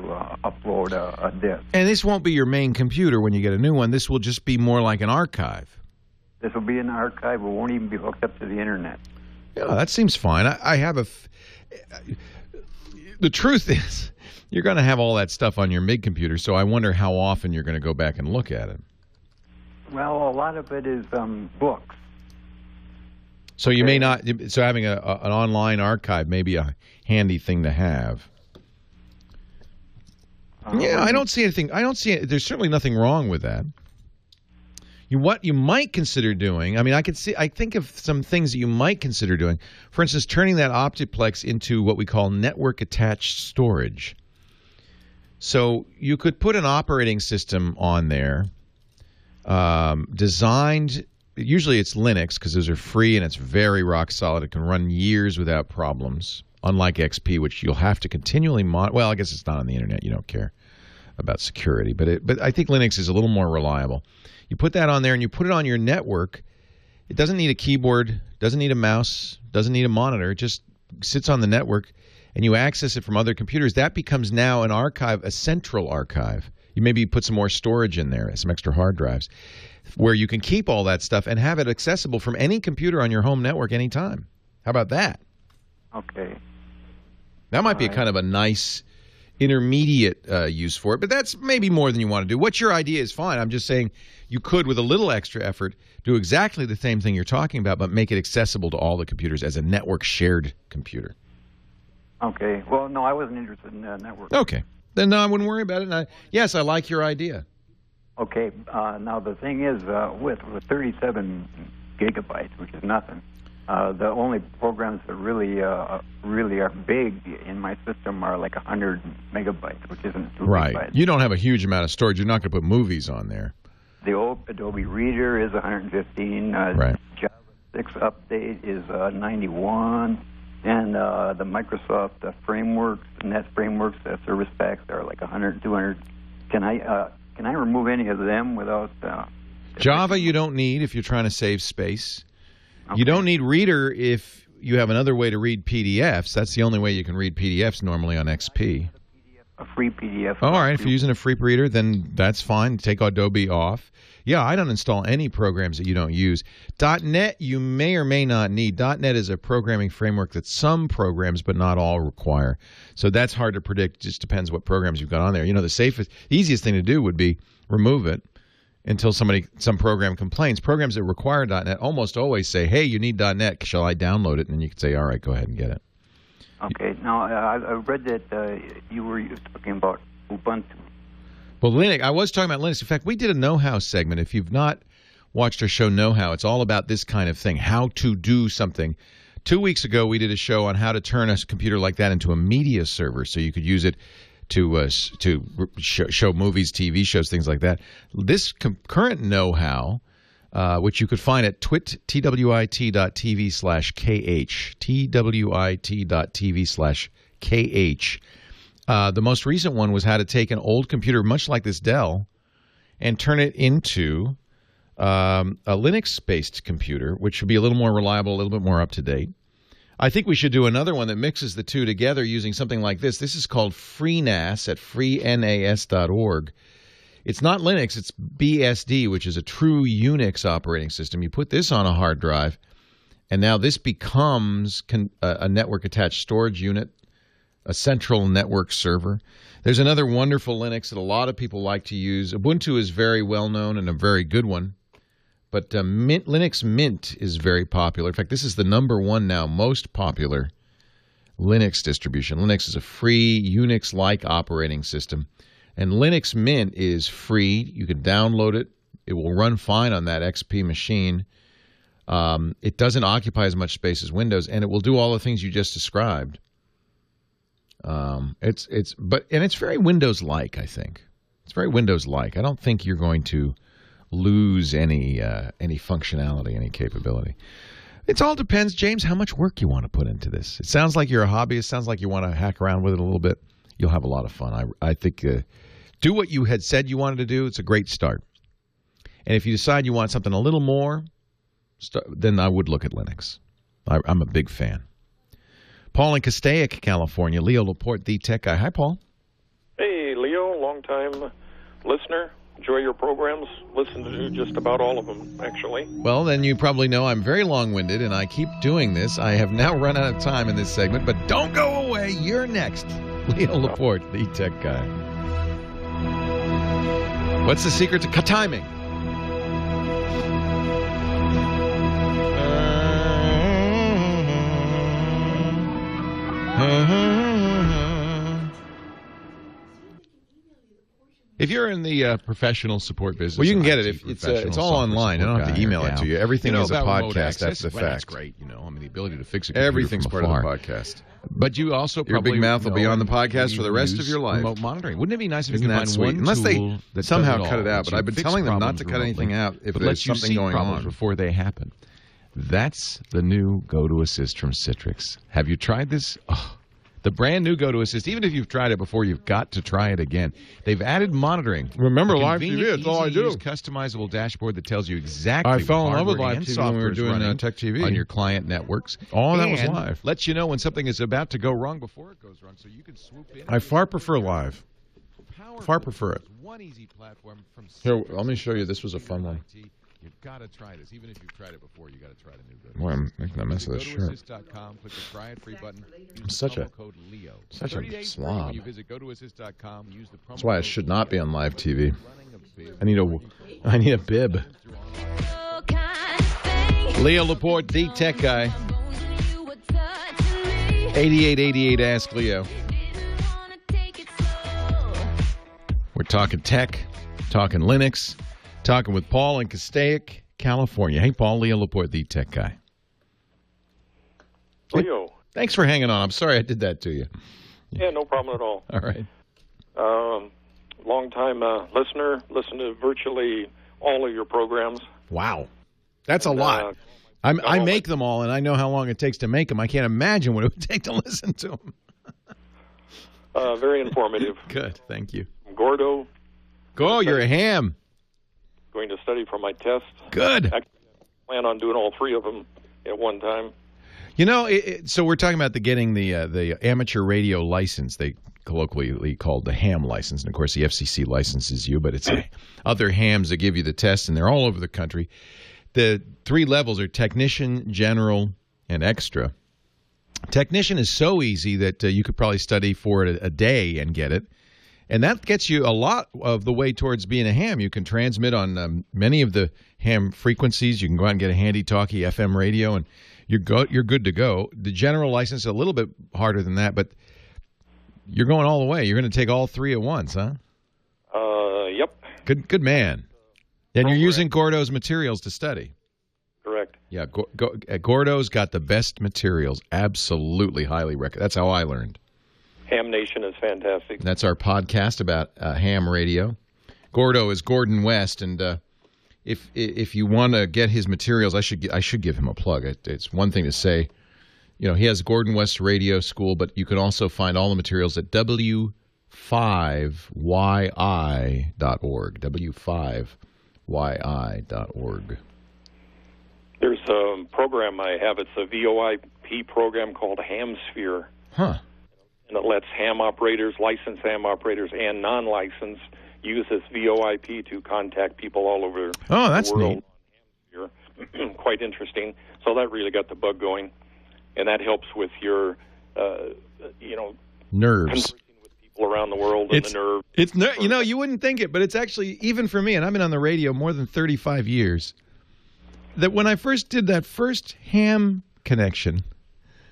upload a disk. And this won't be your main computer when you get a new one. This will just be more like an archive. This will be an archive. It won't even be hooked up to the internet. Yeah, that seems fine. I have the truth is, you're going to have all that stuff on your MIG computer, so I wonder how often you're going to go back and look at it. Well, a lot of it is books. So you may not. So having an online archive may be a handy thing to have. Yeah, I don't see anything. There's certainly nothing wrong with that. What you might consider doing. I mean, I think of some things that you might consider doing. For instance, turning that Optiplex into what we call network attached storage. So you could put an operating system on there, designed. Usually it's Linux because those are free and it's very rock solid. It can run years without problems, unlike XP, which you'll have to continually monitor. Well, I guess it's not on the internet. You don't care about security. But I think Linux is a little more reliable. You put that on there and you put it on your network. It doesn't need a keyboard, doesn't need a mouse, doesn't need a monitor. It just sits on the network and you access it from other computers. That becomes now an archive, a central archive. You maybe put some more storage in there, some extra hard drives, where you can keep all that stuff and have it accessible from any computer on your home network anytime. How about that? Okay. That might be kind of a nice intermediate use for it, but that's maybe more than you want to do. What your idea is fine. I'm just saying you could, with a little extra effort, do exactly the same thing you're talking about, but make it accessible to all the computers as a network shared computer. Okay. Well, no, I wasn't interested in network. Okay. Then no, I wouldn't worry about it. Yes, I like your idea. Okay. Now, the thing is, with 37 gigabytes, which is nothing, the only programs that really are big in my system are like 100 megabytes, which isn't too right. big. You don't have a huge amount of storage. You're not going to put movies on there. The old Adobe Reader is 115. Right. Java 6 update is 91. And the Microsoft frameworks, Net frameworks, service packs are like 100, 200. Can I remove any of them without... Java you don't need if you're trying to save space. Okay. You don't need Reader if you have another way to read PDFs. That's the only way you can read PDFs normally on XP. A free PDF. All right, if you're using a free reader, then that's fine. Take Adobe off. Yeah, I don't install any programs that you don't use. .NET you may or may not need. .NET is a programming framework that some programs, but not all, require. So that's hard to predict. It just depends what programs you've got on there. You know, the easiest thing to do would be remove it until some program complains. Programs that require .NET almost always say, hey, you need .NET. Shall I download it? And then you can say, all right, go ahead and get it. Okay. Now, I read that you were talking about Ubuntu. Well, Linux, I was talking about Linux. In fact, we did a know-how segment. If you've not watched our show Know How, it's all about this kind of thing, how to do something 2 weeks ago, we did a show on how to turn a computer like that into a media server, so you could use it to show movies, TV shows, things like that. This current know-how, which you could find at twit.tv/kh, twit.tv/kh. The most recent one was how to take an old computer, much like this Dell, and turn it into a Linux-based computer, which would be a little more reliable, a little bit more up-to-date. I think we should do another one that mixes the two together using something like this. This is called FreeNAS at freenas.org. It's not Linux, it's BSD, which is a true Unix operating system. You put this on a hard drive, and now this becomes a network-attached storage unit, a central network server. There's another wonderful Linux that a lot of people like to use. Ubuntu is very well-known and a very good one. But Linux Mint is very popular. In fact, this is the #1 now most popular Linux distribution. Linux is a free Unix-like operating system. And Linux Mint is free. You can download it. It will run fine on that XP machine. It doesn't occupy as much space as Windows, and it will do all the things you just described. It's very Windows-like, I think. It's very Windows-like. I don't think you're going to lose any functionality, any capability. It all depends, James, how much work you want to put into this. It sounds like you're a hobbyist. It sounds like you want to hack around with it a little bit. You'll have a lot of fun. I think do what you had said you wanted to do. It's a great start. And if you decide you want something a little more, then I would look at Linux. I'm a big fan. Paul in Castaic, California. Leo Laporte, the tech guy. Hi, Paul. Hey, Leo, long-time listener. Enjoy your programs. Listen to just about all of them, actually. Well, then you probably know I'm very long-winded, and I keep doing this. I have now run out of time in this segment, but don't go away. You're next. Leo Laporte, the tech guy. What's the secret to timing? If you're in the professional support business, well, you can get it. It's all online. I don't have to email it to you. Everything is a podcast after the fact. That's great. The ability to fix it. Everything's part of the podcast. But you also your big mouth will be on the podcast for the rest of your life. Remote monitoring. Wouldn't it be nice if you could find one Unless tool they somehow cut it out? But I've been telling them not to cut anything out if there's something going on before they happen. That's the new Go to Assist from Citrix. Have you tried this? Oh, the brand new Go to Assist. Even if you've tried it before, you've got to try it again. They've added monitoring. Remember, live TV. That's all I do. Customizable dashboard that tells you exactly. I fell in love with live TV when we were doing Tech TV on your client networks. All that was live. Lets you know when something is about to go wrong before it goes wrong, so you can swoop in. I far prefer live. Far prefer it. One easy platform from here, let me show you. This was a fun one. You've got to try this. Even if you've tried it before, you've got to try the new Go. Boy, I'm making a mess of this shirt. GoToAssist.com, click the Try It Free button. I'm such a slob. You visit GoToAssist.com, use the promo That's why I should not be on live TV. I need a bib. Leo Laporte, the tech guy. 8888 Ask Leo. We're talking tech, talking Linux. Talking with Paul in Castaic, California. Hey, Paul, Leo Laporte, the tech guy. Leo. Thanks for hanging on. I'm sorry I did that to you. Yeah, no problem at all. All right. Long-time listener. Listen to virtually all of your programs. Wow. That's a lot. I make them all, and I know how long it takes to make them. I can't imagine what it would take to listen to them. Very informative. Good. Thank you. Gordo. You're a ham. Going to study for my test. Good. I plan on doing all three of them at one time. You know, so we're talking about getting the amateur radio license. They colloquially called the ham license. And, of course, the FCC licenses you, but it's other hams that give you the test, and they're all over the country. The 3 levels are technician, general, and extra. Technician is so easy that you could probably study for it a day and get it. And that gets you a lot of the way towards being a ham. You can transmit on many of the ham frequencies. You can go out and get a handy-talkie FM radio, and you're good to go. The general license is a little bit harder than that, but you're going all the way. You're going to take all 3 at once, huh? Yep. Good man. And you're using Gordo's materials to study. Correct. Yeah, Gordo's got the best materials. Absolutely, highly recommend. That's how I learned. Ham Nation is fantastic. That's our podcast about ham radio. Gordo is Gordon West, and if you want to get his materials, I should give him a plug. It's one thing to say, you know, he has Gordon West Radio School, but you can also find all the materials at w5yi.org. w5yi.org. There's a program I have. It's a VoIP program called Hamsphere. Huh. And it lets ham operators, licensed ham operators, and non-licensed use this VoIP to contact people all over that's the world. neat. Quite interesting. So that really got the bug going. And that helps with your, nerves. Conversing with people around the world and the nerves. You know, you wouldn't think it, but it's actually, even for me, and I've been on the radio more than 35 years, that when I first did that first ham connection,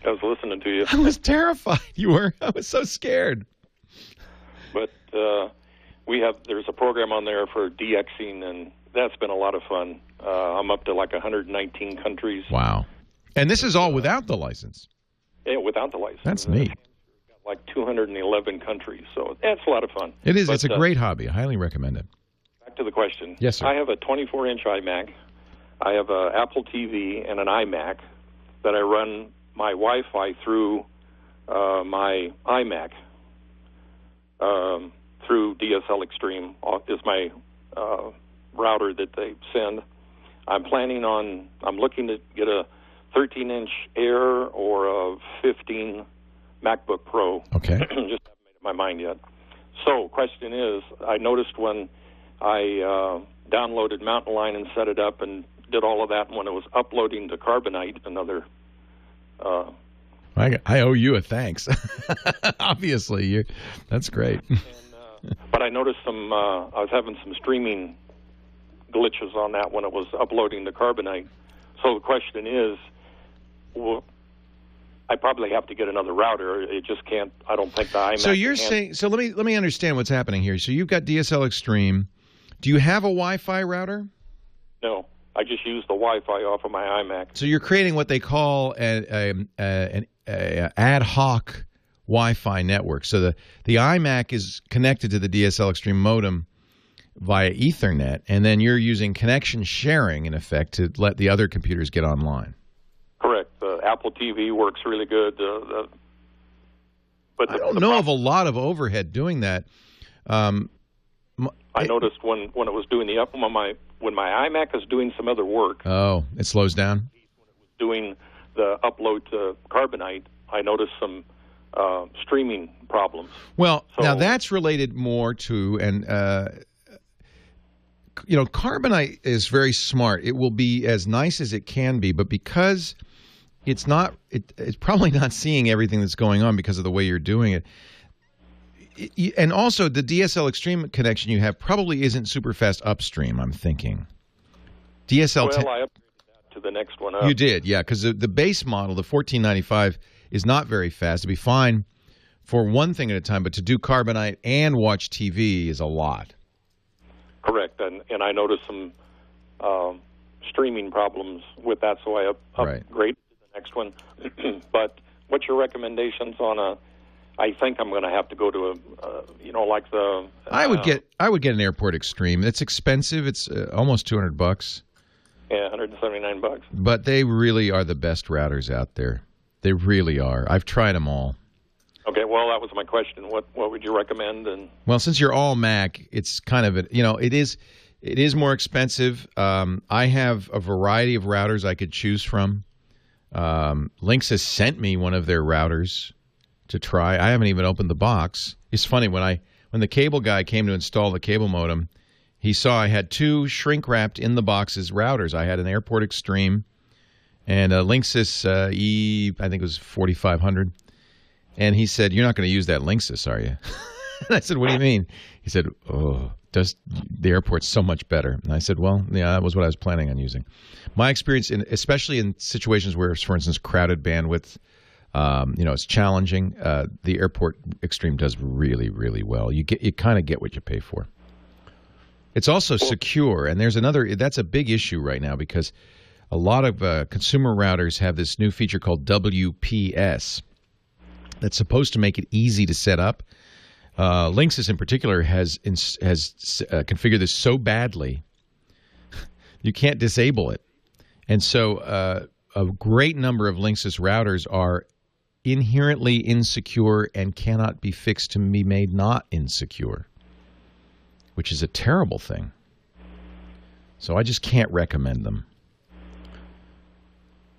I was listening to you. I was terrified. You were? I was so scared. But there's a program on there for DXing, and that's been a lot of fun. I'm up to like 119 countries. Wow. And this is all without the license? Yeah, without the license. That's neat. Like 211 countries, so that's a lot of fun. It is. It's a great hobby. I highly recommend it. Back to the question. Yes, sir. I have a 24-inch iMac. I have an Apple TV and an iMac that I run my Wi-Fi through my iMac through DSL Extreme is my router that they send. I'm looking to get a 13-inch Air or a 15 MacBook Pro. Okay. Just haven't made up my mind yet. So, question is, I noticed when I downloaded Mountain Lion and set it up and did all of that, when it was uploading to Carbonite, another... I owe you a thanks. Obviously, that's great. But I noticed I was having some streaming glitches on that when it was uploading to Carbonite. So the question is, well, I probably have to get another router. It just can't. I don't think the iMac. So you're saying? So let me understand what's happening here. So you've got DSL Extreme. Do you have a Wi-Fi router? No, I just use the Wi-Fi off of my iMac. So you're creating what they call an ad hoc Wi-Fi network. So the iMac is connected to the DSL Extreme modem via Ethernet, and then you're using connection sharing, in effect, to let the other computers get online. Correct. The Apple TV works really good. But I don't know of a lot of overhead doing that. I noticed when it was doing when my iMac is doing some other work. Oh, it slows down? Doing the upload to Carbonite, I noticed some streaming problems. Well, now that's related more to, and Carbonite is very smart. It will be as nice as it can be, but because it's probably not seeing everything that's going on because of the way you're doing it. And also, the DSL Extreme connection you have probably isn't super fast upstream, I'm thinking. DSL. Well, I upgraded that to the next one up. You did, yeah, because the base model, the 1495, is not very fast. It'd be fine for one thing at a time, but to do Carbonite and watch TV is a lot. Correct, and I noticed some streaming problems with that, so I upgraded to the next one. But what's your recommendations on I think I'm going to have to go to like the. I would get an Airport Extreme. It's expensive. It's almost $200. Yeah, $179. But they really are the best routers out there. They really are. I've tried them all. Okay, well, that was my question. What would you recommend? And well, since you're all Mac, it's kind of it is more expensive. I have a variety of routers I could choose from. Linksys sent me one of their routers to try. I haven't even opened the box. It's funny when the cable guy came to install the cable modem, he saw I had two shrink wrapped in the boxes routers. I had an Airport Extreme and a Linksys I think it was 4500. And he said, "You're not going to use that Linksys, are you?" And I said, "What do you mean?" He said, "Oh, the Airport's so much better." And I said, "Well, yeah, that was what I was planning on using." My experience, especially in situations where, for instance, crowded bandwidth, it's challenging. The Airport Extreme does really, really well. You kind of get what you pay for. It's also secure, and that's a big issue right now because a lot of consumer routers have this new feature called WPS that's supposed to make it easy to set up. Linksys in particular has configured this so badly you can't disable it. And so a great number of Linksys routers are inherently insecure and cannot be fixed to be made not insecure, which is a terrible thing. So I just can't recommend them.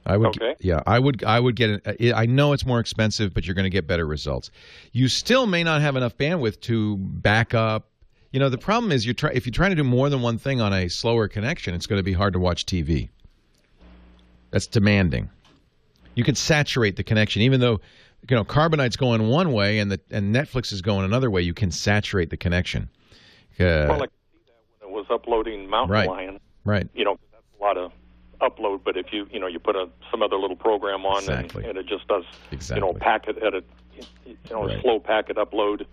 I would, okay. Yeah, I would get it. I know it's more expensive, but you're going to get better results. You still may not have enough bandwidth to back up. You know, the problem is if you're trying to do more than one thing on a slower connection, it's going to be hard to watch TV. That's demanding. You can saturate the connection, even though Carbonite's going one way and Netflix is going another way. You can saturate the connection. Well, I could see that when it was uploading Mountain Lion. Right. That's a lot of upload, but if you put some other little program on and it just does packet edit, a slow packet upload.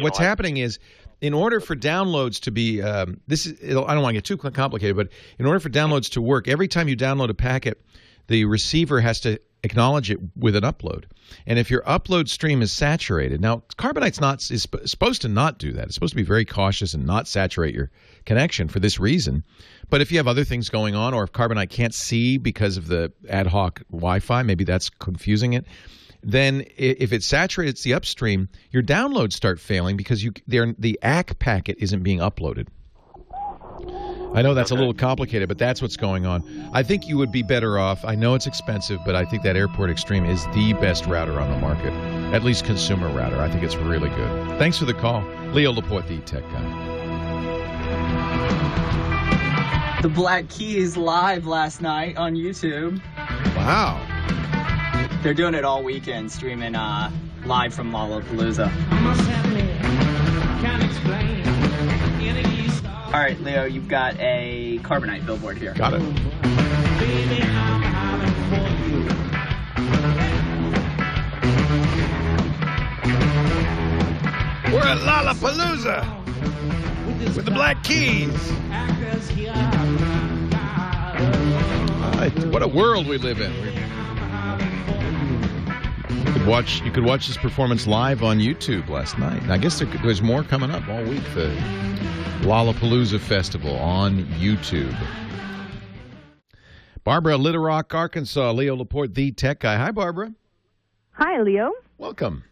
What's happening is, in order for downloads to be I don't want to get too complicated, but in order for downloads to work, every time you download a packet, the receiver has to acknowledge it with an upload. And if your upload stream is saturated, now Carbonite's is supposed to not do that. It's supposed to be very cautious and not saturate your connection for this reason. But if you have other things going on, or if Carbonite can't see because of the ad hoc Wi-Fi, maybe that's confusing it, then if it saturates the upstream, your downloads start failing because the ACK packet isn't being uploaded. I know that's a little complicated, but that's what's going on. I think you would be better off. I know it's expensive, but I think that Airport Extreme is the best router on the market, at least consumer router. I think it's really good. Thanks for the call. Leo Laporte, the tech guy. The Black Keys live last night on YouTube. Wow. They're doing it all weekend, streaming live from Lollapalooza. All right, Leo, you've got a Carbonite billboard here. Got it. We're at Lollapalooza with the Black Keys. What a world we live in. You could watch this performance live on YouTube last night. And I guess there's more coming up all week. The Lollapalooza Festival on YouTube. Barbara, Little Rock, Arkansas. Leo Laporte, the tech guy. Hi, Barbara. Hi, Leo. Welcome.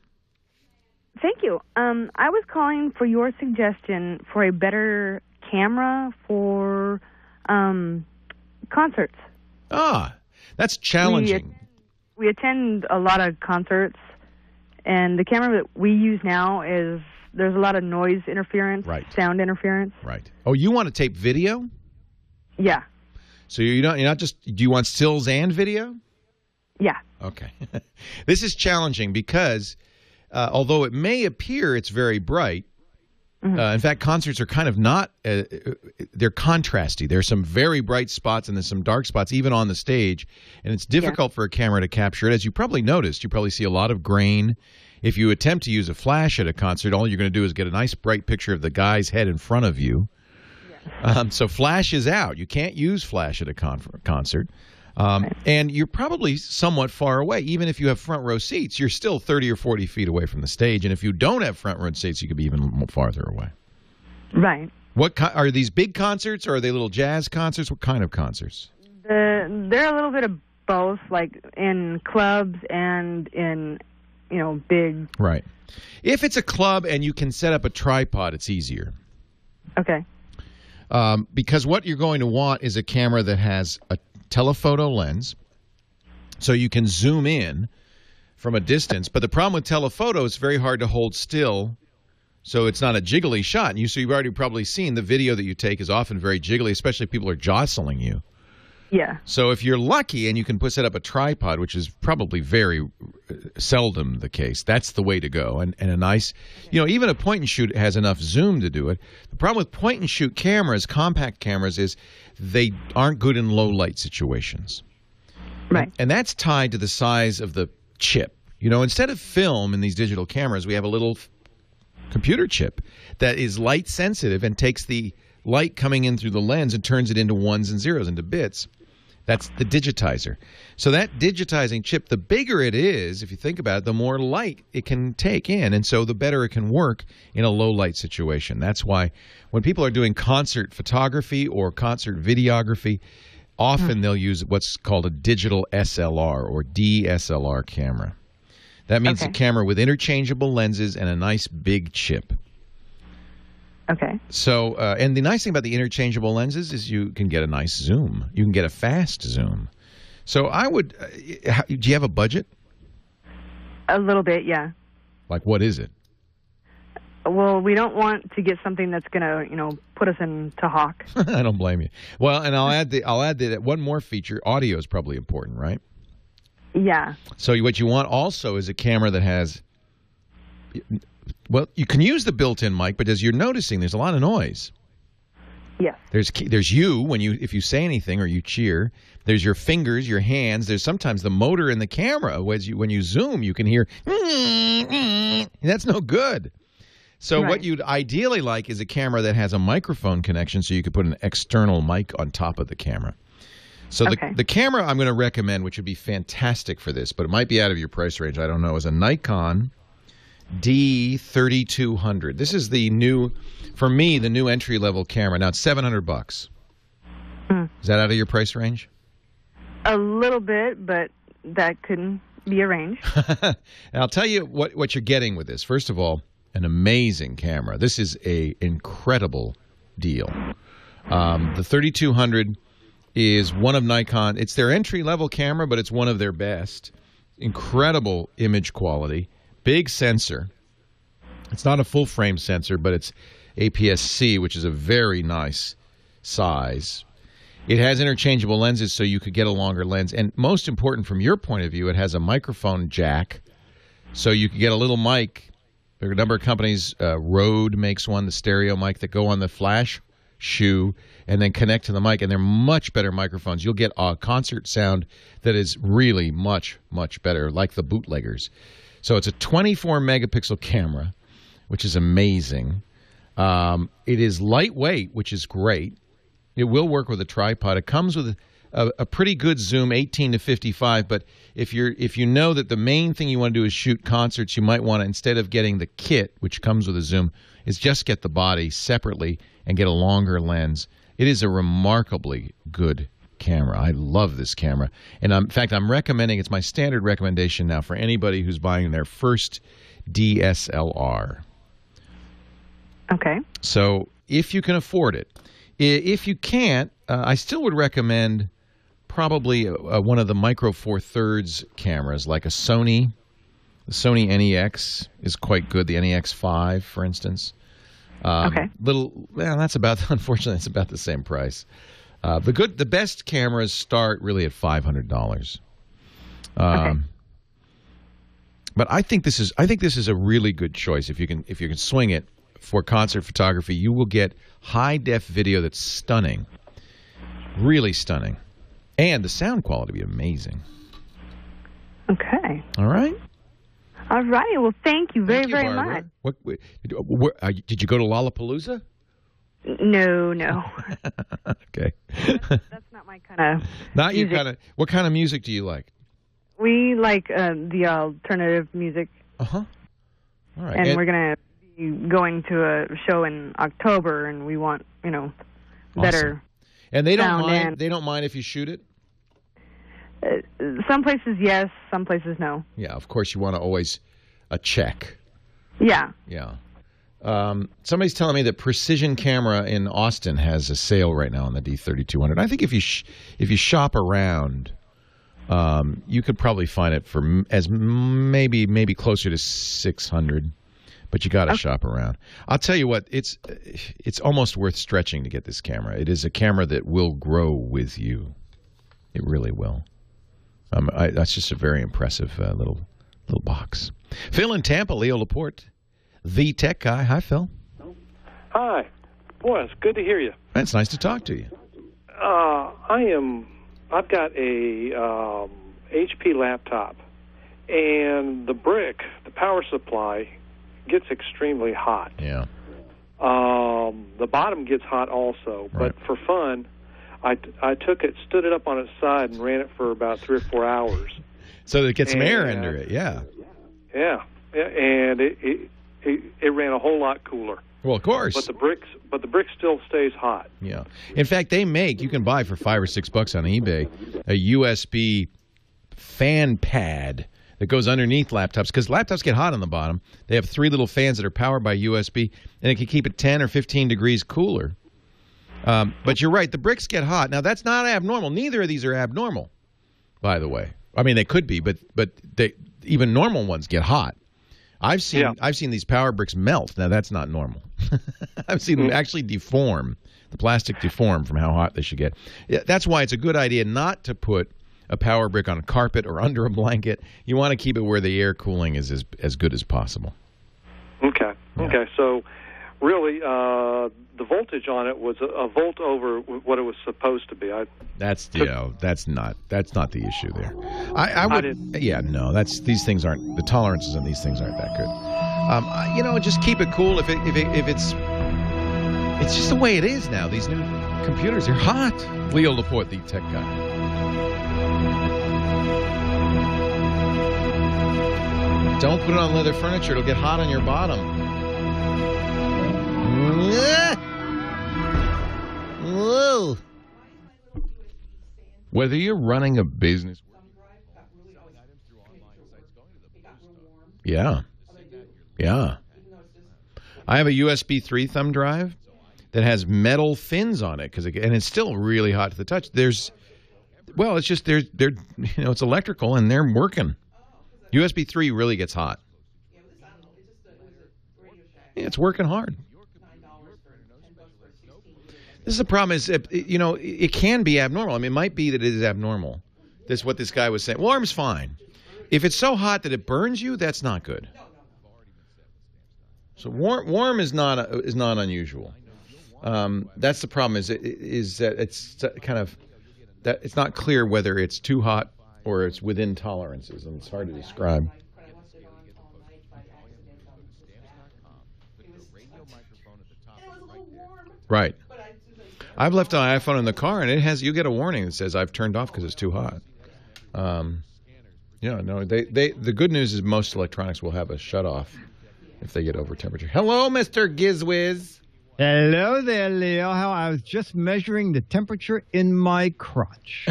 Thank you. I was calling for your suggestion for a better camera for concerts. That's challenging. We attend a lot of concerts, and the camera that we use now there's a lot of noise interference, sound interference. Right. Oh, you want to tape video? Yeah. So you're not just, do you want stills and video? Yeah. Okay. This is challenging because although it may appear it's very bright, in fact, concerts are kind of not, they're contrasty. There's some very bright spots and there's some dark spots even on the stage, and it's difficult for a camera to capture it. As you probably noticed, you probably see a lot of grain. If you attempt to use a flash at a concert, all you're going to do is get a nice bright picture of the guy's head in front of you. So flash is out. You can't use flash at a concert. And you're probably somewhat far away. Even if you have front row seats, you're still 30 or 40 feet away from the stage. And if you don't have front row seats, you could be even farther away. Right. Are these big concerts, or are they little jazz concerts? What kind of concerts? They're a little bit of both, like in clubs and in, big. Right. If it's a club and you can set up a tripod, it's easier. Okay. Because what you're going to want is a camera that has a telephoto lens, so you can zoom in from a distance. But the problem with telephoto, it's very hard to hold still, so it's not a jiggly shot. And you've already probably seen the video that you take is often very jiggly, especially if people are jostling you. Yeah. So if you're lucky and you can set up a tripod, which is probably very seldom the case, that's the way to go. And a nice, even a point and shoot has enough zoom to do it. The problem with point and shoot cameras, compact cameras, is they aren't good in low light situations. Right. And that's tied to the size of the chip. Instead of film in these digital cameras, we have a little computer chip that is light sensitive and takes the light coming in through the lens and turns it into ones and zeros, into bits. That's the digitizer. So that digitizing chip, the bigger it is, if you think about it, the more light it can take in, and so the better it can work in a low-light situation. That's why when people are doing concert photography or concert videography, often they'll use what's called a digital SLR or DSLR camera. That means a camera with interchangeable lenses and a nice big chip. Okay. So, and the nice thing about the interchangeable lenses is you can get a nice zoom. You can get a fast zoom. So I would, do you have a budget? A little bit, yeah. Like what is it? Well, we don't want to get something that's going to, put us into hawk. I don't blame you. Well, and I'll add that one more feature. Audio is probably important, right? Yeah. So what you want also is a camera that has, well, you can use the built-in mic, but as you're noticing, there's a lot of noise. Yes. There's you if you say anything or you cheer. There's your fingers, your hands. There's sometimes the motor in the camera. When you zoom, you can hear. That's no good. So what you'd ideally like is a camera that has a microphone connection, so you could put an external mic on top of the camera. So the camera I'm going to recommend, which would be fantastic for this, but it might be out of your price range, I don't know, is a Nikon D3200. This is the new, for me, the new entry-level camera. Now, it's $700. Is that out of your price range? A little bit, but that couldn't be arranged. And I'll tell you what you're getting with this. First of all, an amazing camera. This is an incredible deal. The 3200 is one of Nikon. It's their entry-level camera, but it's one of their best. Incredible image quality. Big sensor. It's not a full-frame sensor, but it's APS-C, which is a very nice size. It has interchangeable lenses, so you could get a longer lens. And most important from your point of view, it has a microphone jack, so you could get a little mic. There are a number of companies. Rode makes one, the stereo mic, that go on the flash shoe and then connect to the mic, and they're much better microphones. You'll get a concert sound that is really much, much better, like the bootleggers. So it's a 24-megapixel camera, which is amazing. It is lightweight, which is great. It will work with a tripod. It comes with a pretty good zoom, 18 to 55. But if you know that the main thing you want to do is shoot concerts, you might want to, instead of getting the kit, which comes with a zoom, is just get the body separately and get a longer lens. It is a remarkably good camera. I love this camera. And in fact, I'm recommending, it's my standard recommendation now for anybody who's buying their first DSLR. Okay. So if you can afford it. If you can't, I still would recommend probably one of the Micro Four Thirds cameras, like a Sony. The Sony NEX is quite good. The NEX 5, for instance. That's unfortunately, it's about the same price. The best cameras start really at $500. But I think this is a really good choice. If you can swing it for concert photography, you will get high-def video that's stunning, really stunning, and the sound quality will be amazing. Okay. All right. All right. Well, thank you very, very Barbara. much. Did you go to Lollapalooza? No. Okay. That's not my kind of Not music. your kind of. What kind of music do you like? We like the alternative music. Uh-huh. All right. And we're going to be going to a show in October, and we want, better. Awesome. And they don't sound mind. and- They don't mind if you shoot it. Some places yes, some places no. Yeah, of course you want to always check. Yeah. Yeah. Somebody's telling me that Precision Camera in Austin has a sale right now on the D3200. I think if you shop around, you could probably find it for maybe closer to $600. But you got to shop around. I'll tell you what, it's almost worth stretching to get this camera. It is a camera that will grow with you. It really will. That's just a very impressive little box. Phil in Tampa, Leo Laporte, the tech guy. Hi, Phil. Hi. Boy, it's good to hear you. It's nice to talk to you. I've got a HP laptop, and the power supply, gets extremely hot. Yeah. The bottom gets hot also, but for fun, I took it, stood it up on its side, and ran it for about 3 or 4 hours. So that it gets some air under it, yeah. Yeah, and it ran a whole lot cooler. Well, of course. But the brick still stays hot. Yeah. In fact, you can buy for $5 or $6 on eBay a USB fan pad that goes underneath laptops, because laptops get hot on the bottom. They have 3 little fans that are powered by USB, and it can keep it 10 or 15 degrees cooler. But you're right, the bricks get hot. Now, that's not abnormal. Neither of these are abnormal, by the way. I mean, they could be, but even normal ones get hot. I've seen these power bricks melt. Now, that's not normal. I've seen them actually deform, the plastic deform from how hot they should get. Yeah, that's why it's a good idea not to put a power brick on a carpet or under a blanket. You want to keep it where the air cooling is as good as possible. Okay. Yeah. Okay. So, really, the voltage on it was a volt over what it was supposed to be. That's not the issue there. I would. These things aren't, the tolerances on these things aren't that good. Just keep it cool. If it's just the way it is now. These new computers are hot. Leo Laporte, the tech guy. Don't put it on leather furniture. It'll get hot on your bottom. Whoa. Whether you're running a business. Yeah. I have a USB 3 thumb drive that has metal fins on it, and it's still really hot to the touch. It's just they're it's electrical and they're working. USB 3 really gets hot. Yeah, it's working hard. This is the problem is, it can be abnormal. I mean, it might be that it is abnormal. That's what this guy was saying. Warm's fine. If it's so hot that it burns you, that's not good. So warm is not unusual. That's the problem is that it's kind of that it's not clear whether it's too hot or it's within tolerances, and it's hard to describe. Right. I've left an iPhone in the car, and you get a warning that says I've turned off because it's too hot. The good news is most electronics will have a shut-off if they get over temperature. Hello, Mr. Gizwiz. Hello there, Leo. I was just measuring the temperature in my crotch.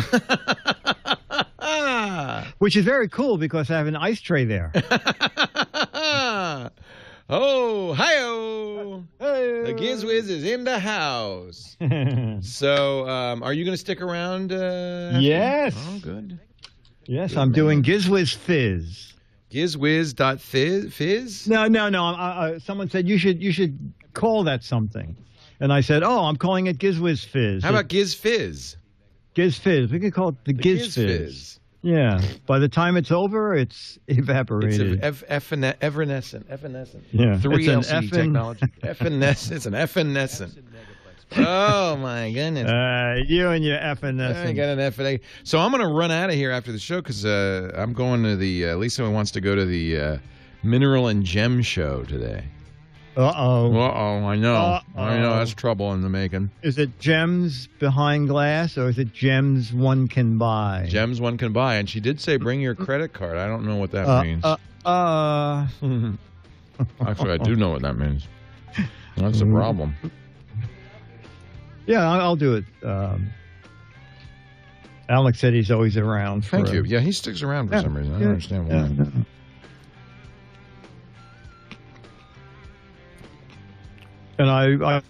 Which is very cool because I have an ice tray there. Oh, hi-oh. Hey. The Gizwiz is in the house. So, are you going to stick around? Yes. Oh, good. Yes, good, I'm man. doing Gizwiz Fizz. Gizwiz.fizz? No. Someone said you should call that something. And I said, I'm calling it Gizwiz Fizz. How about Giz Fizz? Giz Fizz. We could call it the Giz Fizz. Yeah. By the time it's over, it's evaporated. It's evanescent. Yeah. 3LC technology. It's an evanescent. Oh, my goodness. You and your evanescent. I got an FNA. So I'm going to run out of here after the show because I'm going to Lisa wants to go to the Mineral and Gem show today. I know. That's trouble in the making. Is it gems behind glass, or is it gems one can buy? Gems one can buy, and she did say bring your credit card. I don't know what that means. Actually, I do know what that means. That's the problem. Yeah, I'll do it. Alex said he's always around. Thank you. Yeah, he sticks around for some reason. I don't understand why. Yeah. And I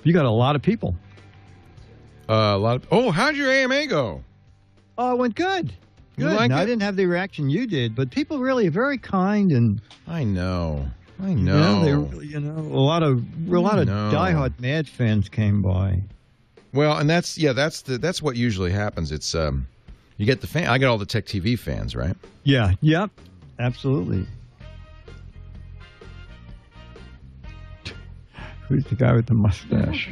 you got a lot of people. How'd your AMA go? Oh, it went good. You like it? I didn't have the reaction you did, but people really are very kind and. I know. A lot of diehard Mad fans came by. Well, and that's what usually happens. It's you get the fan. I get all the Tech TV fans, right? Yeah. Yep. Absolutely. Who's the guy with the mustache?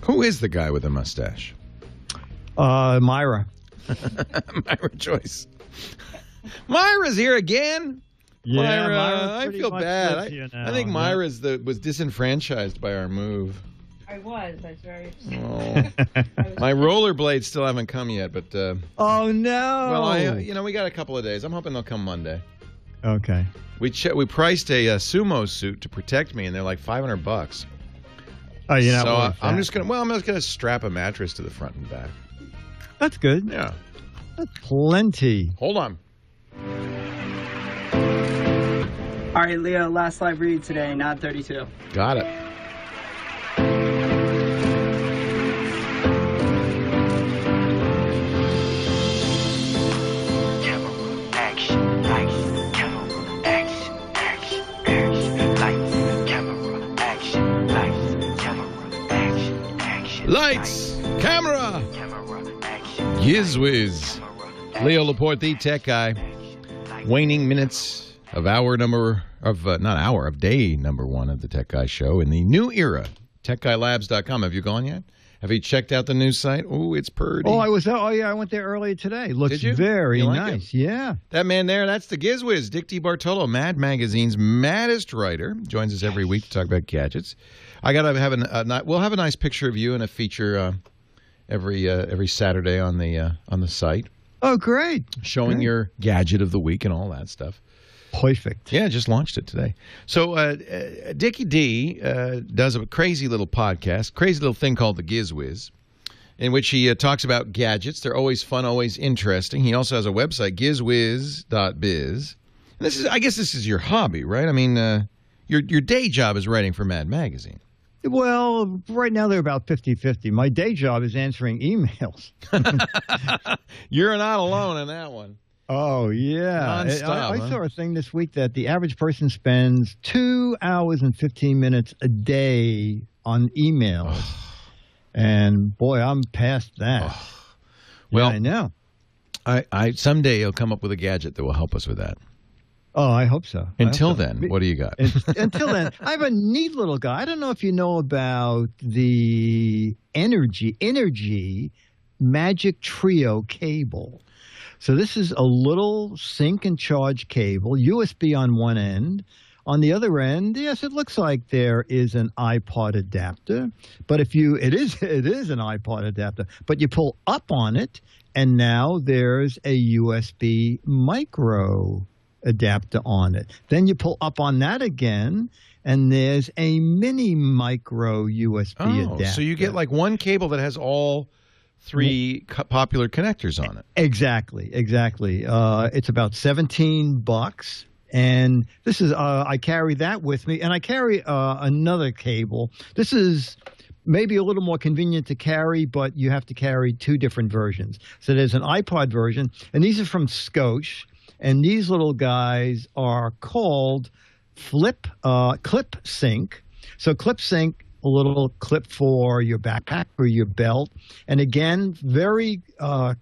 Who is the guy with the mustache? Myra. Myra Joyce. Myra's here again. Yeah, Myra, Myra's I pretty feel much bad. with you now, I think yeah. Myra was disenfranchised by our move. I was very Oh. My rollerblades still haven't come yet, but oh no. Well, we got a couple of days. I'm hoping they'll come Monday. Okay. We priced a sumo suit to protect me, and they're like $500. Oh, you're not so worth I'm that. just gonna strap a mattress to the front and back. That's good. Yeah. That's plenty. Hold on. All right, Leo, last live read today, not 32. Got it. Lights, camera, Gizwiz. Leo Laporte, the tech guy. Waning minutes of day number 1 of the Tech Guy Show in the new era. TechGuyLabs.com. Have you gone yet? Have you checked out the new site? Oh, it's pretty. Oh, I went there earlier today. Looks Did you? very You like nice. it? Yeah. That man there, that's the Gizwiz. Dick DiBartolo, Mad Magazine's maddest writer, joins us every week to talk about gadgets. I gotta have we'll have a nice picture of you and a feature every Saturday on the site. Oh, great! Showing your gadget of the week and all that stuff. Perfect. Yeah, just launched it today. So Dickie D does a crazy little podcast, crazy little thing called the Gizwiz, in which he talks about gadgets. They're always fun, always interesting. He also has a website, gizwiz.biz. And I guess this is your hobby, right? I mean, your day job is writing for Mad Magazine. Well, right now they're about 50-50. My day job is answering emails. You're not alone in that one. Oh, yeah. Non-stop, I saw a thing this week that the average person spends 2 hours and 15 minutes a day on emails. And, boy, I'm past that. Well, yeah, I know. I someday he'll come up with a gadget that will help us with that. Oh, I hope so. Until then, what do you got? Until then, I have a neat little guy. I don't know if you know about the Energy Magic Trio cable. So this is a little sync and charge cable, USB on one end. On the other end, yes, it looks like there is an iPod adapter. But it is an iPod adapter. But you pull up on it, and now there's a USB micro adapter on it. Then you pull up on that again, and there's a mini micro USB adapter. So you get like one cable that has all three popular connectors on it. Exactly. It's about $17, and this is I carry that with me, and I carry another cable. This is maybe a little more convenient to carry, but you have to carry two different versions. So there's an iPod version, and these are from Scoche. And these little guys are called Clip Sync. So Clip Sync, a little clip for your backpack or your belt. And again, very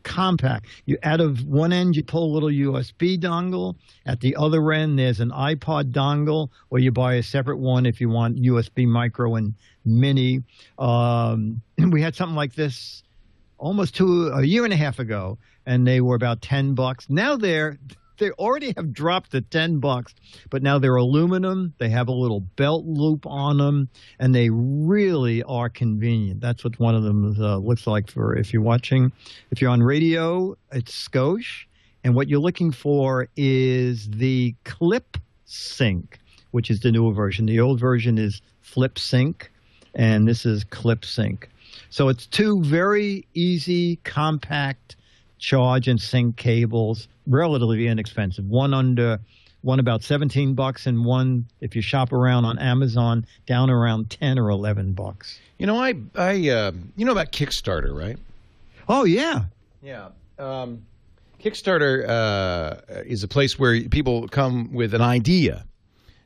compact. Out of one end, you pull a little USB dongle. At the other end, there's an iPod dongle, or you buy a separate one if you want USB micro and mini. We had something like this almost a year and a half ago, and they were about $10. Now they already have dropped to $10, but now they're aluminum. They have a little belt loop on them, and they really are convenient. That's what one of them looks like for if you're watching. If you're on radio, it's Scoche, and what you're looking for is the Clip Sync, which is the newer version. The old version is Flip Sync, and this is Clip Sync. So it's two very easy, compact charge and sync cables, relatively inexpensive. One about $17, and one, if you shop around on Amazon, down around $10 or $11. You know, you know about Kickstarter, right? Oh yeah. Yeah. Kickstarter is a place where people come with an idea.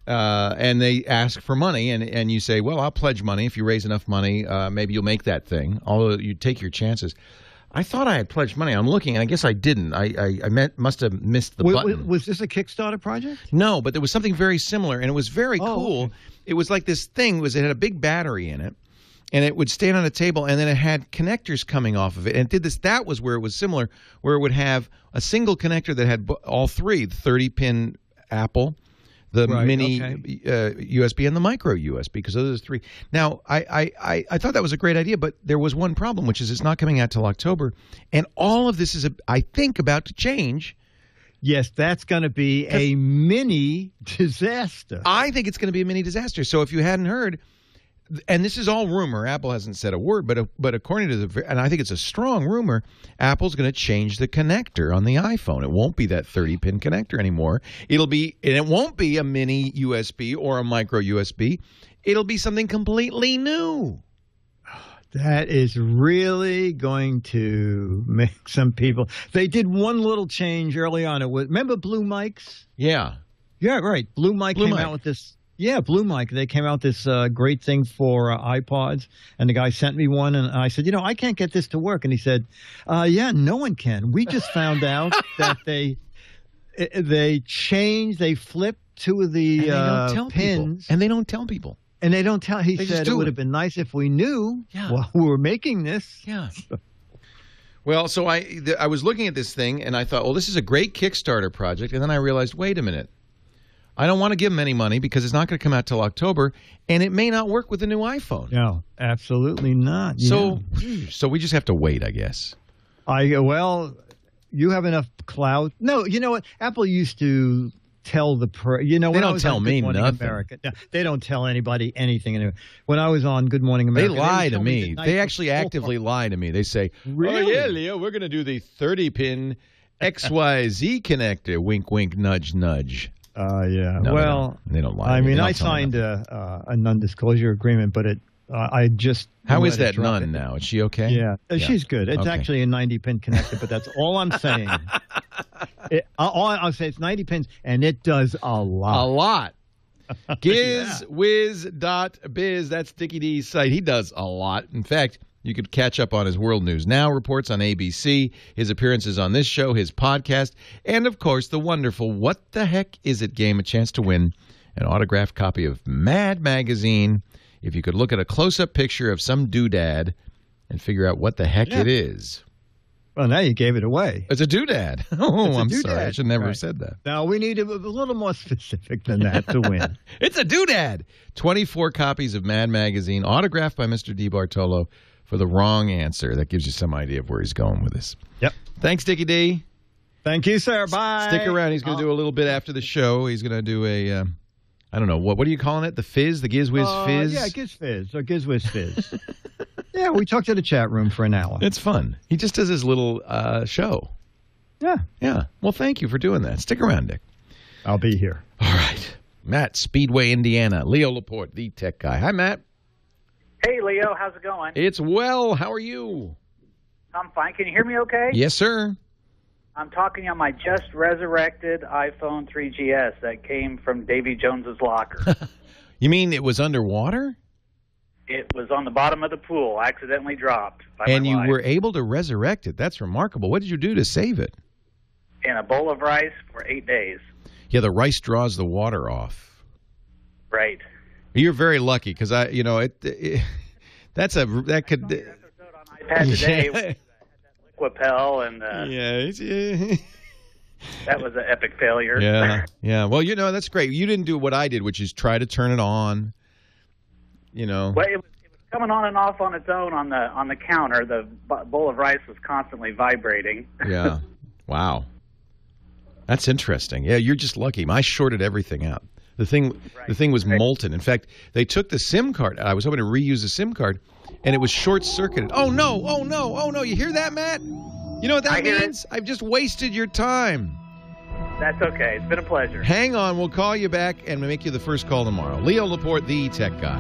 And they ask for money, and you say, well, I'll pledge money. If you raise enough money, maybe you'll make that thing. Although you take your chances. I thought I had pledged money. I'm looking, and I guess I didn't. I must have missed the button. Was this a Kickstarter project? No, but there was something very similar, and it was very cool. Okay. It was like this thing. It had a big battery in it, and it would stand on a table, and then it had connectors coming off of it. And it did this. That was where it was similar, where it would have a single connector that had all three, the 30-pin Apple, the mini USB, and the micro USB, because those are the three. Now, I thought that was a great idea, but there was one problem, which is it's not coming out till October. And all of this is, I think, about to change. Yes, that's going to be a mini disaster. I think it's going to be a mini disaster. So if you hadn't heard, and this is all rumor, Apple hasn't said a word, but according to and I think it's a strong rumor, Apple's going to change the connector on the iPhone. It won't be that 30-pin connector anymore. And it won't be a mini USB or a micro USB. It'll be something completely new. That is really going to make some people. They did one little change early on. Remember Blue Mics? Yeah. Yeah, right. Blue Mic came out with this. Yeah, Blue Mic. They came out with this great thing for iPods, and the guy sent me one, and I said, I can't get this to work. And he said, yeah, no one can. We just found out that they flipped two of the pins. And they don't tell people. And they don't tell. He said it would have been nice if we knew while we were making this. Yeah. Well, so I was looking at this thing, and I thought, well, this is a great Kickstarter project. And then I realized, wait a minute. I don't want to give them any money because it's not going to come out till October, and it may not work with the new iPhone. No, absolutely not. So we just have to wait, I guess. Well, you have enough clout. No, you know what? Apple used to tell the they don't tell me nothing. America. No, they don't tell anybody anything. Anyway, when I was on Good Morning America, they lie to me. They actually actively lie to me. They say, really? "Oh yeah, Leo, we're going to do the 30-pin XYZ connector." Wink, wink, nudge, nudge. Yeah. No, well, they don't lie. I mean, I signed a non-disclosure agreement, but I just. How is that nun now? Is she okay? Yeah, she's good. It's actually a 90-pin connector, but that's all I'm saying. I'll say it's 90 pins, and it does a lot. A lot. Gizwiz.biz, that's Dickie D's site. He does a lot. In fact, you could catch up on his World News Now reports on ABC, his appearances on this show, his podcast, and, of course, the wonderful What the Heck Is It game, a chance to win an autographed copy of Mad Magazine. If you could look at a close-up picture of some doodad and figure out what the heck it is. Well, now you gave it away. It's a doodad. I'm sorry. I should never have said that. Now, we need a little more specific than that to win. It's a doodad. 24 copies of Mad Magazine, autographed by Mr. DiBartolo for the wrong answer. That gives you some idea of where he's going with this. Yep. Thanks, Dickie D. Thank you, sir. Bye. Stick around. He's going to do a little bit after the show. He's going to do a... I don't know. What are you calling it? The Fizz? The Gizwiz Fizz? Yeah, Gizwiz or Gizwiz Fizz. Yeah, we talked to the chat room for an hour. It's fun. He just does his little show. Yeah. Yeah. Well, thank you for doing that. Stick around, Dick. I'll be here. All right. Matt, Speedway, Indiana. Leo Laporte, the tech guy. Hi, Matt. Hey, Leo. How's it going? It's well. How are you? I'm fine. Can you hear me okay? Yes, sir. I'm talking on my just resurrected iPhone 3GS that came from Davy Jones's locker. You mean it was underwater? It was on the bottom of the pool, accidentally dropped by and my you wife. Were able to resurrect it. That's remarkable. What did you do to save it? In a bowl of rice for 8 days. Yeah, the rice draws the water off. Right. You're very lucky because that could. iPad today had that Liquipel and that was an epic failure. Yeah. Well, that's great. You didn't do what I did, which is try to turn it on. Well, it was coming on and off on its own on the counter. The bowl of rice was constantly vibrating. Yeah. Wow. That's interesting. Yeah, you're just lucky. I shorted everything out. The thing was molten. In fact, they took the SIM card. I was hoping to reuse the SIM card, and it was short-circuited. Oh, no. Oh, no. Oh, no. You hear that, Matt? You know what that means? I've just wasted your time. That's okay. It's been a pleasure. Hang on. We'll call you back and make you the first call tomorrow. Leo Laporte, the tech guy.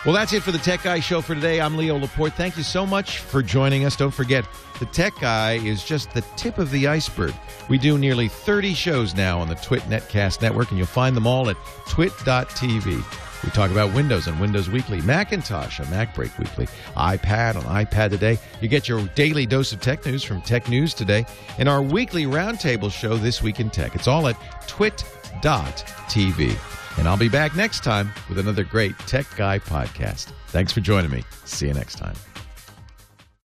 Well, that's it for the Tech Guy Show for today. I'm Leo Laporte. Thank you so much for joining us. Don't forget, the Tech Guy is just the tip of the iceberg. We do nearly 30 shows now on the TWiT Netcast Network, and you'll find them all at twit.tv. We talk about Windows on Windows Weekly, Macintosh on Mac Break Weekly, iPad on iPad Today. You get your daily dose of tech news from Tech News Today, and our weekly roundtable show, This Week in Tech. It's all at twit.tv. And I'll be back next time with another great Tech Guy podcast. Thanks for joining me. See you next time.